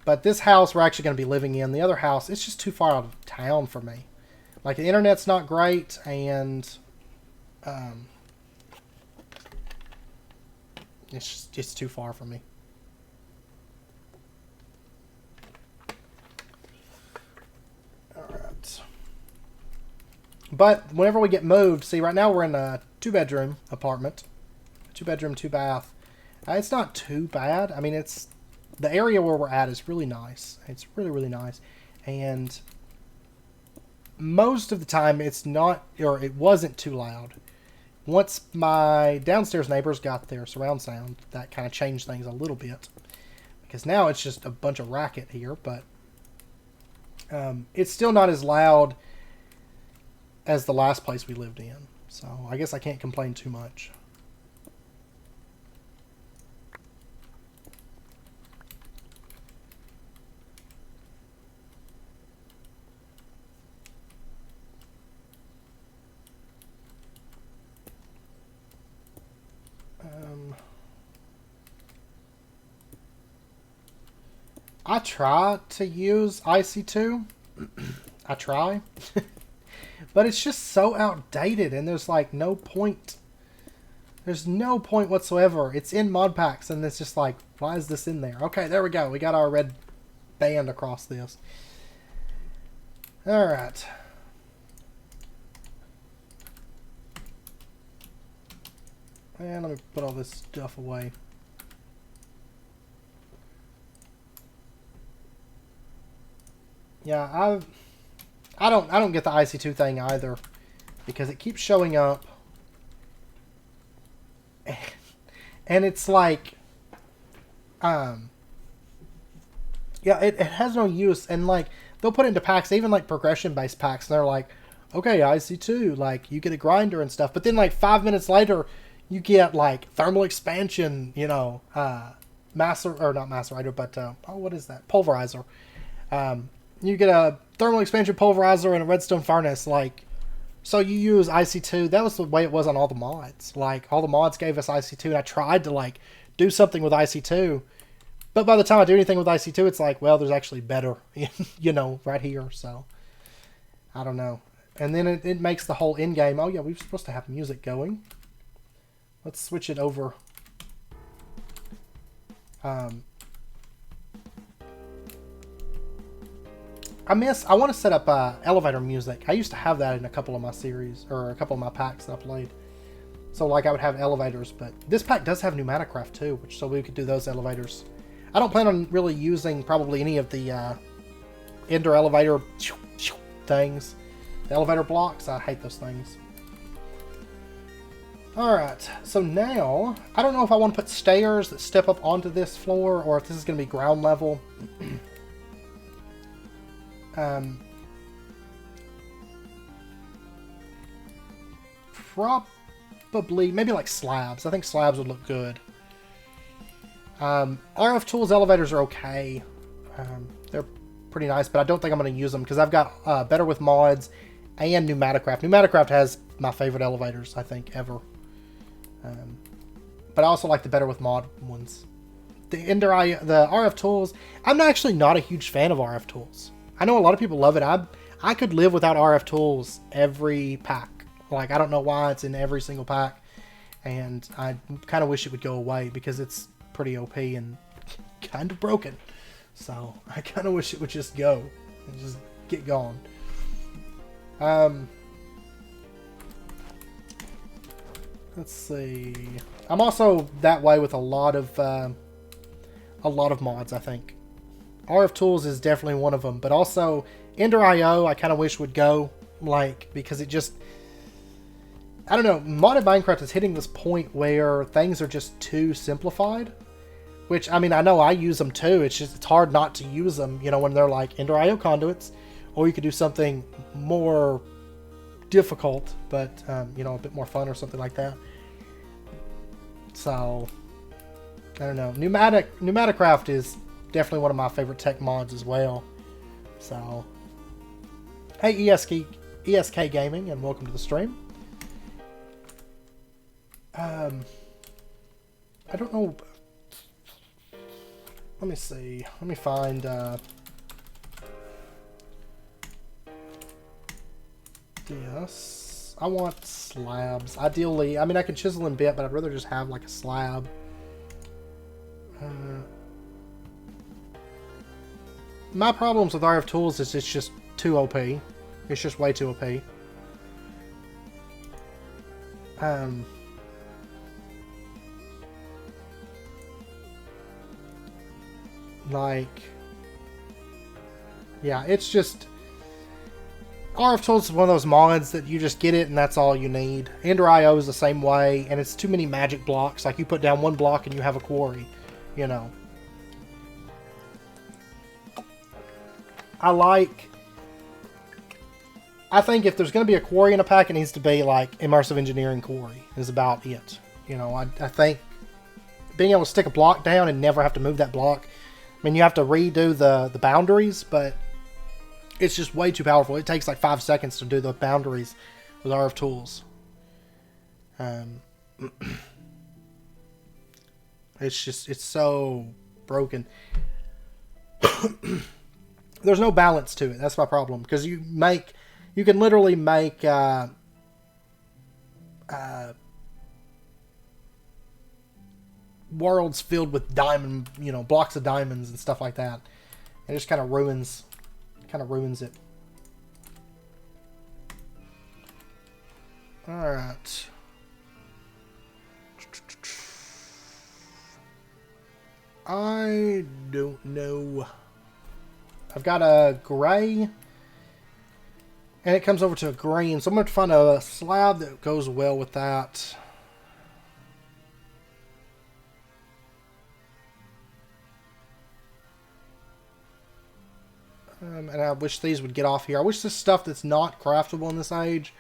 [SPEAKER 1] But this house we're actually going to be living in. The other house, it's just too far out of town for me. Like, the internet's not great, and it's just too far for me. Alright. But whenever we get moved, see, right now we're in a 2-bedroom apartment. 2-bedroom, 2-bath. It's not too bad. I mean, it's... The area where we're at is really nice. It's really, really nice. And most of the time, it's not... Or it wasn't too loud. Once my downstairs neighbors got their surround sound, that kind of changed things a little bit. Because now it's just a bunch of racket here, but... it's still not as loud as the last place we lived in. So, I guess I can't complain too much. I try to use IC2. I try. But it's just so outdated, and there's like no point. There's no point whatsoever. It's in modpacks, and it's just like, why is this in there? Okay, there we go. We got our red band across this. Alright. And let me put all this stuff away. Yeah, I don't get the IC2 thing either, because it keeps showing up, and it's like, yeah, it has no use, and like they'll put it into packs, even like progression based packs, and they're like, okay, IC2, like you get a grinder and stuff, but then like 5 minutes later, you get like thermal expansion, you know, master or not macerator, but oh, what is that? Pulverizer. You get a thermal expansion pulverizer and a redstone furnace, like, so you use IC2. That was the way it was on all the mods. Like, all the mods gave us IC2, and I tried to, like, do something with IC2. But by the time I do anything with IC2, it's like, well, there's actually better, you know, right here. So, I don't know. And then it makes the whole end game. Oh, yeah, we're supposed to have music going. Let's switch it over. I want to set up elevator music. I used to have that in a couple of my series, or a couple of my packs that I played. So, like, I would have elevators, but this pack does have pneumaticraft too, so we could do those elevators. I don't plan on really using probably any of the indoor elevator things. The elevator blocks, I hate those things. Alright, so now, I don't know if I want to put stairs that step up onto this floor, or if this is going to be ground level. probably, maybe like slabs. I think slabs would look good. RF tools elevators are okay. They're pretty nice, but I don't think I'm going to use them because I've got better with mods and Pneumaticraft. Pneumaticraft has my favorite elevators, I think, ever. But I also like the better with mod ones. The RF tools, I'm actually not a huge fan of RF tools. I know a lot of people love it. I could live without RF tools every pack. Like, I don't know why it's in every single pack. And I kind of wish it would go away because it's pretty OP and kind of broken. So, I kind of wish it would just go and just get gone. Let's see. I'm also that way with a lot of mods, I think. RF Tools is definitely one of them, but also Ender IO I kind of wish would go, like, because it just, I don't know, modded Minecraft is hitting this point where things are just too simplified, which, I mean, I know I use them too, it's just, it's hard not to use them, you know, when they're like Ender IO conduits, or you could do something more difficult, but, you know, a bit more fun or something like that. So, I don't know. Pneumaticraft is definitely one of my favorite tech mods as well. So, hey ESK Gaming, and welcome to the stream. I don't know. Let me see. Let me find. Yes, I want slabs. Ideally, I mean, I can chisel and bit, but I'd rather just have like a slab. My problems with RF Tools is it's just too OP. It's just way too OP. Like, yeah, it's just, RF Tools is one of those mods that you just get it and that's all you need. Ender IO is the same way, and it's too many magic blocks. Like, you put down one block and you have a quarry, you know. I think if there's going to be a quarry in a pack, it needs to be like Immersive Engineering Quarry is about it. You know, I think being able to stick a block down and never have to move that block. I mean, you have to redo the boundaries, but it's just way too powerful. It takes like 5 seconds to do the boundaries with RF Tools. It's just, it's so broken. There's no balance to it. That's my problem. Because you can literally make worlds filled with diamond, you know, blocks of diamonds and stuff like that. It just kind of ruins it. Alright. I don't know. I've got a gray, and it comes over to a green, so I'm going to find a slab that goes well with that. And I wish these would get off here. I wish this stuff that's not craftable in this age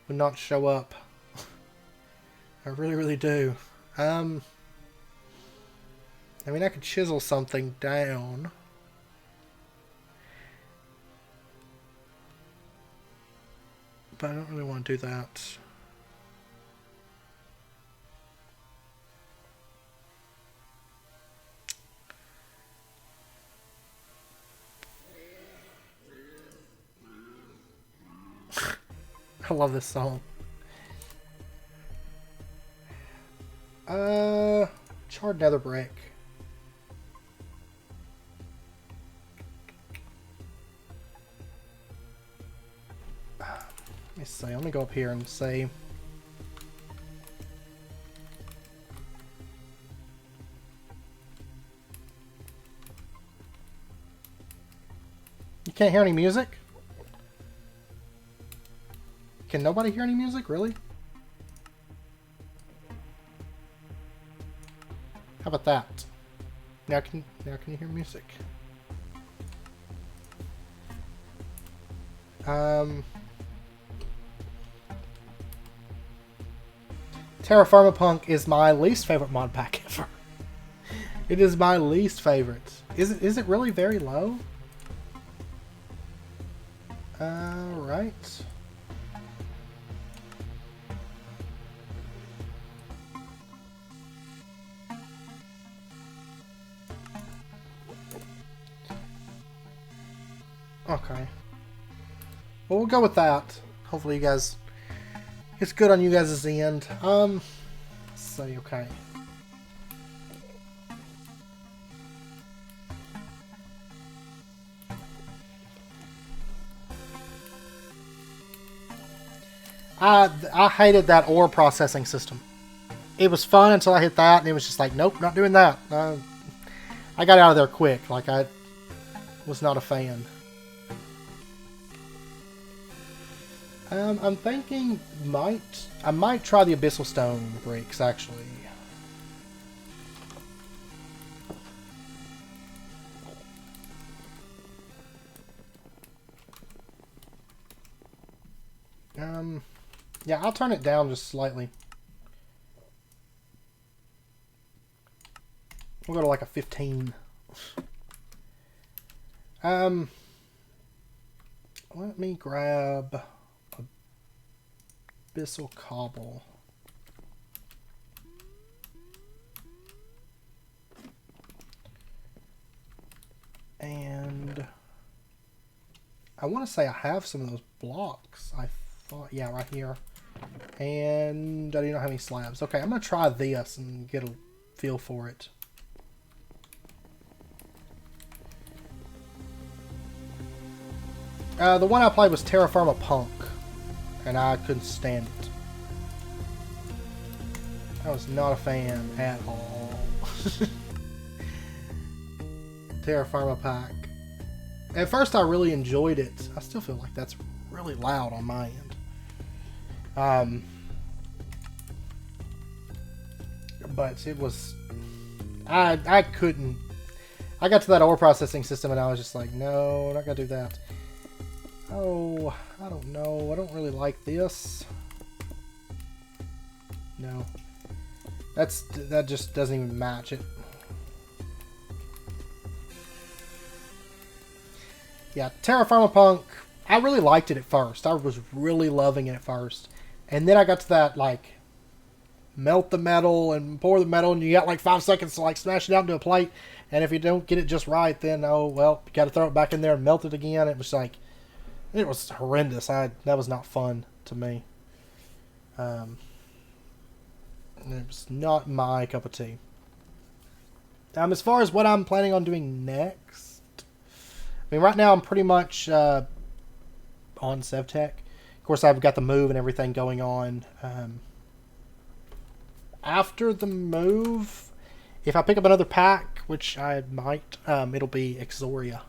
[SPEAKER 1] would not show up. I really, really do. I mean, I could chisel something down. But I don't really want to do that. I love this song. Charred nether brick. Let me see. Let me go up here and see. You can't hear any music? Can nobody hear any music? Really? How about that? Now can you hear music? Terra Firma Punk is my least favorite mod pack ever. It is my least favorite. Is it really very low? Right. Okay. Well, we'll go with that. Hopefully you guys... It's good on you guys' end. Let's see, okay. I hated that ore processing system. It was fun until I hit that, and it was just like, nope, not doing that. I got out of there quick. Like, I was not a fan. I'm thinking I might try the Abyssal Stone bricks, actually. Yeah, I'll turn it down just slightly. We'll go to like a 15. Let me grab Abyssal Cobble. And I want to say I have some of those blocks. I thought, yeah, right here. And I do not have any slabs. Okay, I'm going to try this and get a feel for it. The one I played was Terra Firma Punk, and I couldn't stand it. I was not a fan at all. Terra Firma Pack. At first I really enjoyed it. I still feel like that's really loud on my end. But it was... I couldn't... I got to that ore processing system and I was just like, no, I'm not going to do that. Oh, I don't know. I don't really like this. No. That just doesn't even match it. Yeah, Terra Firma Punk, I really liked it at first. I was really loving it at first. And then I got to that, like, melt the metal and pour the metal, and you got like 5 seconds to like smash it out into a plate. And if you don't get it just right, then, oh, well, you got to throw it back in there and melt it again. It was like, it was horrendous. That was not fun to me. It was not my cup of tea. As far as what I'm planning on doing next, I mean, right now I'm pretty much on SevTech. Of course, I've got the move and everything going on. After the move, if I pick up another pack, which I might, it'll be Exoria.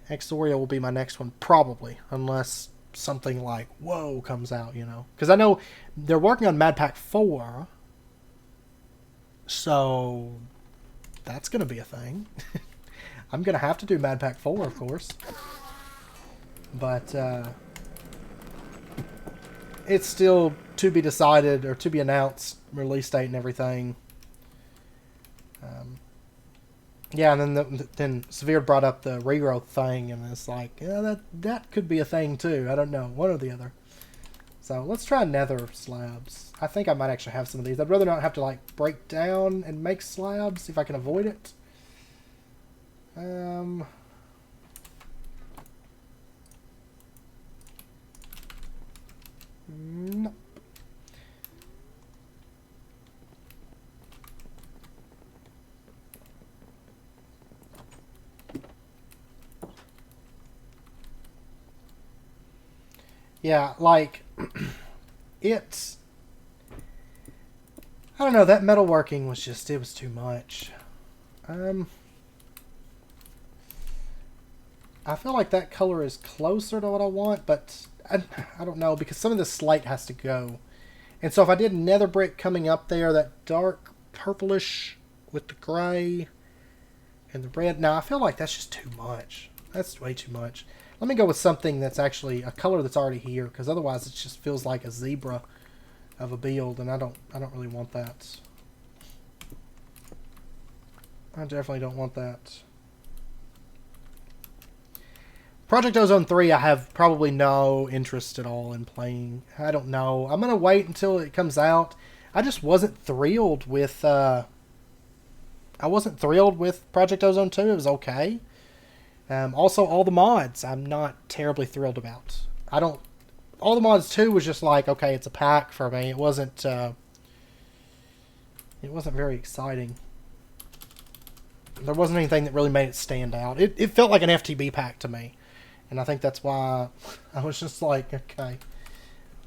[SPEAKER 1] Exoria will be my next one, probably, unless something like, whoa, comes out, you know. Because I know they're working on Mad Pack 4, so that's going to be a thing. I'm going to have to do Mad Pack 4, of course. But it's still to be decided, or to be announced, release date and everything. Yeah, and then Severe brought up the regrowth thing, and it's like, yeah, that could be a thing too. I don't know, one or the other. So let's try nether slabs. I think I might actually have some of these. I'd rather not have to like break down and make slabs if I can avoid it. Nope. Yeah, like, it's... I don't know, that metalworking was just, it was too much. I feel like that color is closer to what I want, but I don't know, because some of the slate has to go. And so if I did nether brick coming up there, that dark purplish with the gray and the red, now I feel like that's just too much. That's way too much. Let me go with something that's actually a color that's already here, because otherwise it just feels like a zebra. of a build, and I don't really want that. I definitely don't want that. Project Ozone 3, I have probably no interest at all in playing. I don't know. I'm going to wait until it comes out. I just wasn't thrilled with... I wasn't thrilled with Project Ozone 2. It was okay. Also, all the mods, I'm not terribly thrilled about. All the mods 2 was just like, okay, it's a pack for me. It wasn't very exciting. There wasn't anything that really made it stand out. It felt like an FTB pack to me. And I think that's why I was just like, okay.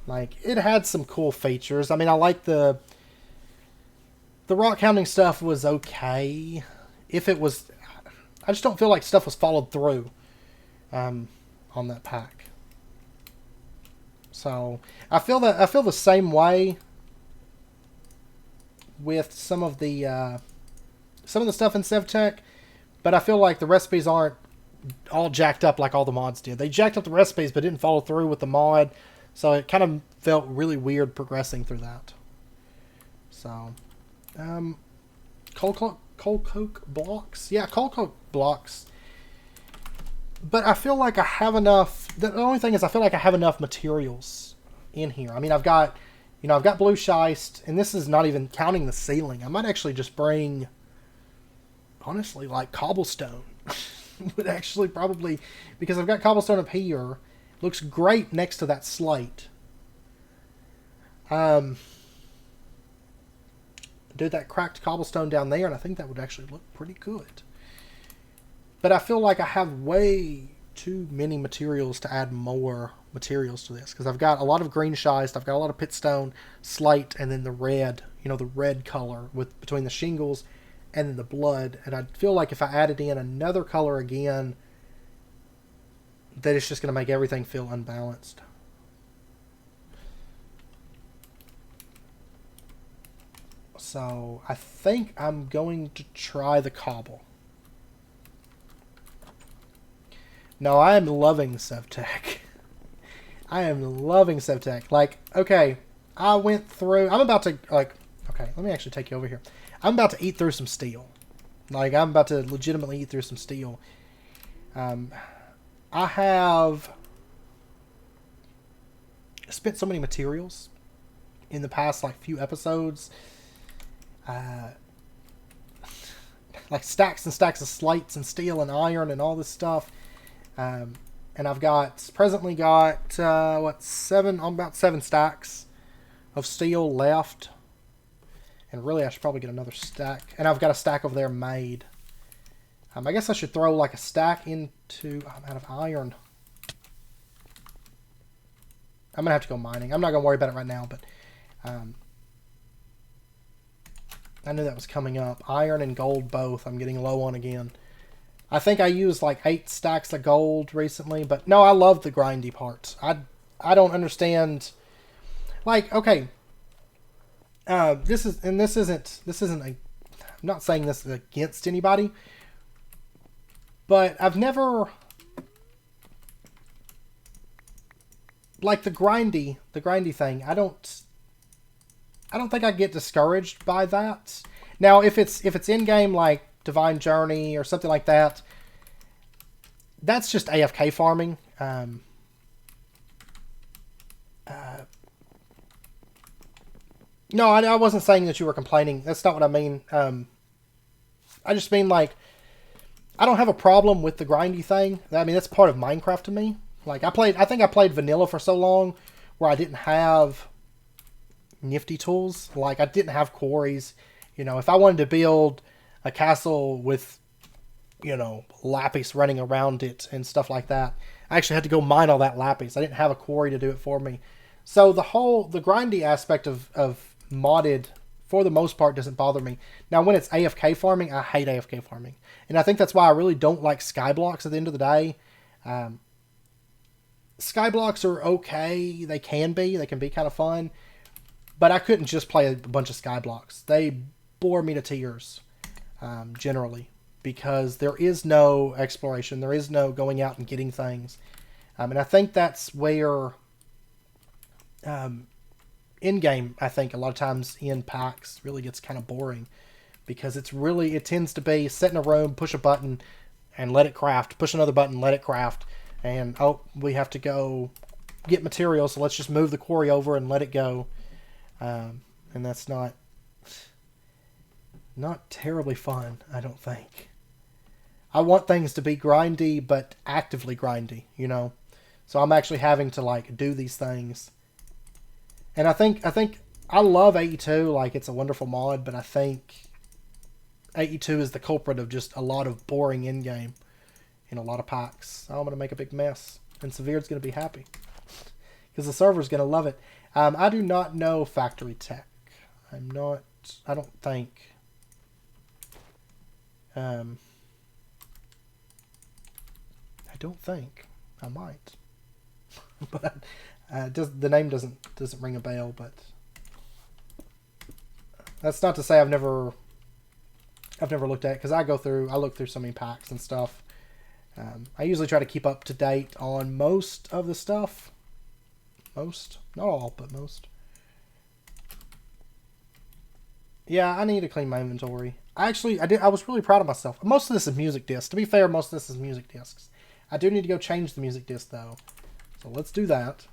[SPEAKER 1] Like, it had some cool features. I mean, I like the rock hounding stuff was okay. If it was... I just don't feel like stuff was followed through on that pack. So, I feel the same way with some of the stuff in SevTech, but I feel like the recipes aren't all jacked up like all the mods did. They jacked up the recipes but didn't follow through with the mod, so it kind of felt really weird progressing through that. So, coal coke blocks? Yeah, coal coke blocks. But I feel like I have enough... The only thing is I feel like I have enough materials in here. I mean, I've got blue schist, and this is not even counting the ceiling. I might actually just bring, honestly, like cobblestone. Would actually probably... Because I've got cobblestone up here. Looks great next to that slate. Do that cracked cobblestone down there, and I think that would actually look pretty good. But I feel like I have way too many materials to add more materials to this. Because I've got a lot of green schist, I've got a lot of pitstone, slate, and then the red, the red color between the shingles and then the blood. And I feel like if I added in another color again, that it's just going to make everything feel unbalanced. So I think I'm going to try the cobble. No, I am loving SevTech. I am loving SevTech. Like, okay, I went through... I'm about to, like... Okay, let me actually take you over here. I'm about to eat through some steel. Like, I'm about to legitimately eat through some steel. I have spent so many materials in the past, like, few episodes. Like, stacks and stacks of slates and steel and iron and all this stuff. And I've presently got, about 7 stacks of steel left. And really, I should probably get another stack. And I've got a stack over there made. I guess I should throw like a stack into... I'm out of iron. I'm going to have to go mining. I'm not going to worry about it right now, but... I knew that was coming up. Iron and gold both. I'm getting low on again. I think I used like 8 stacks of gold recently, but no, I love the grindy parts. I don't understand. Like, okay, this isn't I'm not saying this is against anybody, but I've never like the grindy thing. I don't think I get discouraged by that. Now, if it's in game like Divine Journey or something like that, that's just AFK farming. No, I wasn't saying that you were complaining. That's not what I mean. I just mean, like, I don't have a problem with the grindy thing. I mean, that's part of Minecraft to me. Like, I think I played vanilla for so long where I didn't have nifty tools. Like, I didn't have quarries. If I wanted to build a castle with, lapis running around it and stuff like that, I actually had to go mine all that lapis. I didn't have a quarry to do it for me. So the grindy aspect of modded, for the most part, doesn't bother me. Now, when it's AFK farming, I hate AFK farming. And I think that's why I really don't like skyblocks at the end of the day. Skyblocks are okay. They can be kind of fun. But I couldn't just play a bunch of skyblocks. They bore me to tears, generally. Because there is no exploration. There is no going out and getting things. And I think that's where... in game, I think a lot of times in packs really gets kind of boring because it tends to be sit in a room, push a button, and let it craft. Push another button, let it craft, and oh, we have to go get materials, so let's just move the quarry over and let it go. And that's not terribly fun, I don't think. I want things to be grindy, but actively grindy, you know. So I'm actually having to like do these things. And I think I love 82, like it's a wonderful mod, but I think 82 is the culprit of just a lot of boring in-game in a lot of packs. So I'm going to make a big mess, and Severe's going to be happy because the server's going to love it. I do not know factory tech. I don't think. I don't think. I might. But the name doesn't ring a bell, but that's not to say I've never looked at it, because I look through so many packs and stuff. I usually try to keep up to date on most of the stuff. Most, not all, but most. Yeah, I need to clean my inventory. I was really proud of myself. Most of this is music discs. To be fair, most of this is music discs. I do need to go change the music disc though. So let's do that.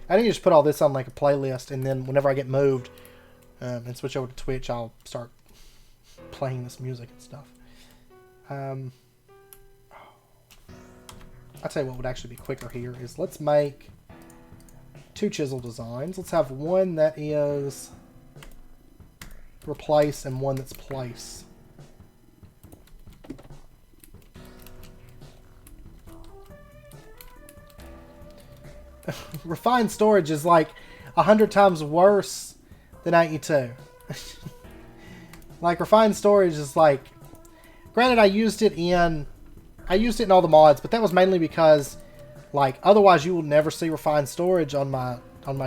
[SPEAKER 1] I need to just put all this on like a playlist, and then whenever I get moved and switch over to Twitch, I'll start playing this music and stuff. I'll tell you what would actually be quicker here is let's make 2 chisel designs. Let's have one that is replace and one that's place. Refined storage is like 100 times worse than 82. Like refined storage is like, granted I used it in all the mods, but that was mainly because like otherwise you will never see refined storage on my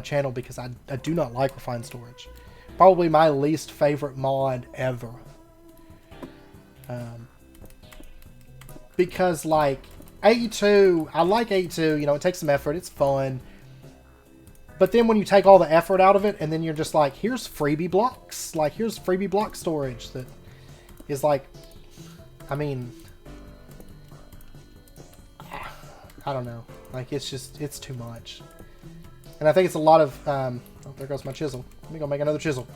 [SPEAKER 1] channel, because I do not like refined storage. Probably my least favorite mod ever. Because like 82, I like 82, you know, it takes some effort, it's fun. But then when you take all the effort out of it, and then you're just like, here's freebie blocks. Like, here's freebie block storage that is like, I mean, I don't know. Like, it's too much. And I think it's a lot of, oh, there goes my chisel. Let me go make another chisel.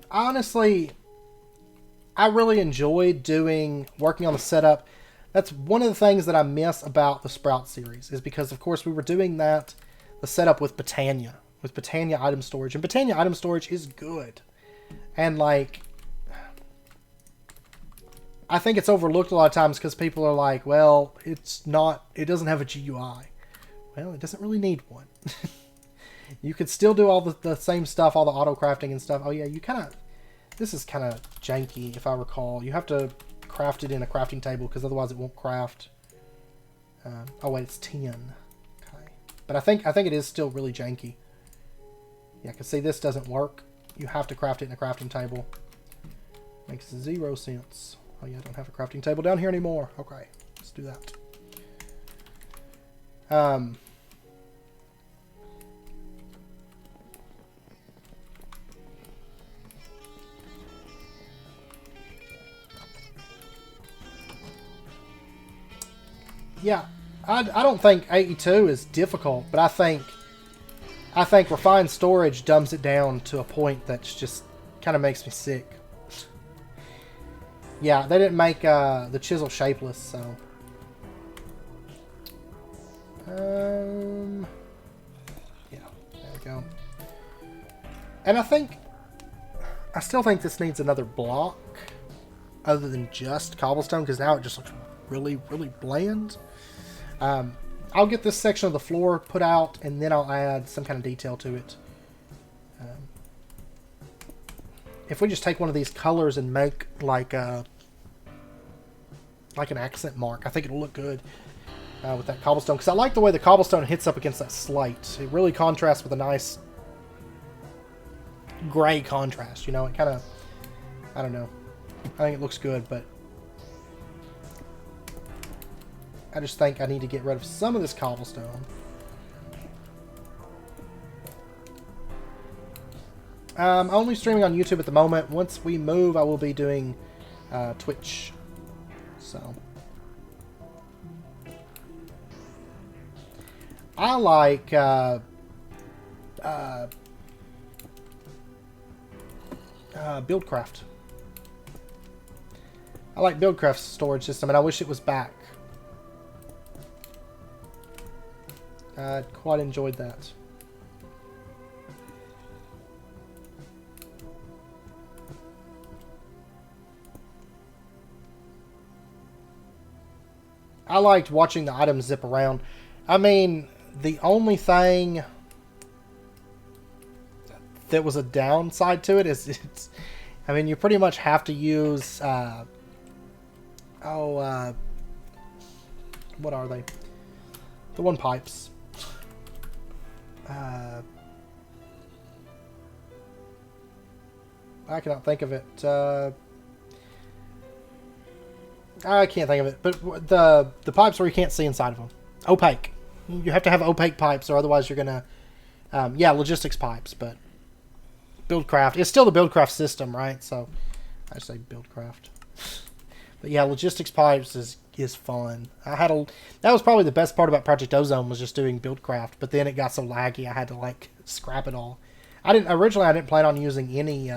[SPEAKER 1] Honestly, I really enjoyed working on the setup. That's one of the things that I miss about the Sprout series, is because, of course, we were doing the setup with Botania item storage. And Botania item storage is good. And, like, I think it's overlooked a lot of times because people are like, well, it doesn't have a GUI. Well, it doesn't really need one. You could still do all the same stuff, all the auto crafting and stuff. Oh yeah, this is kind of janky if I recall. You have to craft it in a crafting table because otherwise it won't craft. Oh wait, it's 10. Okay, but I think it is still really janky. Yeah, because see, this doesn't work. You have to craft it in a crafting table. Makes 0 sense. Oh yeah, I don't have a crafting table down here anymore. Okay, let's do that. Yeah, I don't think 82 is difficult, but I think refined storage dumbs it down to a point that's just kind of makes me sick. Yeah, they didn't make the chisel shapeless, so. Yeah, there we go. And I still think this needs another block other than just cobblestone, because now it just looks really, really bland. I'll get this section of the floor put out, and then I'll add some kind of detail to it. If we just take one of these colors and make like an accent mark, I think it'll look good. with that cobblestone, because I like the way the cobblestone hits up against that slate. It really contrasts with a nice gray contrast, you know. It kind of, I don't know. I think it looks good, but I just think I need to get rid of some of this cobblestone. I'm only streaming on YouTube at the moment. Once we move, I will be doing Twitch. So I like Buildcraft. I like Buildcraft's storage system, and I wish it was back. I quite enjoyed that. I liked watching the items zip around. I mean, the only thing that was a downside to it is it's... I mean, you pretty much have to use... what are they? The one pipes. I cannot think of it. I can't think of it, but the pipes where you can't see inside of them. Opaque. You have to have opaque pipes, or otherwise you're gonna... yeah, logistics pipes, but... Buildcraft. It's still the Buildcraft system, right? So, I say Buildcraft. But yeah, logistics pipes is fun. That was probably the best part about Project Ozone, was just doing Buildcraft, but then it got so laggy I had to, like, scrap it all. Originally I didn't plan on using any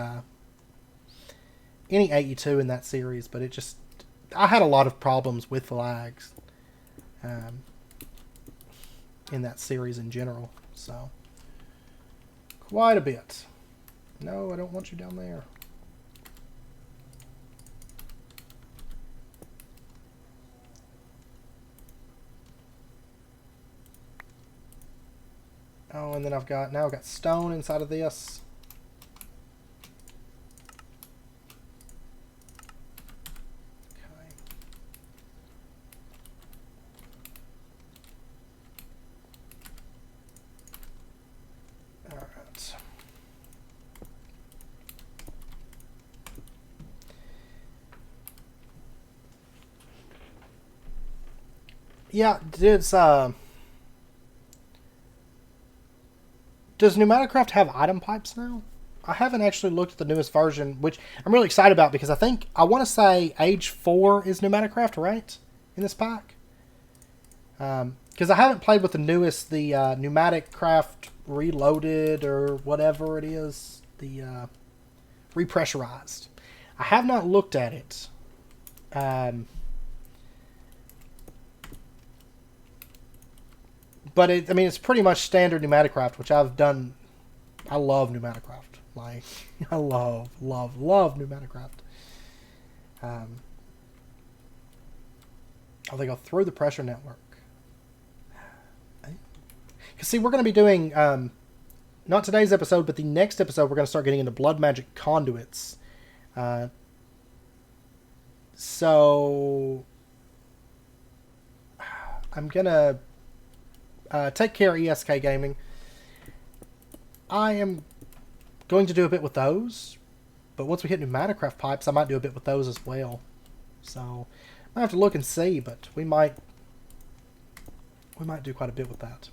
[SPEAKER 1] AE2 in that series, but it just... I had a lot of problems with the lags in that series in general, so quite a bit. No, I don't want you down there. Oh, and then I've got stone inside of this. Yeah, does Pneumaticraft have item pipes now? I haven't actually looked at the newest version, which I'm really excited about, because I want to say Age 4 is Pneumaticraft, right? In this pack? Because I haven't played with the newest, the Pneumaticraft Reloaded, or whatever it is. The Repressurized. I have not looked at it. But I mean, it's pretty much standard Pneumaticraft, which I've done. I love Pneumaticraft. Like, I love Pneumaticraft. Oh, they go through the pressure network. Because, see, we're going to be doing, not today's episode, but the next episode, we're going to start getting into blood magic conduits. So, I'm going to take care of ESK Gaming. I am going to do a bit with those, but once we hit Pneumaticraft pipes, I might do a bit with those as well. So, I have to look and see, but we might do quite a bit with that.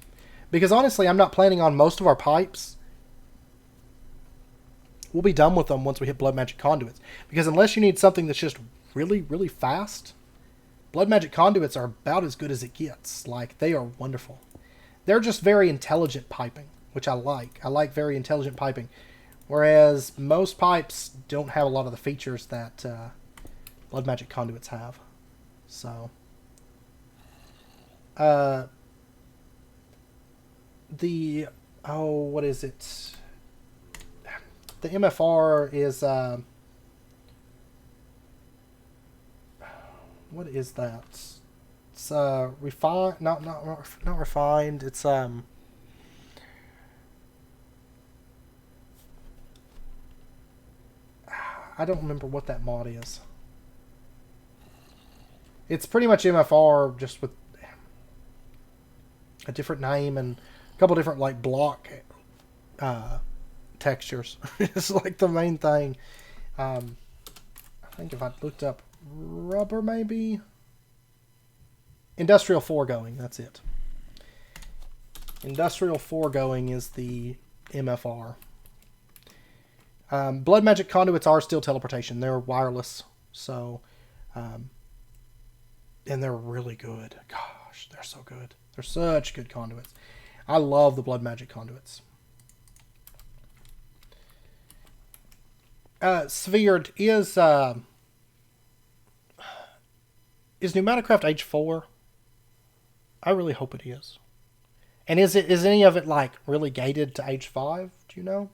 [SPEAKER 1] Because honestly, I'm not planning on most of our pipes. We'll be done with them once we hit blood magic conduits. Because unless you need something that's just really, really fast, blood magic conduits are about as good as it gets. Like, they are wonderful. They're just very intelligent piping, which I like. I like very intelligent piping. Whereas most pipes don't have a lot of the features that blood magic conduits have. So, what is it? The MFR is, what is that? It's refined, not refined. It's I don't remember what that mod is. It's pretty much MFR just with a different name and a couple different like block textures. It's like the main thing. I think if I looked up rubber, maybe industrial foregoing. That's it. Industrial foregoing is the MFR. Blood magic conduits are still teleportation. They're wireless, so and they're really good. Gosh, they're so good. They're such good conduits. I love the blood magic conduits. Sphered is Pneumaticraft H4? I really hope it is. And is any of it like really gated to H5? Do you know?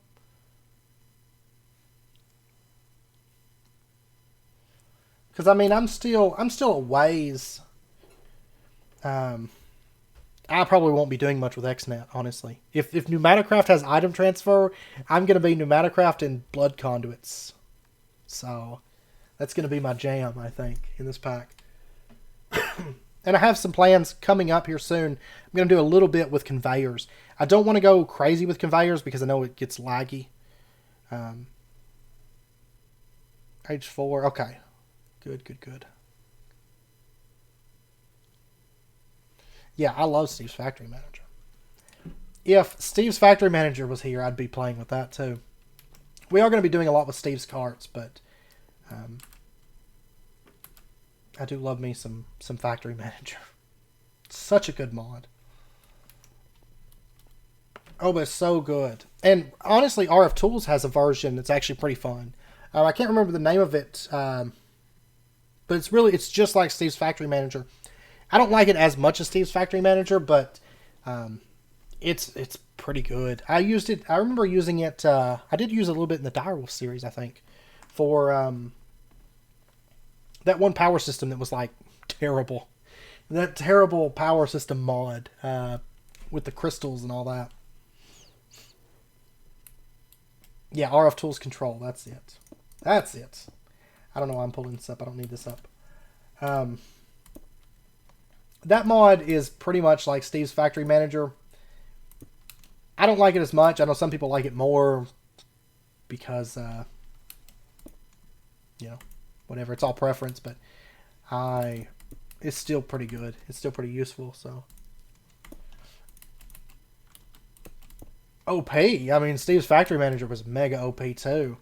[SPEAKER 1] Because I mean, I'm still a ways. I probably won't be doing much with XNet, honestly. If Pneumaticraft has item transfer, I'm going to be Pneumaticraft and blood conduits. So that's going to be my jam, I think, in this pack. And I have some plans coming up here soon. I'm going to do a little bit with conveyors. I don't want to go crazy with conveyors because I know it gets laggy. H4, okay. Good. Yeah, I love Steve's Factory Manager. If Steve's Factory Manager was here, I'd be playing with that too. We are going to be doing a lot with Steve's carts, but I do love me some Factory Manager. Such a good mod. Oh, but it's so good. And honestly, RF Tools has a version that's actually pretty fun. I can't remember the name of it, but it's just like Steve's Factory Manager. I don't like it as much as Steve's Factory Manager, but it's pretty good. I used it. I remember using it. I did use it a little bit in the Direwolf series, I think, for that one power system that was like terrible. That terrible power system mod with the crystals and all that. Yeah, RF Tools Control. That's it. That's it. I don't know why I'm pulling this up. I don't need this up. That mod is pretty much like Steve's Factory Manager. I don't like it as much. I know some people like it more because, you know, whatever. It's all preference, but it's still pretty good. It's still pretty useful, so. OP. I mean, Steve's Factory Manager was mega OP too.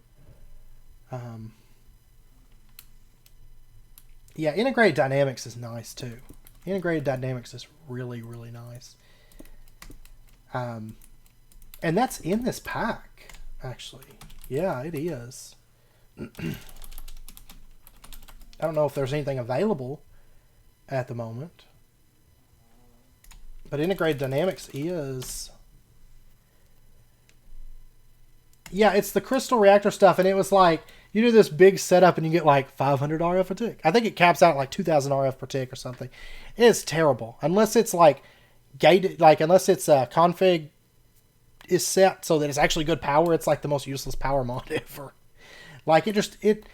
[SPEAKER 1] Yeah, Integrated Dynamics is nice too. Integrated Dynamics is really, really nice. And that's in this pack, actually. Yeah, it is. I don't know if there's anything available at the moment. But Integrated Dynamics is... Yeah, it's the crystal reactor stuff, and it was like, you do this big setup and you get like 500 RF per tick. I think it caps out at like 2,000 RF per tick or something. It's terrible. Unless it's like gated, like unless it's config is set so that it's actually good power, it's like the most useless power mod ever. Like it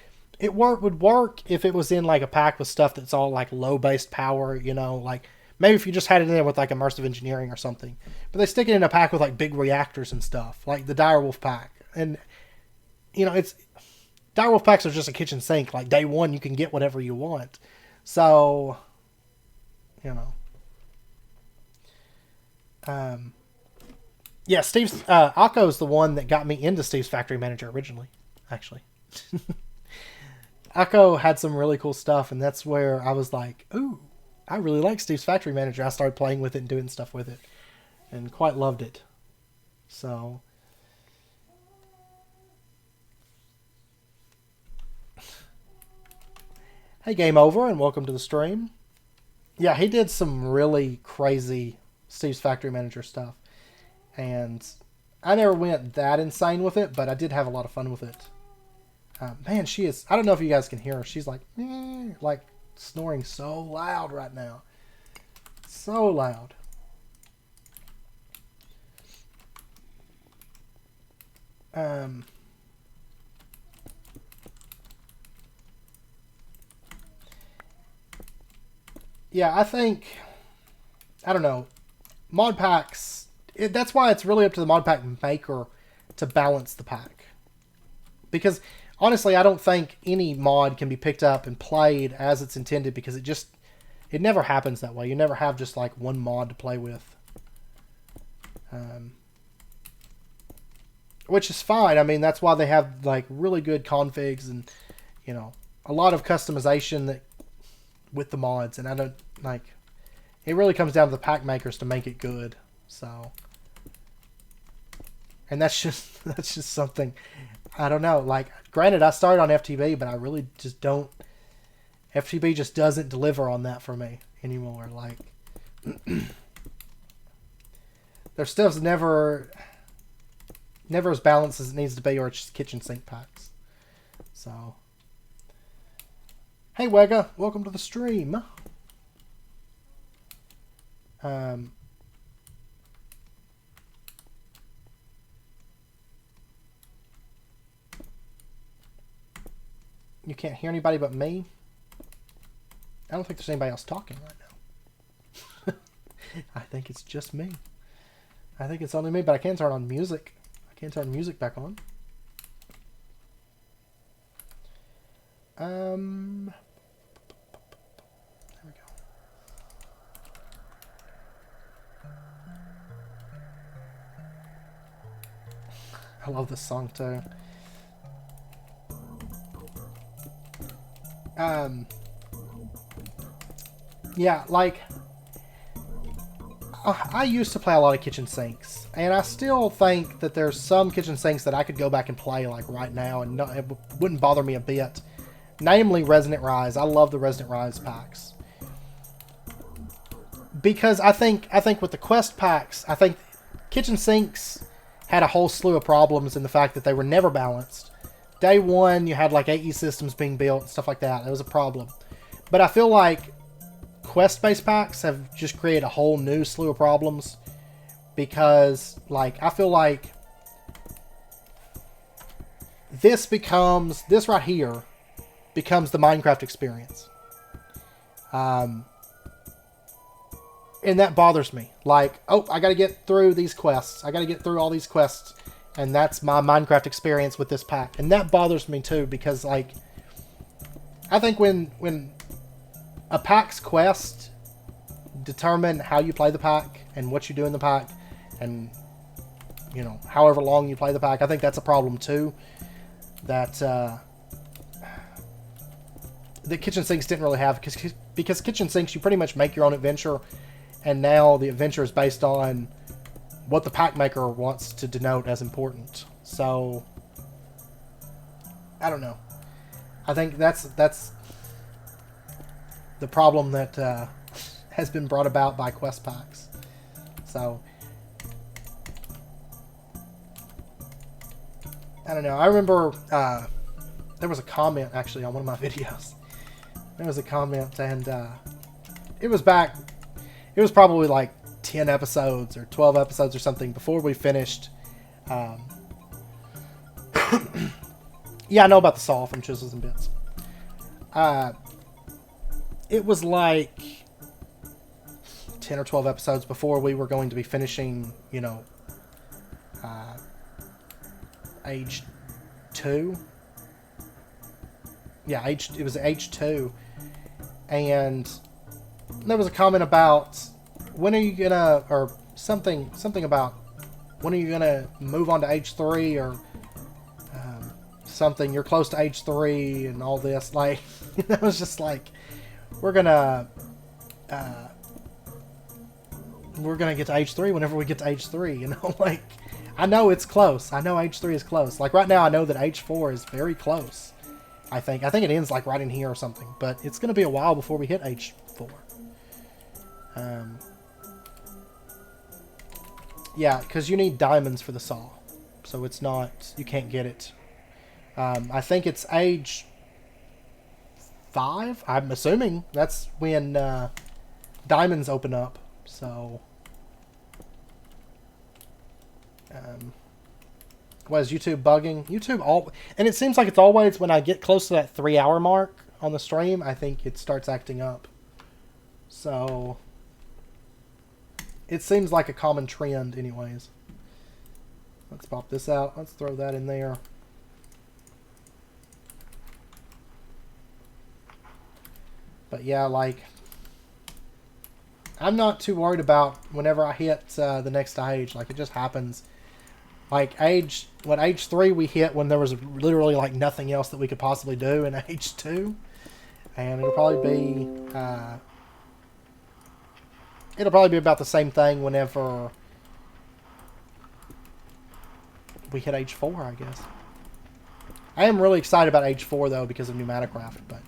[SPEAKER 1] would work if it was in like a pack with stuff that's all like low based power, you know, like maybe if you just had it in there with like immersive engineering or something. But they stick it in a pack with like big reactors and stuff, like the Direwolf pack. And you know, it's Direwolf packs are just a kitchen sink. Like day one, you can get whatever you want. So, you know, yeah, Steve's Akko is the one that got me into Steve's Factory Manager originally. Actually, Akko had some really cool stuff, and that's where I was like, "Ooh, I really like Steve's Factory Manager." I started playing with it and doing stuff with it, and quite loved it. So. Hey, Game Over, and welcome to the stream. Yeah, he did some really crazy Steve's Factory Manager stuff. And I never went that insane with it, but I did have a lot of fun with it. Man, she is... I don't know if you guys can hear her. She's like snoring so loud right now. So loud. Yeah, I think, I don't know. mod packs, that's why it's really up to the mod pack maker to balance the pack. Because honestly, I don't think any mod can be picked up and played as it's intended, because it never happens that way. You never have just like one mod to play with. Which is fine. I mean, that's why they have like really good configs and, you know, a lot of customization that with the mods. And I don't like, it really comes down to the pack makers to make it good. So, and that's just something, I don't know. Like, granted, I started on FTB, but I really just don't, FTB just doesn't deliver on that for me anymore. Like, their stuff's never as balanced as it needs to be, or it's just kitchen sink packs. So, hey Wega, welcome to the stream. You can't hear anybody but me? I don't think there's anybody else talking right now. I think it's just me. I think it's only me, but I can turn on music. I can turn music back on. There we go. I love this song too. Yeah, like, I used to play a lot of kitchen sinks, and I still think that there's some kitchen sinks that I could go back and play like right now, and it wouldn't bother me a bit. Namely, Resonant Rise. I love the Resonant Rise packs, because I think with the quest packs, I think kitchen sinks had a whole slew of problems in the fact that they were never balanced. Day one, you had like AE systems being built and stuff like that. It was a problem. But I feel like quest-based packs have just created a whole new slew of problems, because like I feel like this right here becomes the Minecraft experience. And that bothers me. Like, oh, I gotta get through these quests. I gotta get through all these quests. And that's my Minecraft experience with this pack. And that bothers me too, because like, I think when a pack's quest determine how you play the pack and what you do in the pack, and you know, however long you play the pack, I think that's a problem too. That the kitchen sinks didn't really have, because kitchen sinks, you pretty much make your own adventure, and now the adventure is based on what the pack maker wants to denote as important. So, I don't know. I think that's the problem that has been brought about by quest packs. So, I don't know. I remember there was a comment actually on one of my videos. There was a comment, and it was probably like 10 episodes or 12 episodes or something before we finished. Yeah, I know about the saw from Chisels and Bits. It was like 10 or 12 episodes before we were going to be finishing, you know, age 2. Yeah, it was age 2. And there was a comment about, when are you gonna, or something about, when are you gonna move on to age 3, or something, you're close to age 3 and all this. Like, it was just like, we're gonna get to age 3 whenever we get to age 3, you know. Like, I know it's close. I know age 3 is close. Like, right now I know that age 4 is very close. I think it ends like right in here or something, but it's gonna be a while before we hit age 4. Yeah, because you need diamonds for the saw, so it's not, you can't get it. I think it's age 5. I'm assuming that's when diamonds open up. So, what is YouTube bugging? And it seems like it's always when I get close to that 3-hour mark on the stream, I think it starts acting up. So, it seems like a common trend anyways. Let's pop this out. Let's throw that in there. But yeah, like, I'm not too worried about whenever I hit the next stage. Like, it just happens. Like, age 3 we hit when there was literally, like, nothing else that we could possibly do in age 2. And it'll probably be about the same thing whenever we hit age 4, I guess. I am really excited about age 4, though, because of Pneumaticraft, but...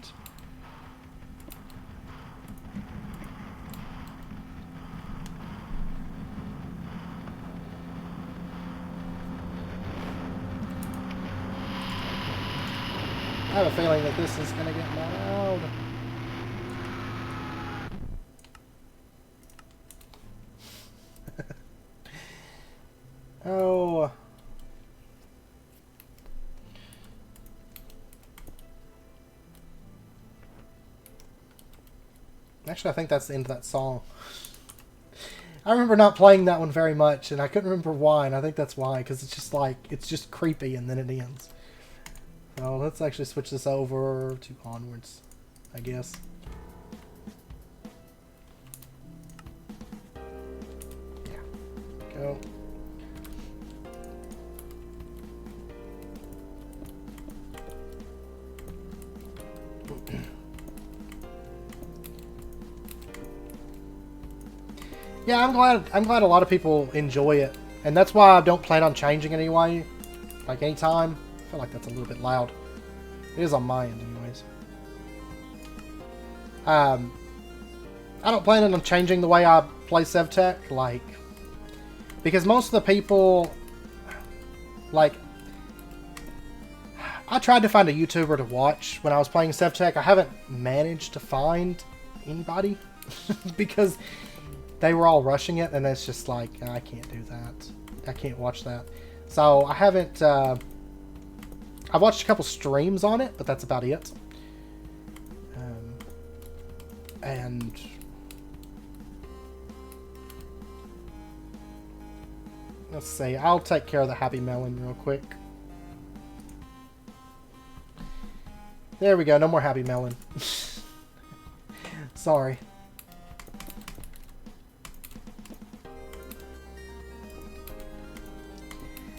[SPEAKER 1] I have a feeling that this is going to get loud. Oh. Actually, I think that's the end of that song. I remember not playing that one very much, and I couldn't remember why, and I think that's why, because it's just like, it's just creepy, and then it ends. So let's actually switch this over to onwards, I guess. Yeah. Go. Yeah, I'm glad a lot of people enjoy it, and that's why I don't plan on changing it anyway. Like anytime. I feel like that's a little bit loud. It is on my end, anyways. I don't plan on changing the way I play SevTech, like, because most of the people, like, I tried to find a YouTuber to watch when I was playing SevTech. I haven't managed to find anybody because they were all rushing it, and it's just like, I can't do that. I can't watch that. So I haven't. I've watched a couple streams on it, but that's about it. And let's see. I'll take care of the Happy Melon real quick. There we go. No more Happy Melon. Sorry.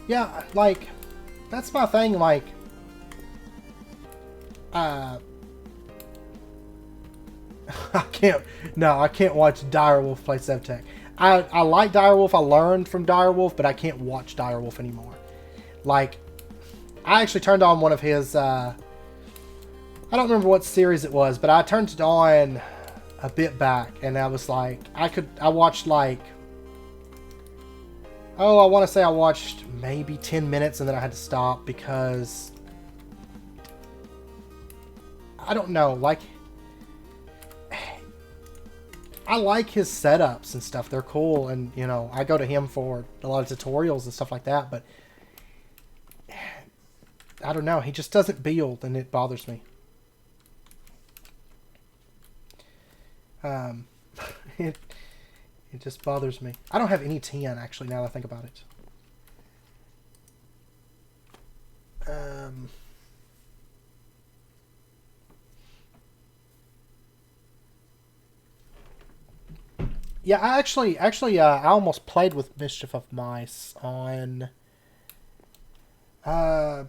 [SPEAKER 1] Yeah, like, that's my thing, like, I can't watch Direwolf play SevTech. I like Direwolf, I learned from Direwolf, but I can't watch Direwolf anymore. Like, I actually turned on one of his, I don't remember what series it was, but I turned it on a bit back, and I was like, I watched like, oh, I want to say I watched maybe 10 minutes, and then I had to stop because I don't know, like, I like his setups and stuff. They're cool, and, you know, I go to him for a lot of tutorials and stuff like that, but I don't know. He just doesn't build, and it bothers me. It just bothers me. I don't have any tin, actually, now that I think about it. Yeah, I almost played with Mischief of Mice on, let's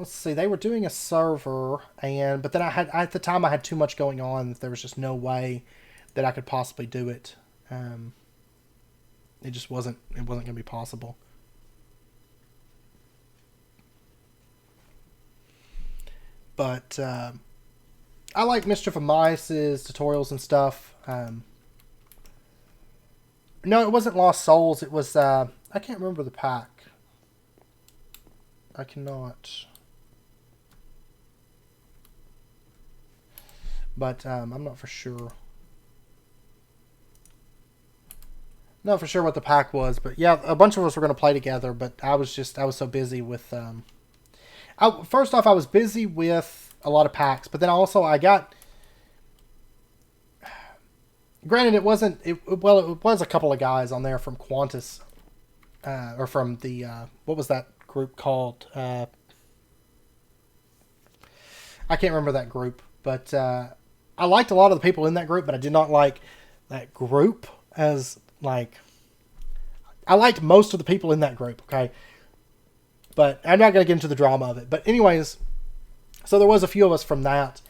[SPEAKER 1] see, they were doing a server, but then at the time I had too much going on that there was just no way that I could possibly do it. It just wasn't going to be possible. But, I like Mischief of Mice's tutorials and stuff. No, it wasn't Lost Souls. It was, I can't remember the pack. I cannot. But, I'm not for sure. Not for sure what the pack was, but yeah, a bunch of us were going to play together, but I was so busy with, first off, I was busy with a lot of packs, but then also I got, Granted, it wasn't. Well, it was a couple of guys on there from Qantas, or from the what was that group called? I can't remember that group, but I liked a lot of the people in that group, but I did not like that group as like. I liked most of the people in that group, okay? But I'm not going to get into the drama of it. But anyways, so there was a few of us from that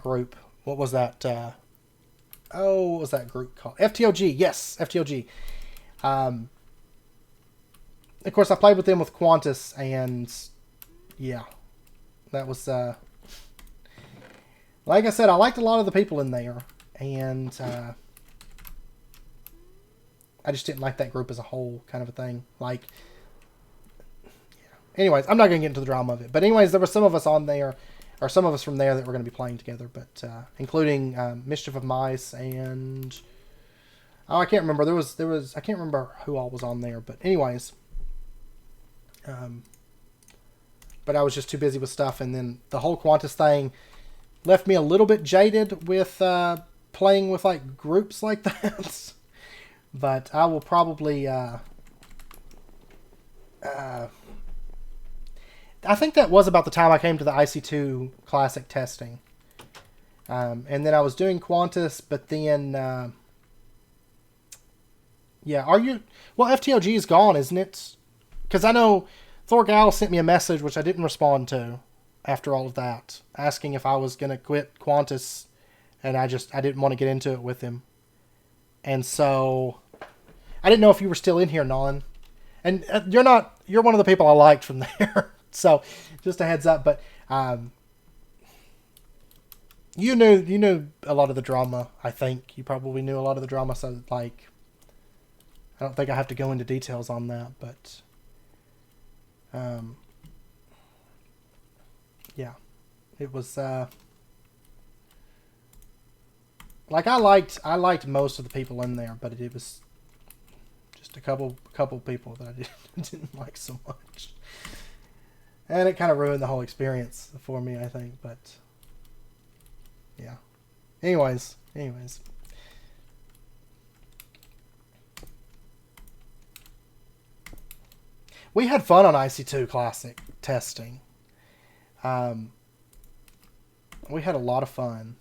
[SPEAKER 1] group. What was that? What was that group called? FTOG, yes, FTOG. Of course, I played with them with Qantas, and yeah, that was, like I said, I liked a lot of the people in there, and I just didn't like that group as a whole, kind of a thing. Like, yeah. Anyways, I'm not going to get into the drama of it. But anyways, there were some of us on there, or some of us from there that were going to be playing together, but including Mischief of Mice and I can't remember. There was I can't remember who all was on there, but anyways, but I was just too busy with stuff, and then the whole Qantas thing left me a little bit jaded with playing with like groups like that. But I will probably I think that was about the time I came to the IC2 Classic testing. And then I was doing Qantas, but then... yeah, are you... Well, FTOG is gone, isn't it? Because I know Thorgal sent me a message, which I didn't respond to after all of that, asking if I was going to quit Qantas, and I didn't want to get into it with him. And so... I didn't know if you were still in here, Non. And you're one of the people I liked from there. So, just a heads up, but you knew a lot of the drama. I think you probably knew a lot of the drama. So, like, I don't think I have to go into details on that, but yeah, it was like I liked most of the people in there, but it was just a couple people that I didn't like so much. And it kind of ruined the whole experience for me, I think. But, yeah. Anyways. We had fun on IC2 Classic testing. We had a lot of fun.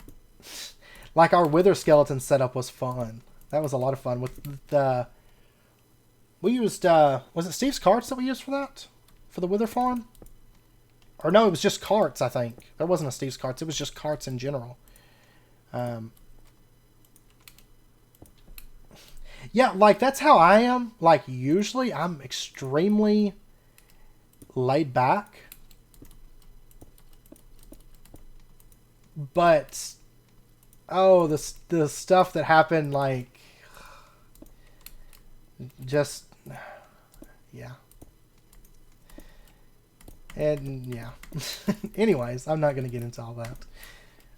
[SPEAKER 1] Like, our Wither Skeleton setup was fun. That was a lot of fun. With the... We used... was it Steve's carts that we used for that? For the Wither farm? Or no, it was just carts, I think. There wasn't a Steve's carts. It was just carts in general. Yeah, like, that's how I am. Like, usually I'm extremely laid back. But, oh, the stuff that happened, like, just, yeah. And, yeah. Anyways, I'm not going to get into all that.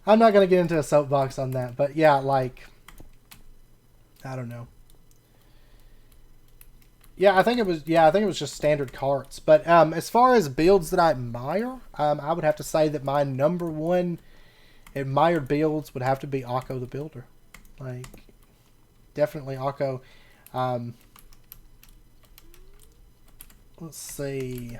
[SPEAKER 1] I'm not going to get into a soapbox on that. But, yeah, like, I don't know. Yeah, I think it was just standard carts. But as far as builds that I admire, I would have to say that my number one admired builds would have to be Akko the Builder. Like, definitely Akko. Let's see.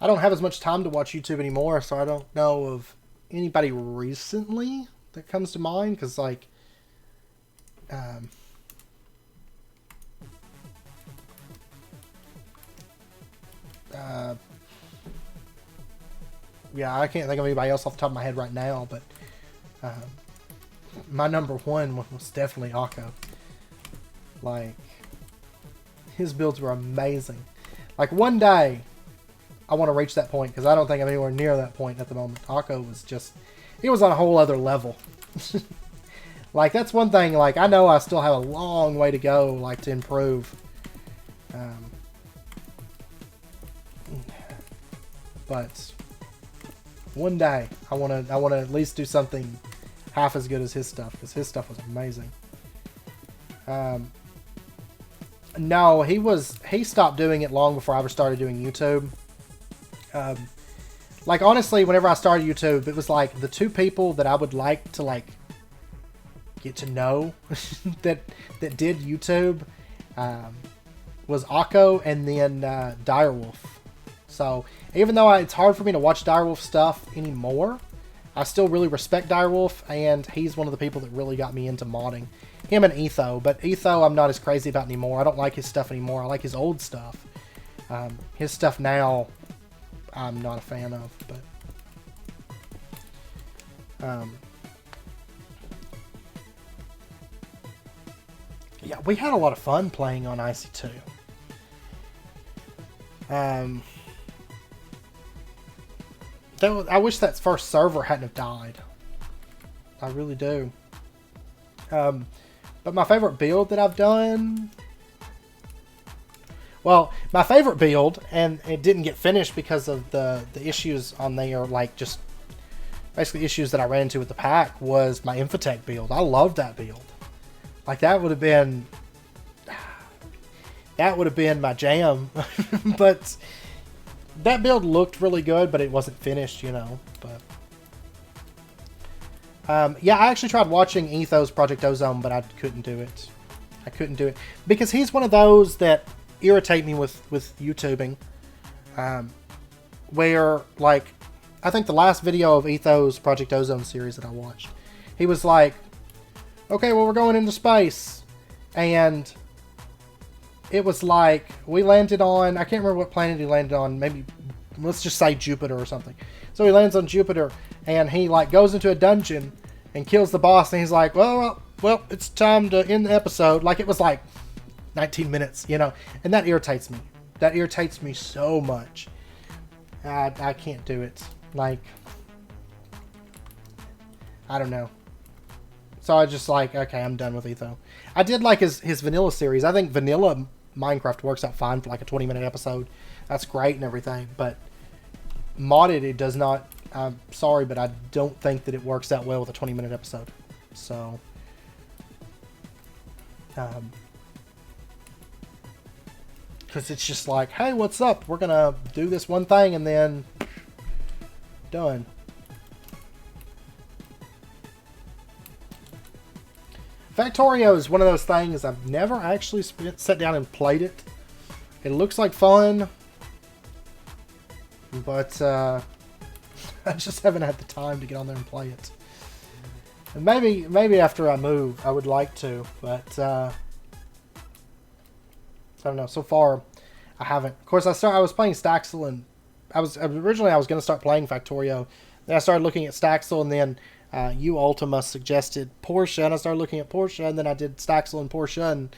[SPEAKER 1] I don't have as much time to watch YouTube anymore, so I don't know of anybody recently that comes to mind, because, like, yeah, I can't think of anybody else off the top of my head right now, but my number one was definitely Akko. Like, his builds were amazing. Like, one day, I want to reach that point, because I don't think I'm anywhere near that point at the moment. Akko was just... He was on a whole other level. Like, that's one thing, like, I know I still have a long way to go, like, to improve. But one day, I want to at least do something half as good as his stuff, because his stuff was amazing. No, he stopped doing it long before I ever started doing YouTube. Like, honestly, whenever I started YouTube, it was like the two people that I would like to, like, get to know that did YouTube was Akko and then Direwolf. So even though it's hard for me to watch Direwolf stuff anymore, I still really respect Direwolf, and he's one of the people that really got me into modding. Him and Etho, but Etho I'm not as crazy about anymore. I don't like his stuff anymore. I like his old stuff. His stuff now, I'm not a fan of, but yeah, we had a lot of fun playing on IC2. I wish that first server hadn't have died. I really do. But my favorite build that I've done... Well, my favorite build, and it didn't get finished because of the issues on there, like just basically issues that I ran into with the pack, was my Infotech build. I loved that build. Like, that would have been my jam. But that build looked really good, but it wasn't finished, you know. But yeah, I actually tried watching Etho's Project Ozone, but I couldn't do it. I couldn't do it because he's one of those that irritate me with YouTubing. Where, like, I think the last video of Etho's Project Ozone series that I watched, he was like, okay, well, we're going into space. And it was like, we landed on, I can't remember what planet he landed on, maybe, let's just say Jupiter or something. So he lands on Jupiter, and he, like, goes into a dungeon and kills the boss, and he's like, well, it's time to end the episode. Like, it was like 19 minutes, you know, and that irritates me. That irritates me so much. I can't do it. Like, I don't know. So I just like, okay, I'm done with Etho. I did like his vanilla series. I think vanilla Minecraft works out fine for like a 20-minute episode. That's great and everything, but modded, it does not. I'm sorry, but I don't think that it works out well with a 20-minute episode. So, because it's just like, hey, what's up? We're gonna do this one thing and then done. Factorio is one of those things I've never actually sat down and played it. It looks like fun, but I just haven't had the time to get on there and play it. And maybe after I move, I would like to, but I don't know. So far, I haven't. Of course, I was playing Staxel, and originally I was going to start playing Factorio. Then I started looking at Staxel, and then you Ultima suggested Porsche, and I started looking at Porsche, and then I did Staxel and Porsche, and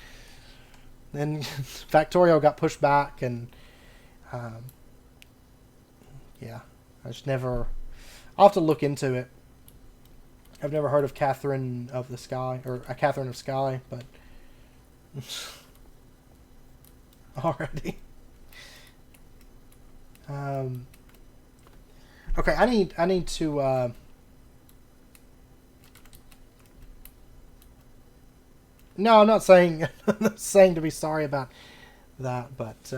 [SPEAKER 1] then Factorio got pushed back, and yeah, I just never. I'll have to look into it. I've never heard of Catherine of the Sky, or a Catherine of Sky, but already. Okay, I need to. No, I'm not saying to be sorry about that, but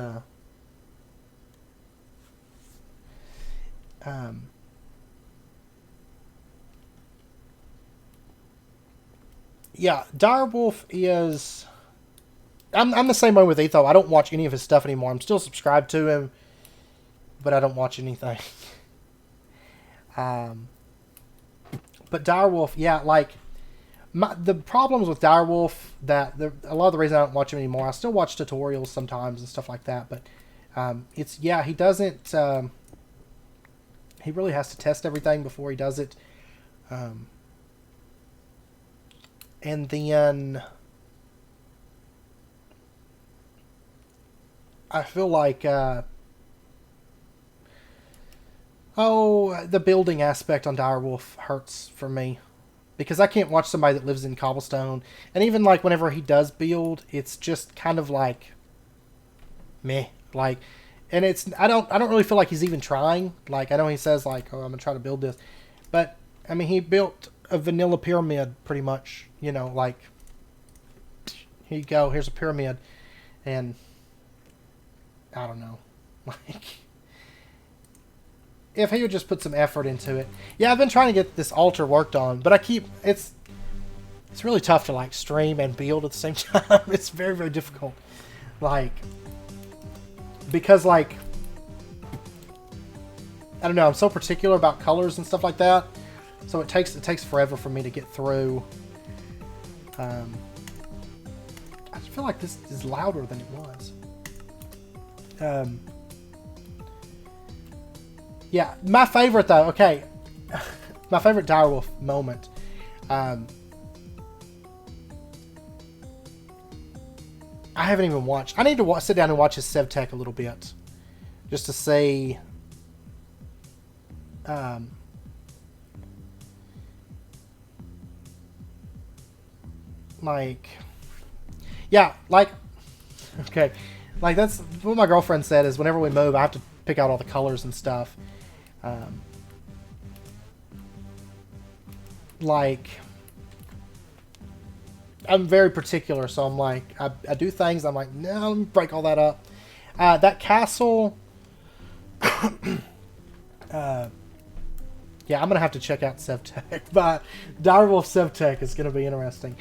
[SPEAKER 1] yeah, Direwolf is. I'm the same way with Etho. I don't watch any of his stuff anymore. I'm still subscribed to him, but I don't watch anything. But Direwolf, yeah, like the problems with Direwolf, a lot of the reason I don't watch him anymore. I still watch tutorials sometimes and stuff like that, but it's he doesn't. He really has to test everything before he does it, and then I feel like the building aspect on Direwolf hurts for me. Because I can't watch somebody that lives in cobblestone. And even like whenever he does build, it's just kind of like meh. Like, and it's I don't really feel like he's even trying. Like, I know he says like, oh, I'm gonna try to build this. But I mean, he built a vanilla pyramid pretty much, you know, like here you go, here's a pyramid. And I don't know. Like, if he would just put some effort into it. Yeah, I've been trying to get this altar worked on, but it's It's really tough to like stream and build at the same time. It's very, very difficult. Like, because like, I don't know, I'm so particular about colors and stuff like that. So it takes forever for me to get through. I just feel like this is louder than it was. Yeah, my favorite though, okay. My favorite direwolf moment. I haven't even watched. I need to sit down and watch his SevTech a little bit. Just to see. Like. Yeah, like. Okay. Like, that's what my girlfriend said is whenever we move, I have to pick out all the colors and stuff. Like, I'm very particular, so I'm like, I do things, I'm like, no, let me break all that up. That castle, yeah, I'm going to have to check out SevTech, but Direwolf SevTech is going to be interesting.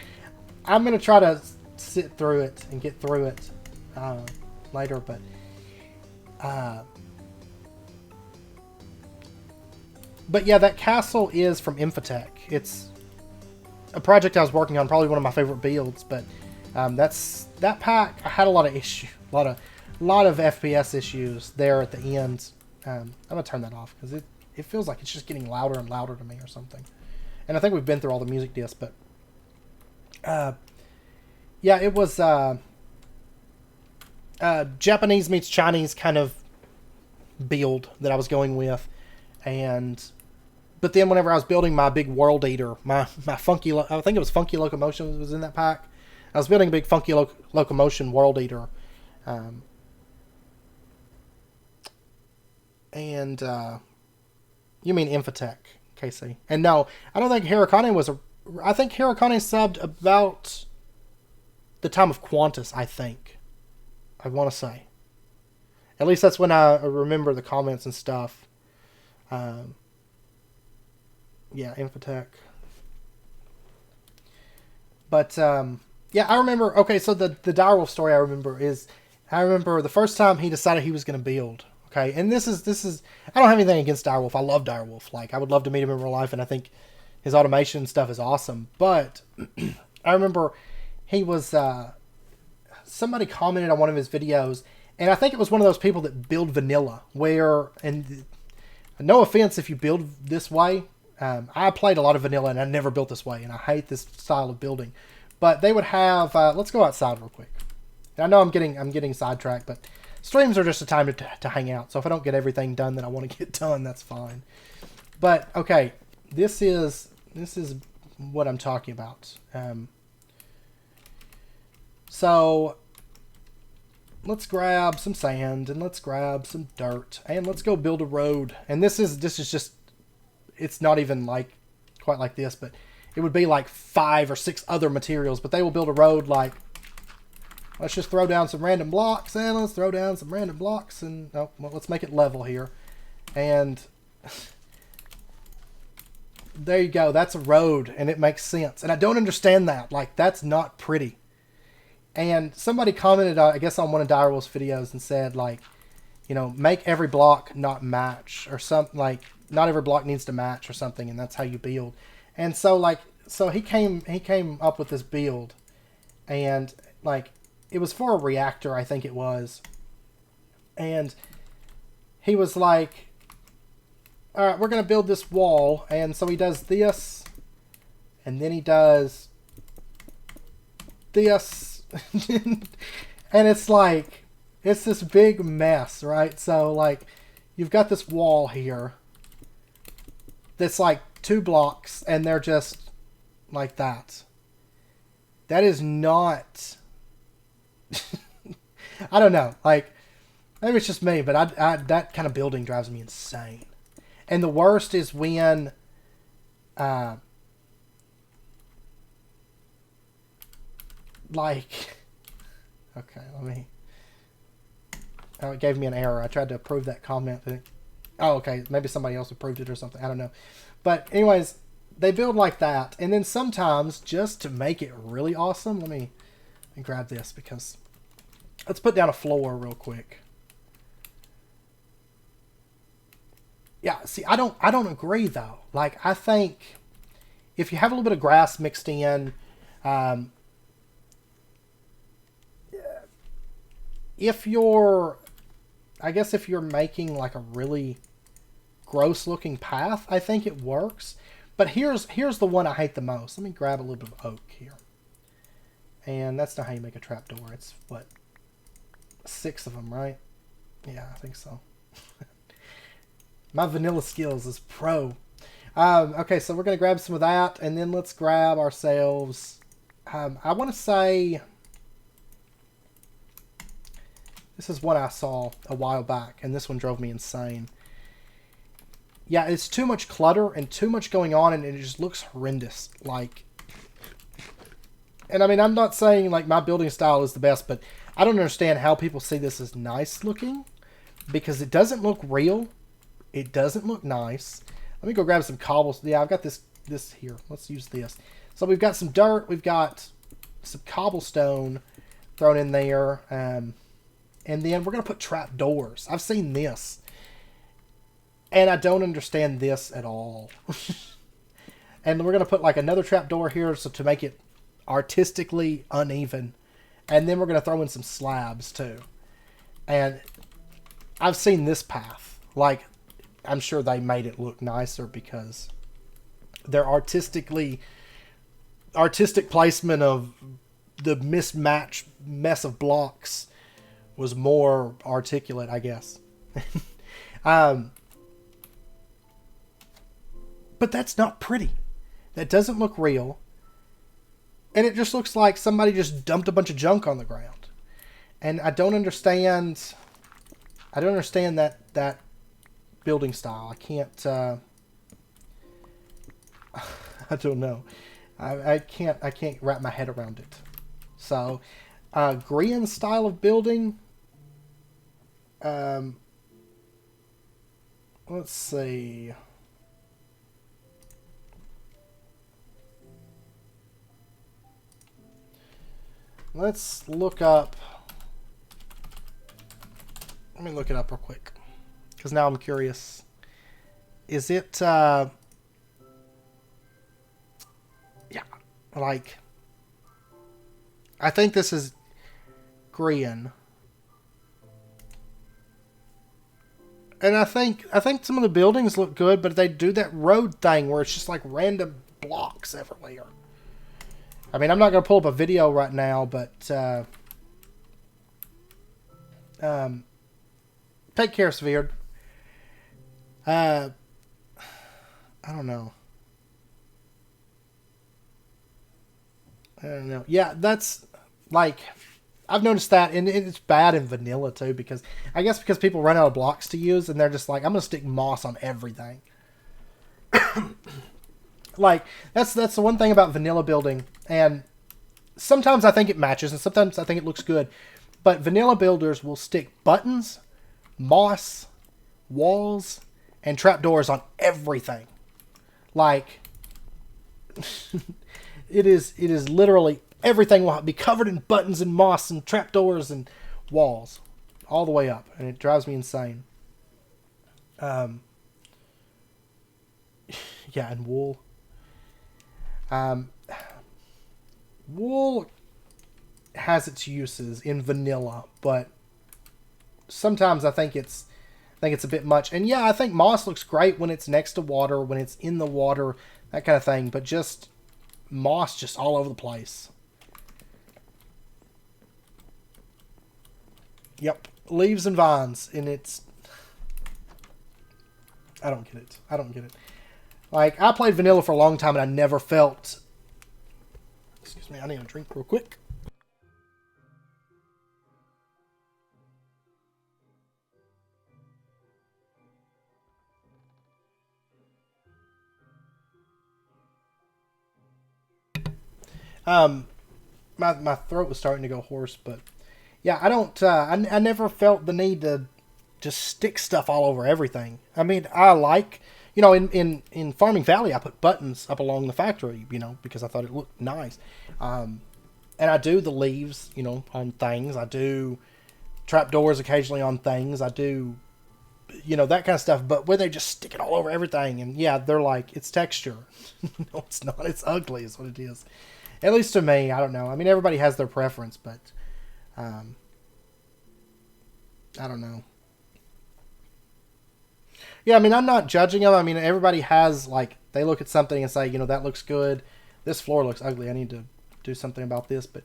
[SPEAKER 1] I'm going to try to sit through it and get through it later, but yeah, that castle is from Infotech. It's a project I was working on, probably one of my favorite builds, but that pack, I had a lot of issue, a lot of FPS issues there at the end. I'm gonna turn that off because it feels like it's just getting louder and louder to me or something. And I think we've been through all the music discs, but yeah, it was Japanese meets Chinese kind of build that I was going with, but then whenever I was building my big World Eater, my funky, I think it was Funky Locomotion was in that pack. I was building a big Funky Locomotion World Eater, and you mean Infotech, Casey? And no, I don't think Hirakane was I think Hirakane subbed about the time of Qantas, I think. I want to say. At least that's when I remember the comments and stuff. Yeah, Infotech. But, yeah, I remember... Okay, so the Direwolf story I remember the first time he decided he was going to build. Okay, and this is... I don't have anything against Direwolf. I love Direwolf. Like, I would love to meet him in real life, and I think his automation stuff is awesome. But I remember he was... somebody commented on one of his videos, and I think it was one of those people that build vanilla, where... And no offense if you build this way... I played a lot of vanilla and I never built this way, and I hate this style of building. But they would have. Let's go outside real quick. I know I'm getting sidetracked, but streams are just a time to hang out. So if I don't get everything done that I want to get done, that's fine. But okay, this is what I'm talking about. So let's grab some sand and let's grab some dirt and let's go build a road. And this is just. It's not even like quite like this, but it would be like 5 or 6 other materials, but they will build a road like, let's just throw down some random blocks and let's throw down some random blocks and well, let's make it level here. And there you go. That's a road and it makes sense. And I don't understand that. Like, that's not pretty. And somebody commented, I guess on one of Direwolf's videos and said like, you know, make every block not match or something, like not every block needs to match or something, and that's how you build. And so like, so he came up with this build, and like it was for a reactor, I think it was. And he was like, all right, we're going to build this wall. And so he does this, and then he does this. And it's like, it's this big mess, right? So like, you've got this wall here that's like 2 blocks, and they're just like that. That is not... I don't know. Like, maybe it's just me, but I that kind of building drives me insane. And the worst is when... like... Okay, let me... Oh, it gave me an error. I tried to approve that comment. Oh, okay. Maybe somebody else approved it or something. I don't know. But anyways, they build like that. And then sometimes, just to make it really awesome, let me grab this, because let's put down a floor real quick. Yeah, see, I don't agree though. Like, I think if you have a little bit of grass mixed in, if you're making like a really gross looking path, I think it works. But here's the one I hate the most. Let me grab a little bit of oak here. And that's not how you make a trapdoor. It's what, 6 of them, right? Yeah, I think so. My vanilla skills is pro. Okay, so we're going to grab some of that, and then let's grab ourselves... I want to say... This is what I saw a while back, and this one drove me insane. Yeah, it's too much clutter and too much going on, and it just looks horrendous. Like... And I mean, I'm not saying like my building style is the best, but I don't understand how people see this as nice looking, because it doesn't look real. It doesn't look nice. Let me go grab some cobbles. Yeah, I've got this here. Let's use this. So we've got some dirt. We've got some cobblestone thrown in there. And then we're going to put trap doors. I've seen this. And I don't understand this at all. And we're going to put like another trap door here so to make it artistically uneven. And then we're going to throw in some slabs too. And I've seen this path. Like, I'm sure they made it look nicer because their artistic placement of the mismatched mess of blocks was more articulate, I guess. But that's not pretty. That doesn't look real. And it just looks like somebody just dumped a bunch of junk on the ground. And I don't understand that building style. I can't I don't know. I can't wrap my head around it. So Grian style of building, let's see. Let's look up. Let me look it up real quick, because now I'm curious. Is it, yeah, like, I think this is Grian. And I think some of the buildings look good, but they do that road thing where it's just like random blocks everywhere. I mean, I'm not going to pull up a video right now, but take care, Sverd. I don't know. I don't know. Yeah, that's like, I've noticed that, and it's bad in vanilla too, because I guess because people run out of blocks to use, and they're just like, I'm going to stick moss on everything. Like, that's the one thing about vanilla building, and sometimes I think it matches, and sometimes I think it looks good, but vanilla builders will stick buttons, moss, walls, and trapdoors on everything. Like, it is literally everything will be covered in buttons and moss and trapdoors and walls all the way up, and it drives me insane. Yeah, and wool. Wool has its uses in vanilla, but sometimes I think it's a bit much. And yeah, I think moss looks great when it's next to water, when it's in the water, that kind of thing. But just moss just all over the place. Yep, leaves and vines, and it's... I don't get it. I don't get it. Like, I played vanilla for a long time, and I never felt... Excuse me, I need a drink real quick. My throat was starting to go hoarse, but yeah, I don't, I never felt the need to just stick stuff all over everything. I mean, I like You know, in Farming Valley, I put buttons up along the factory, you know, because I thought it looked nice. And I do the leaves, you know, on things. I do trapdoors occasionally on things. I do, you know, that kind of stuff. But where they just stick it all over everything, and yeah, they're like, it's texture. No, it's not. It's ugly is what it is. At least to me, I don't know. I mean, everybody has their preference, but I don't know. Yeah, I mean, I'm not judging them. I mean, everybody has, like, they look at something and say, you know, that looks good. This floor looks ugly. I need to do something about this. But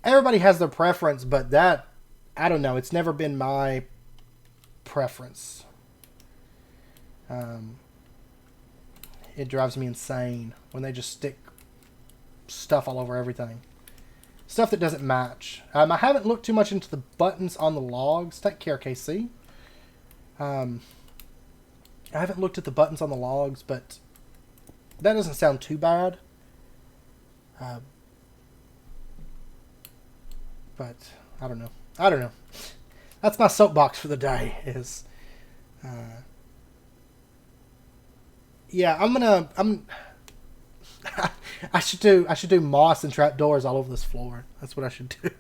[SPEAKER 1] everybody has their preference, but that, I don't know. It's never been my preference. It drives me insane when they just stick stuff all over everything. Stuff that doesn't match. I haven't looked too much into the buttons on the logs. Take care, KC. I haven't looked at the buttons on the logs, but that doesn't sound too bad. But I don't know. I don't know. That's my soapbox for the day. Is yeah, I should do moss and trapdoors all over this floor. That's what I should do.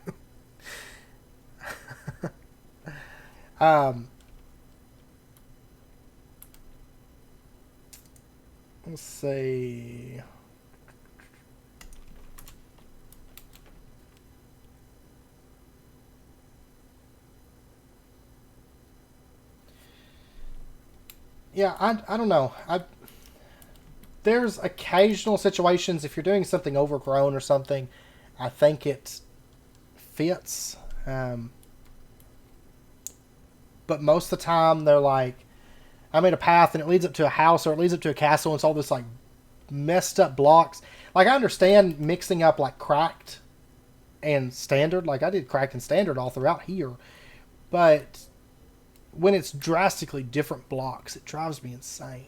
[SPEAKER 1] Let's see. Yeah, I don't know. There's occasional situations, if you're doing something overgrown or something, I think it fits. But most of the time, they're like, I made a path and it leads up to a house or it leads up to a castle and it's all this like messed up blocks. Like, I understand mixing up like cracked and standard. Like, I did cracked and standard all throughout here. But when it's drastically different blocks, it drives me insane.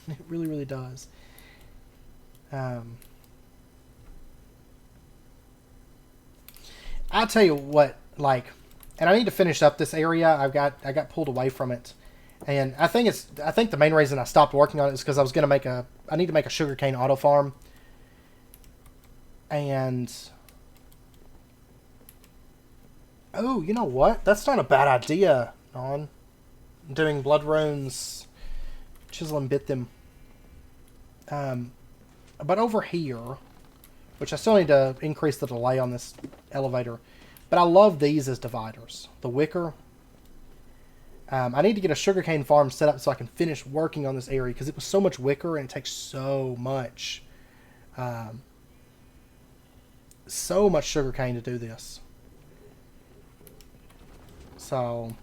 [SPEAKER 1] It really, really does. I'll tell you what, like, and I need to finish up this area. I got pulled away from it. And I think the main reason I stopped working on it is because I was going to I need to make a sugarcane auto farm. And oh, you know what? That's not a bad idea, Non. Doing blood runes, chisel and bit them. But over here, which I still need to increase the delay on this elevator, but I love these as dividers. The wicker. I need to get a sugarcane farm set up so I can finish working on this area because it was so much wicker and it takes so much sugarcane to do this. So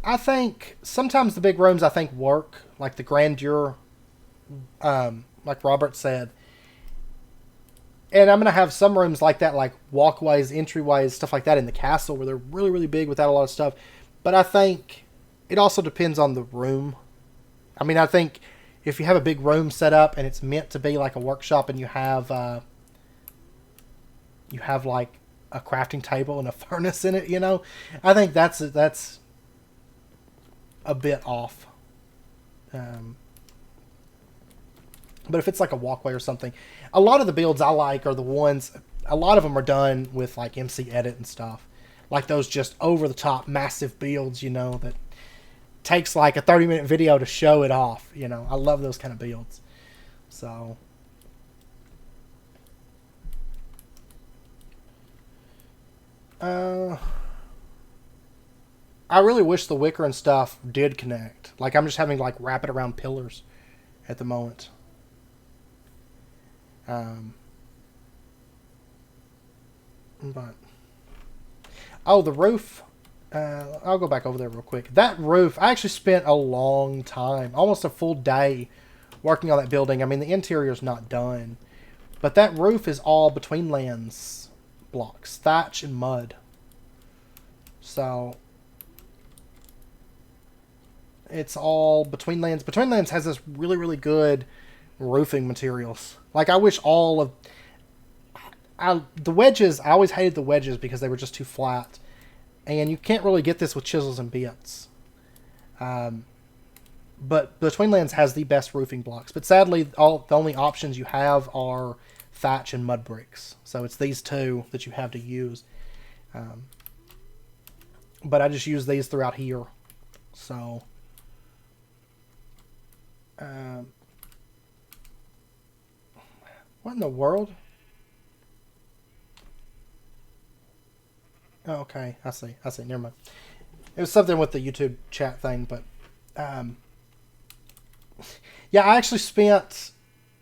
[SPEAKER 1] I think sometimes the big rooms I think work, like the grandeur, like Robert said. And I'm going to have some rooms like that, like walkways, entryways, stuff like that in the castle where they're really, really big without a lot of stuff. But I think it also depends on the room. I mean, I think if you have a big room set up and it's meant to be like a workshop and you have like a crafting table and a furnace in it, you know, I think that's a bit off. But if it's like a walkway or something, a lot of the builds I like are the ones, a lot of them are done with like MC Edit and stuff. Like those just over the top massive builds, you know, that takes like a 30-minute video to show it off, you know. I love those kind of builds. So I really wish the wicker and stuff did connect. Like, I'm just having like wrap it around pillars at the moment. But oh, the roof. I'll go back over there real quick. That roof, I actually spent a long time, almost a full day, working on that building. I mean, the interior's not done, but that roof is all between lands blocks, thatch and mud. So it's all between lands. Between lands has this really, really good roofing materials. Like, I wish all of... the wedges, I always hated the wedges because they were just too flat. And you can't really get this with chisels and bits. But the Twinlands has the best roofing blocks. But sadly, the only options you have are thatch and mud bricks. So it's these two that you have to use. But I just use these throughout here. So... what in the world? Oh, okay, I see. Never mind. It was something with the YouTube chat thing, but yeah, I actually spent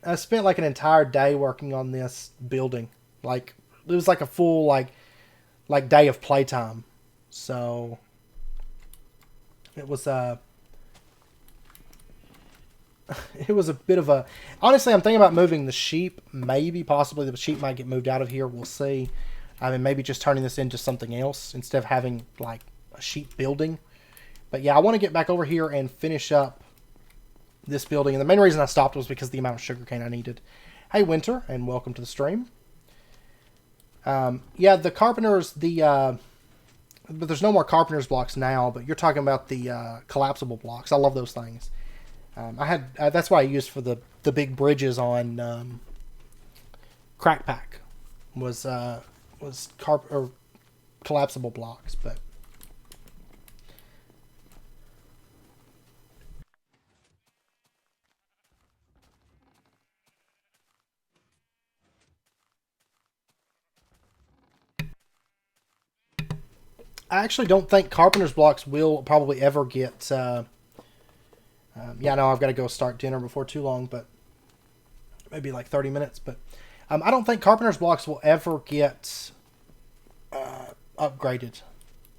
[SPEAKER 1] like an entire day working on this building. Like, it was like a full like day of playtime. So it was it was a bit of a... Honestly, I'm thinking about moving the sheep. Maybe, possibly, the sheep might get moved out of here. We'll see. I mean, maybe just turning this into something else instead of having, like, a sheep building. But, yeah, I want to get back over here and finish up this building. And the main reason I stopped was because of the amount of sugarcane I needed. Hey, Winter, and welcome to the stream. Yeah, the carpenters, but there's no more carpenter's blocks now, but you're talking about the collapsible blocks. I love those things. That's what I used for the big bridges on Crack Pack was collapsible blocks, but I actually don't think carpenter's blocks will probably ever get. Yeah, no, I've got to go start dinner before too long, but maybe like 30 minutes. But I don't think carpenter's blocks will ever get upgraded.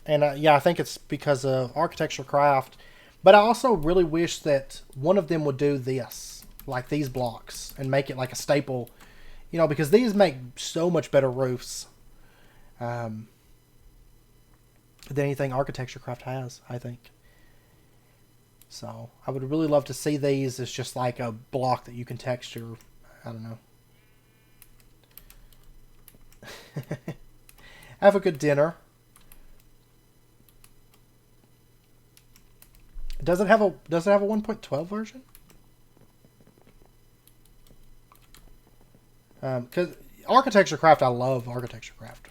[SPEAKER 1] And yeah, I think it's because of architecture craft. But I also really wish that one of them would do this, like these blocks, and make it like a staple. You know, because these make so much better roofs than anything architecture craft has, I think. So, I would really love to see these as just like a block that you can texture. I don't know. Have a good dinner. Does it have a 1.12 version? Because architecture craft, I love architecture craft.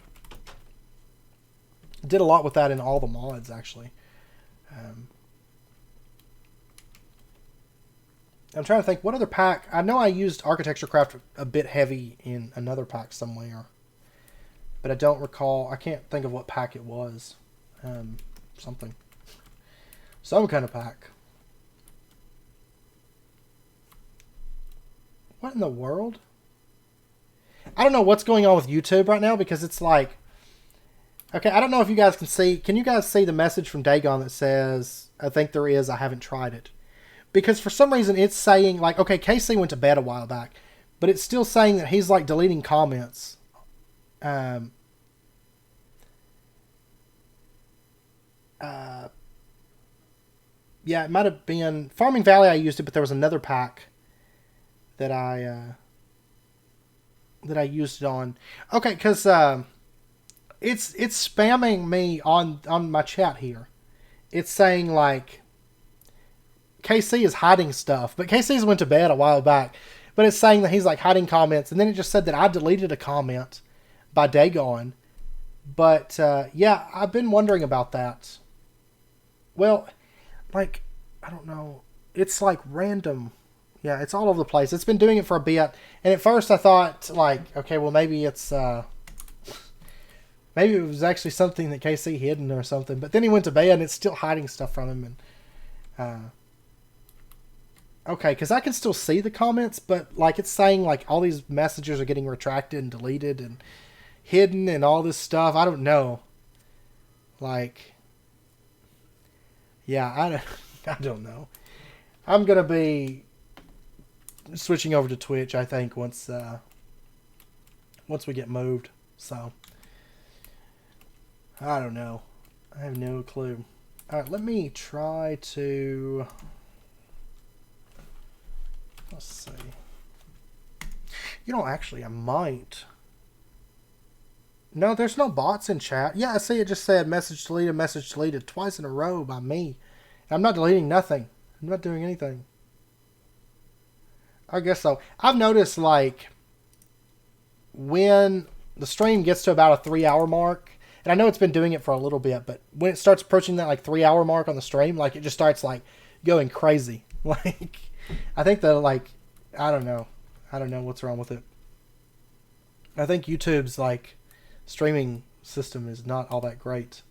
[SPEAKER 1] Did a lot with that in all the mods, actually. I'm trying to think, what other pack? I know I used Architecture Craft a bit heavy in another pack somewhere. But I don't recall. I can't think of what pack it was. Something. Some kind of pack. What in the world? I don't know what's going on with YouTube right now because it's like... Okay, I don't know if you guys can see... Can you guys see the message from Dagon that says, I think there is, I haven't tried it? Because for some reason it's saying, like, okay, KC went to bed a while back, but it's still saying that he's, like, deleting comments. Yeah, it might have been... Farming Valley I used it, but there was another pack that I used it on. Okay, because it's spamming me on my chat here. It's saying, like... KC is hiding stuff, but KC's went to bed a while back. But it's saying that he's like hiding comments, and then it just said that I deleted a comment by Dagon. But yeah, I've been wondering about that. Well, like, I don't know. It's like random. Yeah, it's all over the place. It's been doing it for a bit, and at first I thought, like, okay, well maybe it's maybe it was actually something that KC hidden or something. But then he went to bed, and it's still hiding stuff from him, and. Okay, because I can still see the comments, but like it's saying like all these messages are getting retracted and deleted and hidden and all this stuff. I don't know. Like, yeah, I don't know. I'm gonna be switching over to Twitch, I think, once we get moved. So I don't know. I have no clue. All right, let me try to. Let's see. You know, actually, I might. No, there's no bots in chat. Yeah, I see it just said message deleted twice in a row by me. And I'm not deleting nothing. I'm not doing anything. I guess so. I've noticed, like, when the stream gets to about a 3 hour mark, and I know it's been doing it for a little bit, but when it starts approaching that, like, 3 hour mark on the stream, like, it just starts, like, going crazy. Like, I think the, like, I don't know. I don't know what's wrong with it. I think YouTube's, like, streaming system is not all that great.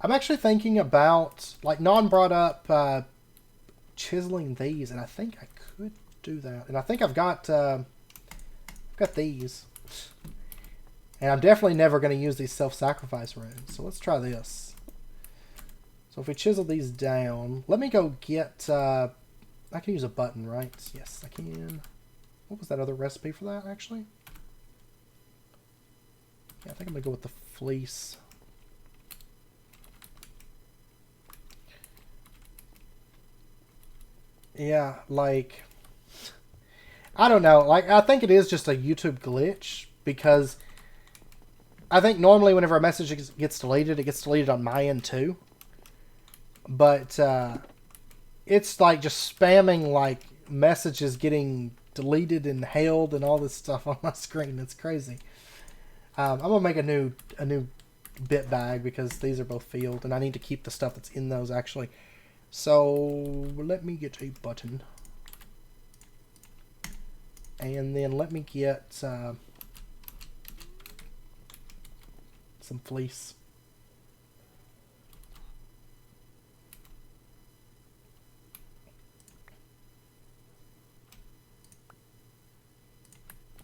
[SPEAKER 1] I'm actually thinking about, like, Non brought up chiseling these, and I think I could do that. And I think I've got these. And I'm definitely never going to use these self-sacrifice runes. So let's try this. So if we chisel these down, let me go get, I can use a button, right? Yes, I can. What was that other recipe for that, actually? Yeah, I think I'm going to go with the fleece. Yeah, like, I don't know. Like, I think it is just a YouTube glitch, because I think normally whenever a message gets deleted, it gets deleted on my end too. But it's like just spamming, like, messages getting deleted and held and all this stuff on my screen. It's crazy. I'm gonna make a new bit bag because these are both filled, and I need to keep the stuff that's in those actually. So let me get a button, and then let me get some fleece.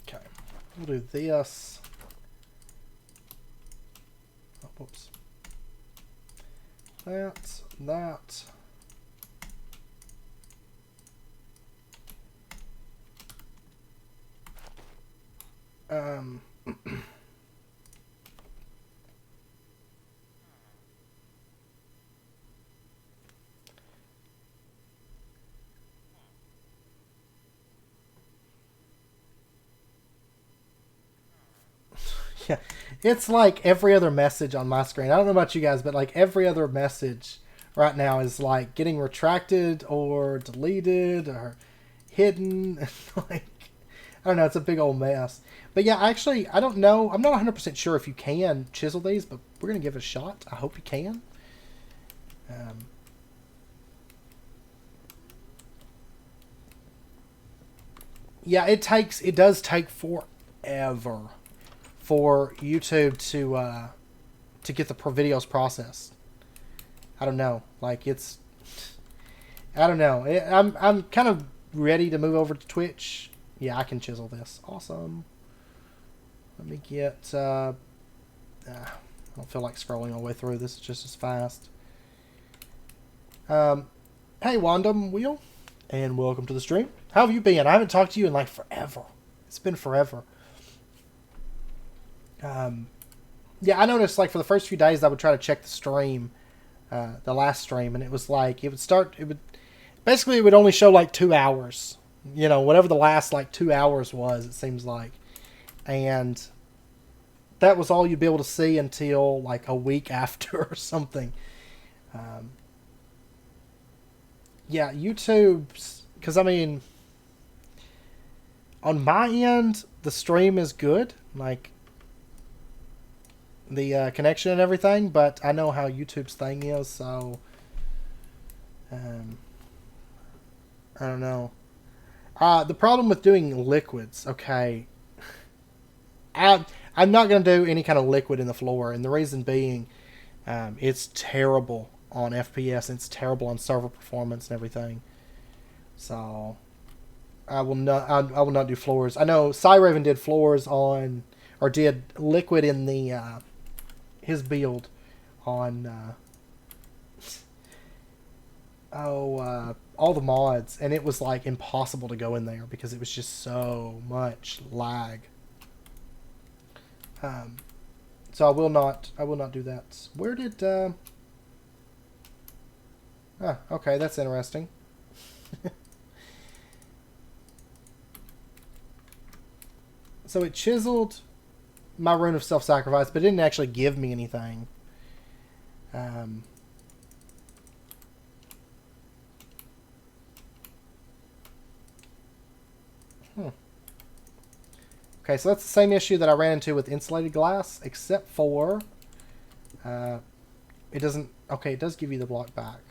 [SPEAKER 1] Okay, we'll do this. Oh, whoops. That. Yeah, it's like every other message on my screen. I don't know about you guys, but like every other message right now is like getting retracted or deleted or hidden. Like, I don't know, it's a big old mess. But yeah, actually, I don't know. I'm not 100% sure if you can chisel these, but we're going to give it a shot. I hope you can. Yeah, it does take forever for YouTube to get the videos processed. I don't know. Like, I don't know. I'm kind of ready to move over to Twitch. Yeah, I can chisel this. Awesome. Let me get... I don't feel like scrolling all the way through. This is just as fast. Hey, Wandom Wheel, and welcome to the stream. How have you been? I haven't talked to you in, like, forever. It's been forever. Yeah, I noticed, like, for the first few days, I would try to check the stream, the last stream, and it was like, it would only show, like, 2 hours. You know, whatever the last, like, 2 hours was, it seems like. And that was all you'd be able to see until, like, a week after or something. Yeah, YouTube's... Because, I mean, on my end, the stream is good. Like, the connection and everything, but I know how YouTube's thing is, so... I don't know. The problem with doing liquids, okay... I'm not going to do any kind of liquid in the floor, and the reason being, it's terrible on FPS, and it's terrible on server performance and everything. So, I will not do floors. I know Cyraven did floors on, or did liquid in the, his build on, all the mods, and it was like impossible to go in there because it was just so much lag. So I will not do that. Where did, okay, that's interesting. So it chiseled my rune of self-sacrifice, but it didn't actually give me anything. Okay, so that's the same issue that I ran into with insulated glass, except for it doesn't... Okay, it does give you the block back.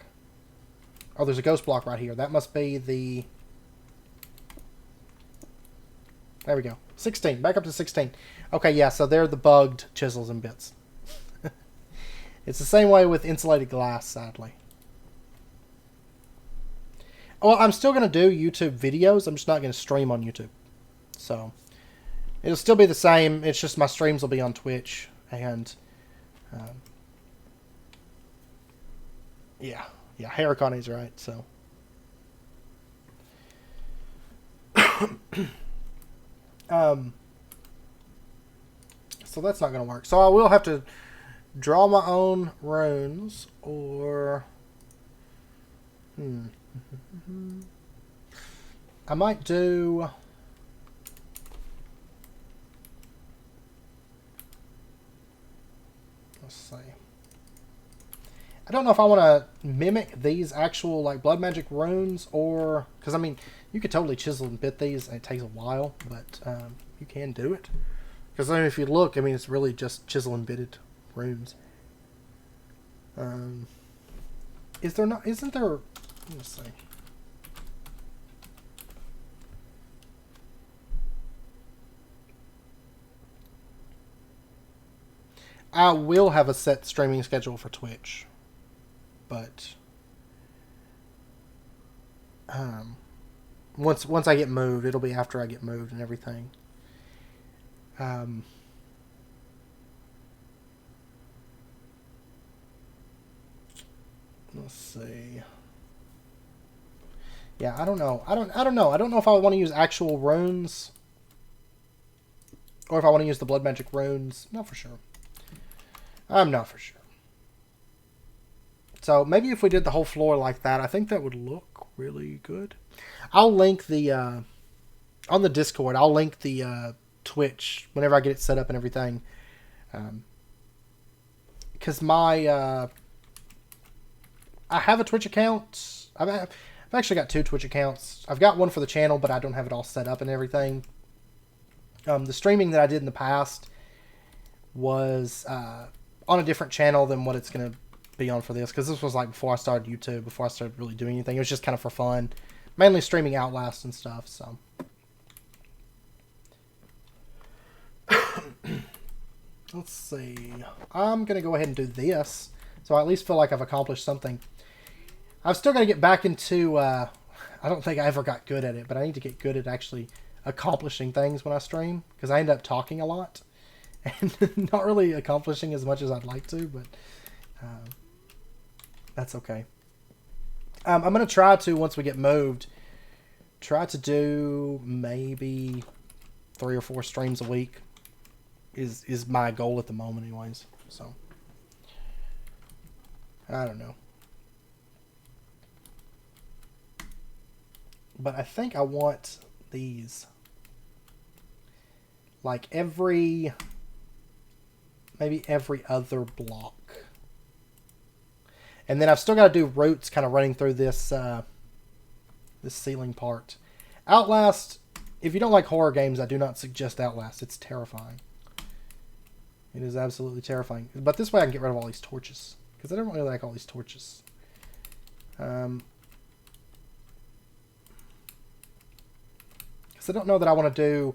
[SPEAKER 1] Oh, there's a ghost block right here. That must be the... There we go. 16. Back up to 16. Okay, yeah, so they're the bugged chisels and bits. It's the same way with insulated glass, sadly. Well, I'm still going to do YouTube videos. I'm just not going to stream on YouTube. So, it'll still be the same. It's just my streams will be on Twitch. And, yeah. Yeah, Harikani's right, so. So that's not going to work. So I will have to draw my own runes, or... I might do... Let's see. I don't know if I want to mimic these actual like blood magic runes, or... Because, I mean, you could totally chisel and bit these, and it takes a while, but you can do it. Because, I mean, if you look, I mean, it's really just chisel and bitted runes. Is there not... Isn't there... Let's see. I will have a set streaming schedule for Twitch. But... Once I get moved, it'll be after I get moved and everything. Let's see. Yeah, I don't know. I don't know. I don't know if I want to use actual runes, or if I want to use the blood magic runes. Not for sure. I'm not for sure. So maybe if we did the whole floor like that, I think that would look really good. I'll link the on the Discord. I'll link the Twitch whenever I get it set up and everything. Because my I have a Twitch account. I've actually got 2 Twitch accounts. I've got one for the channel, but I don't have it all set up and everything. The streaming that I did in the past was on a different channel than what it's going to be on for this, because this was like before I started YouTube, before I started really doing anything. It was just kind of for fun. Mainly streaming Outlast and stuff, so. Let's see. I'm going to go ahead and do this, so I at least feel like I've accomplished something. I've still got to get back into, I don't think I ever got good at it, but I need to get good at actually accomplishing things when I stream, because I end up talking a lot and not really accomplishing as much as I'd like to, but that's okay. I'm going to try to, once we get moved, try to do maybe 3 or 4 streams a week is my goal at the moment anyways, so I don't know. But I think I want these like maybe every other block. And then I've still got to do roots kind of running through this this ceiling part. Outlast, if you don't like horror games, I do not suggest Outlast. It's terrifying. It is absolutely terrifying. But this way I can get rid of all these torches, because I don't really like all these torches. Because I don't know that I want to do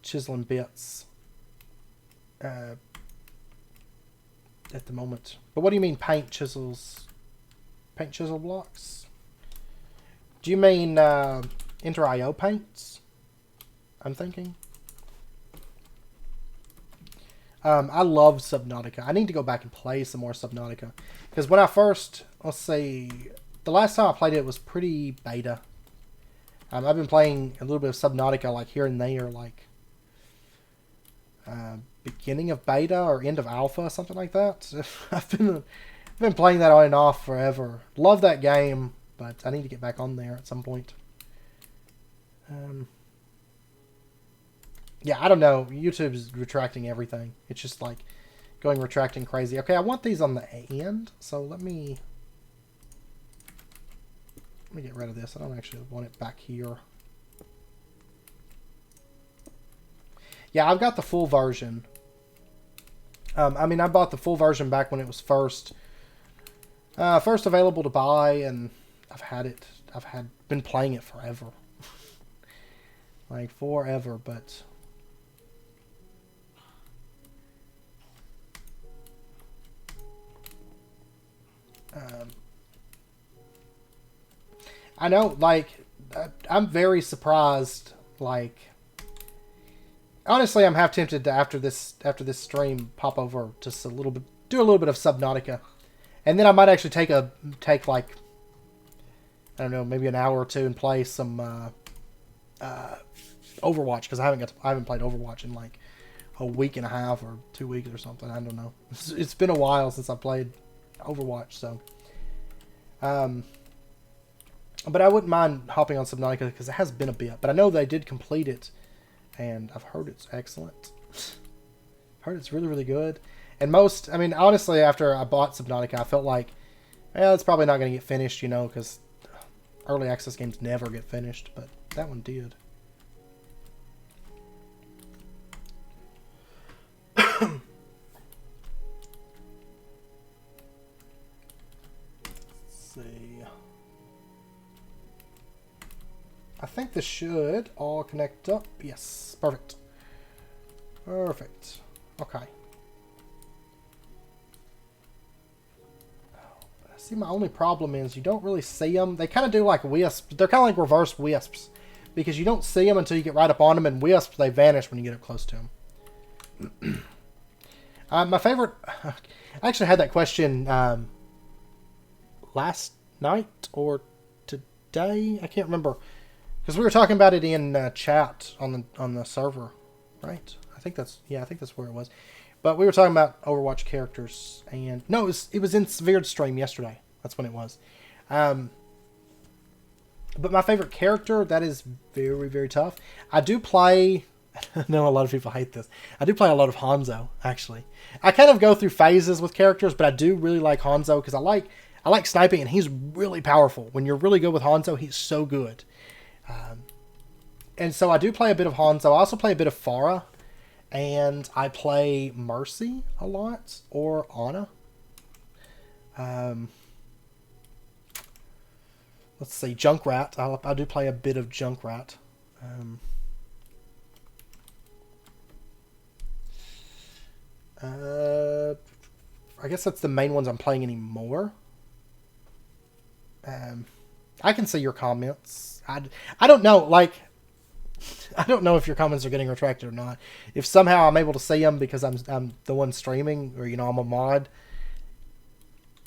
[SPEAKER 1] chisel and bits at the moment. But what do you mean paint chisels? Paint chisel blocks? Do you mean Enter IO paints? I'm thinking. I love Subnautica. I need to go back and play some more Subnautica. Because when I first, let's see, the last time I played it was pretty beta. I've been playing a little bit of Subnautica like here and there, like beginning of beta or end of alpha, something like that. I've been playing that on and off forever. Love that game, but I need to get back on there at some point. Yeah, I don't know. YouTube's retracting everything. It's just like going retracting crazy. Okay, I want these on the end, so let me get rid of this. I don't actually want it back here. Yeah, I've got the full version. I mean, I bought the full version back when it was first available to buy, and I've had it. Been playing it forever, like forever. But I know, like, I'm very surprised. Like, honestly, I'm half tempted to after this stream pop over just a little bit, do a little bit of Subnautica, and then I might actually take like, I don't know, maybe an hour or two and play some Overwatch, because I haven't played Overwatch in like a week and a half or 2 weeks or something. I don't know. It's been a while since I played Overwatch, so. But I wouldn't mind hopping on Subnautica because it has been a bit. But I know they did complete it, and I've heard it's excellent. I've heard it's really, really good. And I mean, honestly, after I bought Subnautica, I felt like, well, it's probably not going to get finished, you know, because early access games never get finished. But that one did. I think this should all connect up. Yes, perfect. Perfect. Okay. See, my only problem is you don't really see them. They kind of do like wisps. They're kind of like reverse wisps, because you don't see them until you get right up on them, and wisps, they vanish when you get up close to them. My favorite... I actually had that question last night or today. I can't remember. Because we were talking about it in chat on the server, right? I think that's where it was. But we were talking about Overwatch characters, and no, it was in Severed's stream yesterday. That's when it was. But my favorite character, that is very, very tough. I do play. I know a lot of people hate this. I do play a lot of Hanzo, actually. I kind of go through phases with characters, but I do really like Hanzo because I like sniping, and he's really powerful. When you're really good with Hanzo, he's so good. And so I do play a bit of Hanzo. I also play a bit of Pharah. And I play Mercy a lot. Or Ana. Let's see. Junkrat. I do play a bit of Junkrat. I guess that's the main ones I'm playing anymore. I can see your comments. I don't know, like, I don't know if your comments are getting retracted or not. If somehow I'm able to see them because I'm the one streaming, or, you know, I'm a mod,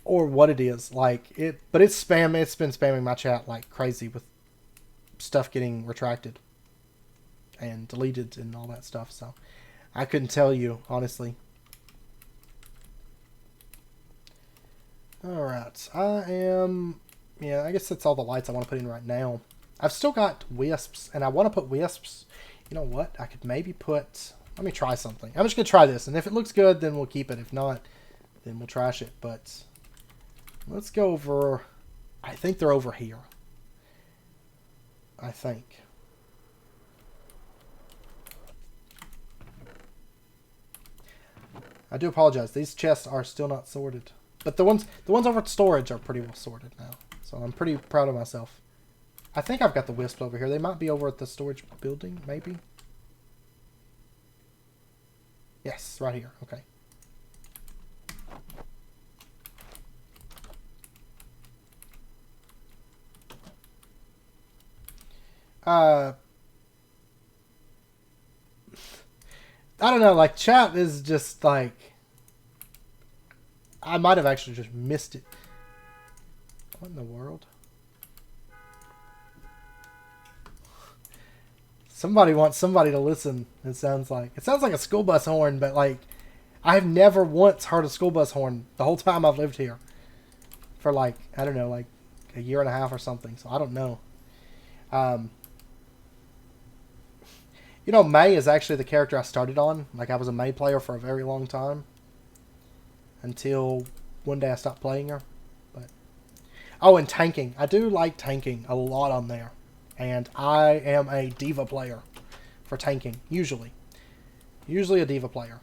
[SPEAKER 1] or what it is, like, but it's spam. It's been spamming my chat like crazy with stuff getting retracted and deleted and all that stuff, so I couldn't tell you, honestly. Alright, yeah, I guess that's all the lights I want to put in right now. I've still got wisps, and I want to put wisps. You know what? I could maybe put... Let me try something. I'm just going to try this, and if it looks good, then we'll keep it. If not, then we'll trash it. But let's go over... I think they're over here. I think. I do apologize. These chests are still not sorted. But the ones over at storage are pretty well sorted now. So I'm pretty proud of myself. I think I've got the wisps over here. They might be over at the storage building, maybe. Yes, right here. Okay. I don't know, like, chat is just like... I might have actually just missed it. What in the world? Somebody wants somebody to listen, it sounds like. It sounds like a school bus horn, but, like, I've never once heard a school bus horn the whole time I've lived here. For, like, I don't know, like a year and a half or something, so I don't know. You know, May is actually the character I started on. Like, I was a May player for a very long time. Until one day I stopped playing her. But oh, and tanking. I do like tanking a lot on there. And I am a diva player for tanking, usually. Usually a diva player.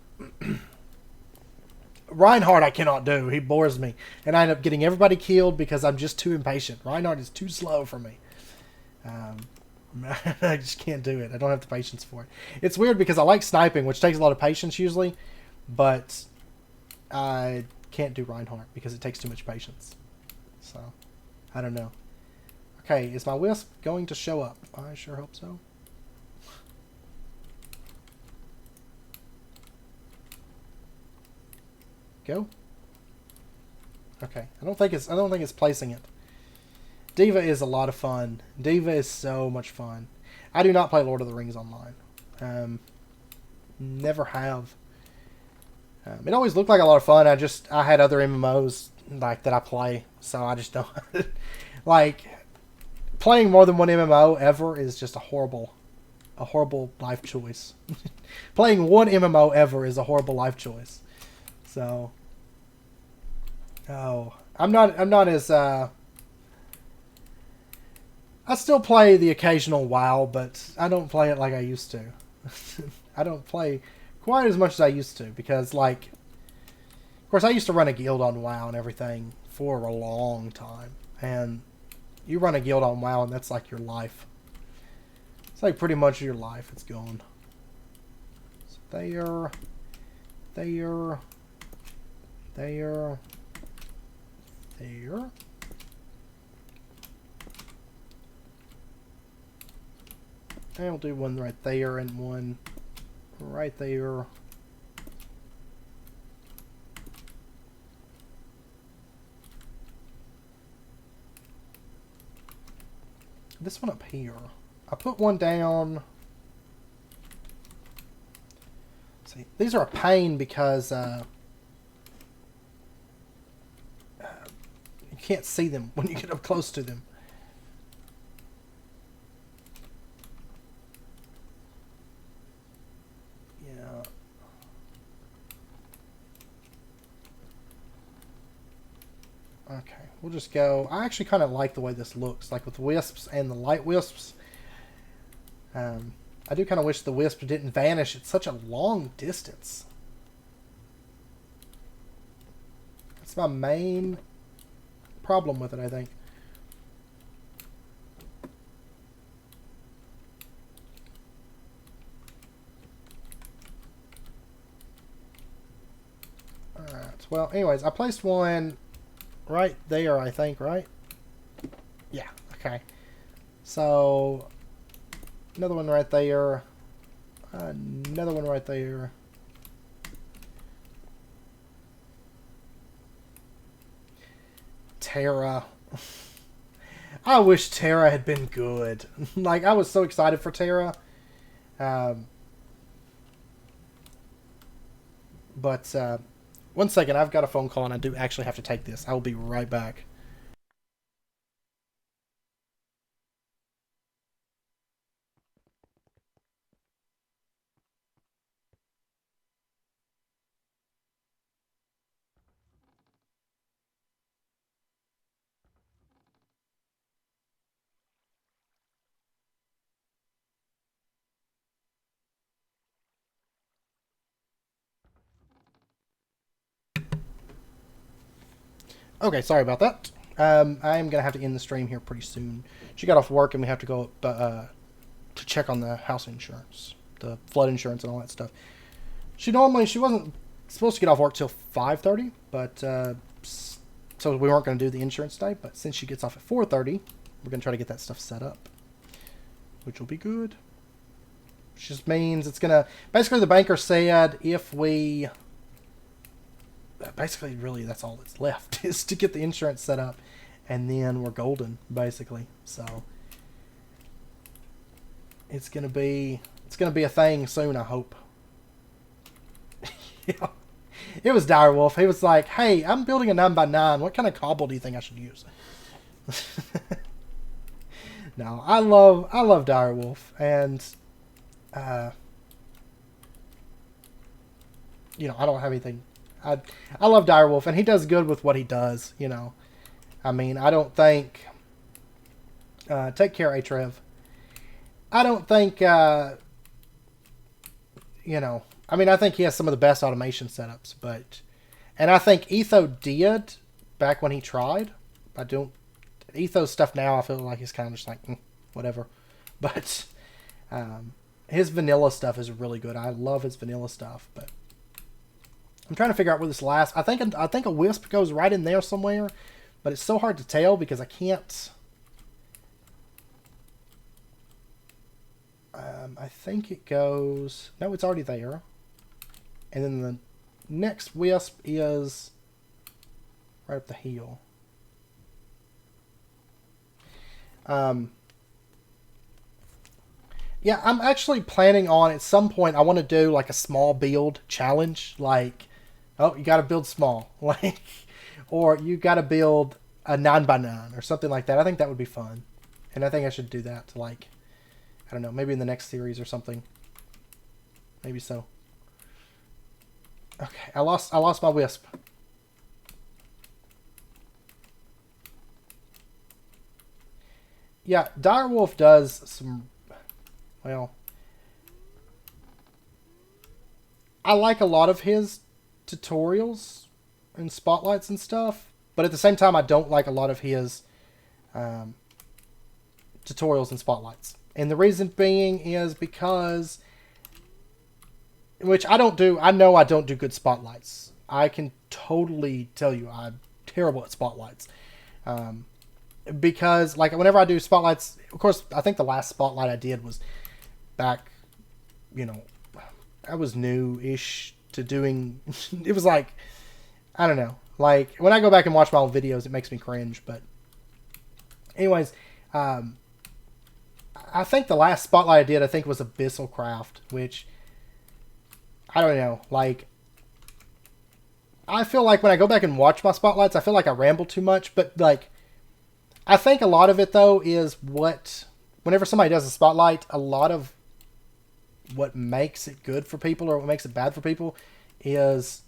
[SPEAKER 1] Reinhardt I cannot do. He bores me. And I end up getting everybody killed because I'm just too impatient. Reinhardt is too slow for me. I just can't do it. I don't have the patience for it. It's weird because I like sniping, which takes a lot of patience usually. But I can't do Reinhardt because it takes too much patience. So, I don't know. Okay, is my wisp going to show up? I sure hope so. Go. Okay, I don't think it's placing it. Diva is a lot of fun. Diva is so much fun. I do not play Lord of the Rings online. Never have. It always looked like a lot of fun. I had other MMOs like that I play, so I just don't like playing more than one MMO ever is just a horrible life choice. Playing one MMO ever is a horrible life choice. So, oh, I'm not as I still play the occasional WoW, but I don't play it like I used to. I don't play quite as much as I used to because, like, of course, I used to run a guild on WoW and everything for a long time. And you run a guild on WoW and that's like your life. It's like pretty much your life. It's gone. So there. And we'll do one right there and one right there. This one up here. I put one down. See, these are a pain because you can't see them when you get up close to them. Yeah. Okay, we'll just go. I actually kind of like the way this looks, like with wisps and the light wisps. I do kind of wish the wisp didn't vanish at such a long distance. That's my main problem with it, I think. Alright, well, anyways, I placed one right there, I think, right? Yeah, okay. So, another one right there. Another one right there. Terra. I wish Terra had been good. Like, I was so excited for Terra. But, one second, I've got a phone call and I do actually have to take this. I will be right back. Okay, sorry about that. I'm going to have to end the stream here pretty soon. She got off work and we have to go up to check on the house insurance, the flood insurance and all that stuff. She wasn't supposed to get off work till 5:30, but so we weren't going to do the insurance today, but since she gets off at 4:30, we're going to try to get that stuff set up, which will be good. Which just means it's going to, basically the banker said if we, basically really that's all that's left is to get the insurance set up and then we're golden basically. So it's gonna be a thing soon, I hope. Yeah. It was Direwolf. He was like, hey, I'm building a 9x9, what kind of cobble do you think I should use? No, I love Direwolf, and You know, I don't have anything. I love Direwolf, and he does good with what he does. You know, I mean, I don't think. Take care, Atrev. I don't think. You know, I mean, I think he has some of the best automation setups, and I think Etho did back when he tried. I don't. Etho's stuff now, I feel like he's kind of just like whatever, but his vanilla stuff is really good. I love his vanilla stuff, but I'm trying to figure out where this last. I think a wisp goes right in there somewhere, but it's so hard to tell because I can't. I think it goes. No, it's already there, and then the next wisp is right up the heel. Yeah, I'm actually planning on at some point. I want to do like a small build challenge, like, oh, you got to build small, like, or you got to build a 9x9 or something like that. I think that would be fun, and I think I should do that to like, I don't know, maybe in the next series or something. Maybe so. Okay, I lost my wisp. Yeah, Direwolf does some. Well, I like a lot of his tutorials and spotlights and stuff, but at the same time, I don't like a lot of his tutorials and spotlights. And the reason being is because, which I don't do, I know I don't do good spotlights. I can totally tell you I'm terrible at spotlights. Because, like, whenever I do spotlights, of course, I think the last spotlight I did was back, you know, I was new-ish to doing, it was like, I don't know, like, when I go back and watch my old videos, it makes me cringe, but anyways, I think the last spotlight I did, I think, was Abyssal Craft, which, I don't know, like, I feel like when I go back and watch my spotlights, I feel like I ramble too much, but, like, I think a lot of it, though, is whenever somebody does a spotlight, a lot of what makes it good for people or what makes it bad for people is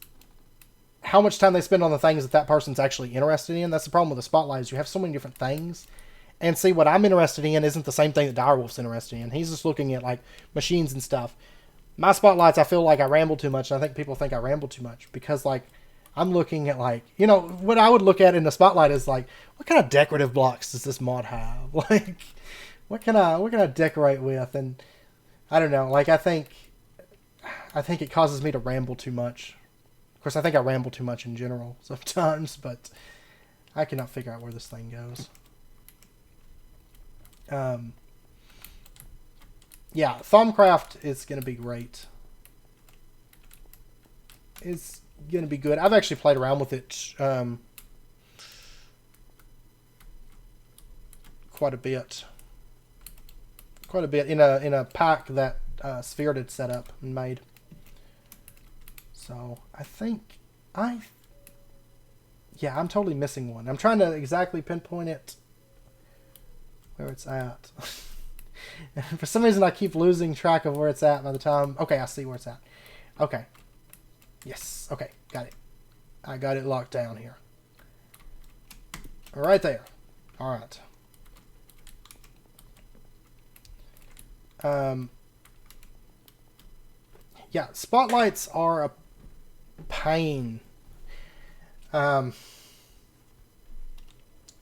[SPEAKER 1] how much time they spend on the things that person's actually interested in. That's the problem with the spotlight is you have so many different things. And see, what I'm interested in isn't the same thing that Direwolf's interested in. He's just looking at, like, machines and stuff. My spotlights, I feel like I ramble too much, and I think people think I ramble too much because, like, I'm looking at, like, you know, what I would look at in the spotlight is, like, what kind of decorative blocks does this mod have? Like, what can I decorate with? And I don't know. Like, I think it causes me to ramble too much. Of course, I think I ramble too much in general sometimes, but I cannot figure out where this thing goes. Yeah, Thumbcraft is going to be great. It's going to be good. I've actually played around with it quite a bit. Quite a bit in a pack that Sphere did set up and made. So I think yeah, I'm totally missing one. I'm trying to exactly pinpoint it where it's at. For some reason I keep losing track of where it's at by the time. Okay, I see where it's at. Okay. Yes. Okay, got it. I got it locked down here. Right there. All right. Yeah, spotlights are a pain. And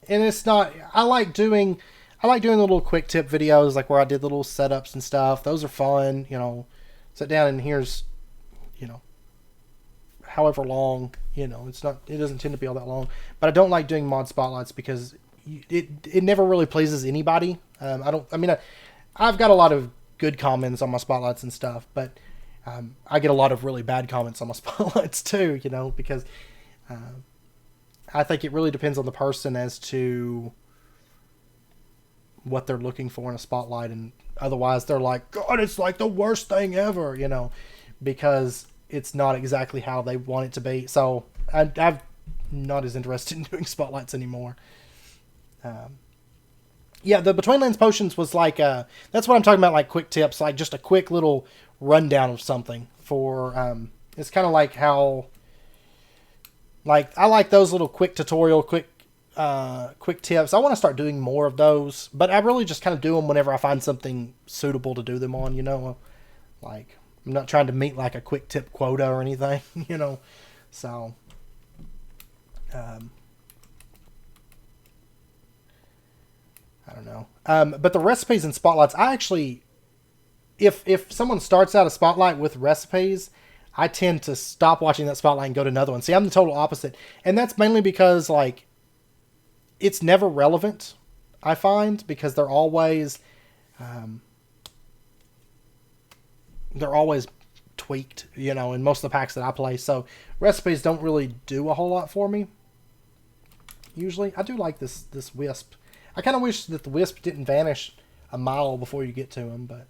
[SPEAKER 1] it's not. I like doing little quick tip videos, like where I did little setups and stuff. Those are fun. You know, sit down and here's, you know, however long. You know, it doesn't tend to be all that long. But I don't like doing mod spotlights because it never really pleases anybody. I've got a lot of good comments on my spotlights and stuff, but I get a lot of really bad comments on my spotlights too, you know, because I think it really depends on the person as to what they're looking for in a spotlight, and otherwise they're like, God, it's like the worst thing ever, you know, because it's not exactly how they want it to be. So I'm not as interested in doing spotlights anymore. Yeah, the Between Lands potions was like that's what I'm talking about, like quick tips, like just a quick little rundown of something for it's kind of like how like I like those little quick tutorial, quick tips. I want to start doing more of those, but I really just kind of do them whenever I find something suitable to do them on, you know. Like I'm not trying to meet like a quick tip quota or anything, you know. So I don't know. But the recipes and spotlights, I actually, if someone starts out a spotlight with recipes, I tend to stop watching that spotlight and go to another one. See, I'm the total opposite, and that's mainly because like it's never relevant. I find because they're always tweaked, you know, in most of the packs that I play. So recipes don't really do a whole lot for me. Usually, I do like this wisp. I kind of wish that the wisp didn't vanish a mile before you get to him, but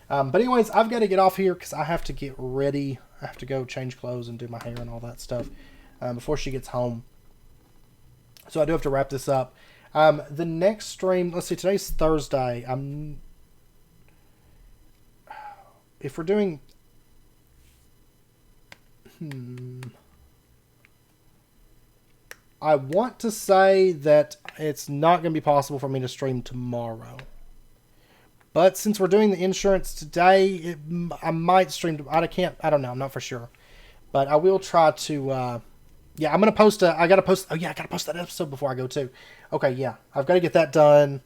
[SPEAKER 1] anyways, I've got to get off here because I have to get ready. I have to go change clothes and do my hair and all that stuff before she gets home. So I do have to wrap this up. The next stream, let's see, today's Thursday. If we're doing, I want to say that it's not going to be possible for me to stream tomorrow. But since we're doing the insurance today, I might stream. I don't know. I'm not for sure. But I will try to. Yeah, I'm going to post I got to post. Oh, yeah, I got to post that episode before I go, too. Okay, yeah. I've got to get that done,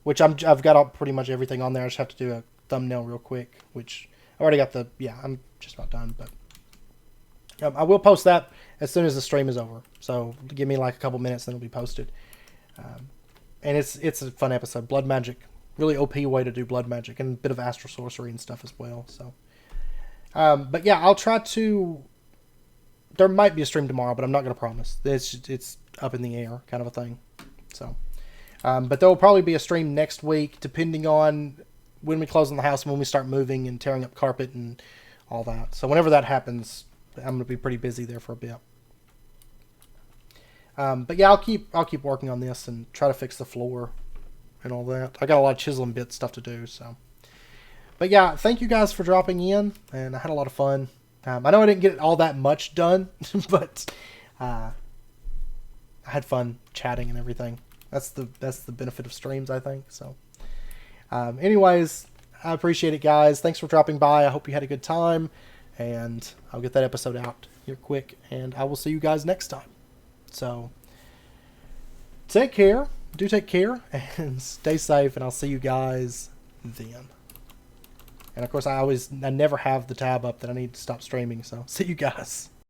[SPEAKER 1] which I've got pretty much everything on there. I just have to do a thumbnail real quick, which I already got I'm just about done. But I will post that as soon as the stream is over. So give me like a couple minutes, then it'll be posted. And it's a fun episode. Blood magic. Really OP way to do blood magic. And a bit of astral sorcery and stuff as well. So, but yeah, I'll try to... There might be a stream tomorrow, but I'm not going to promise. It's up in the air kind of a thing. So, but there will probably be a stream next week, depending on when we close on the house and when we start moving and tearing up carpet and all that. So whenever that happens, I'm going to be pretty busy there for a bit. But yeah, I'll keep working on this and try to fix the floor and all that. I got a lot of chisel and bit stuff to do. So, but yeah, thank you guys for dropping in, and I had a lot of fun. I know I didn't get all that much done, but I had fun chatting and everything. That's the benefit of streams, I think. So, anyways, I appreciate it, guys. Thanks for dropping by. I hope you had a good time, and I'll get that episode out here quick, and I will see you guys next time. So, take care. Do take care, and stay safe, and I'll see you guys then. And of course, I never have the tab up that I need to stop streaming, so see you guys.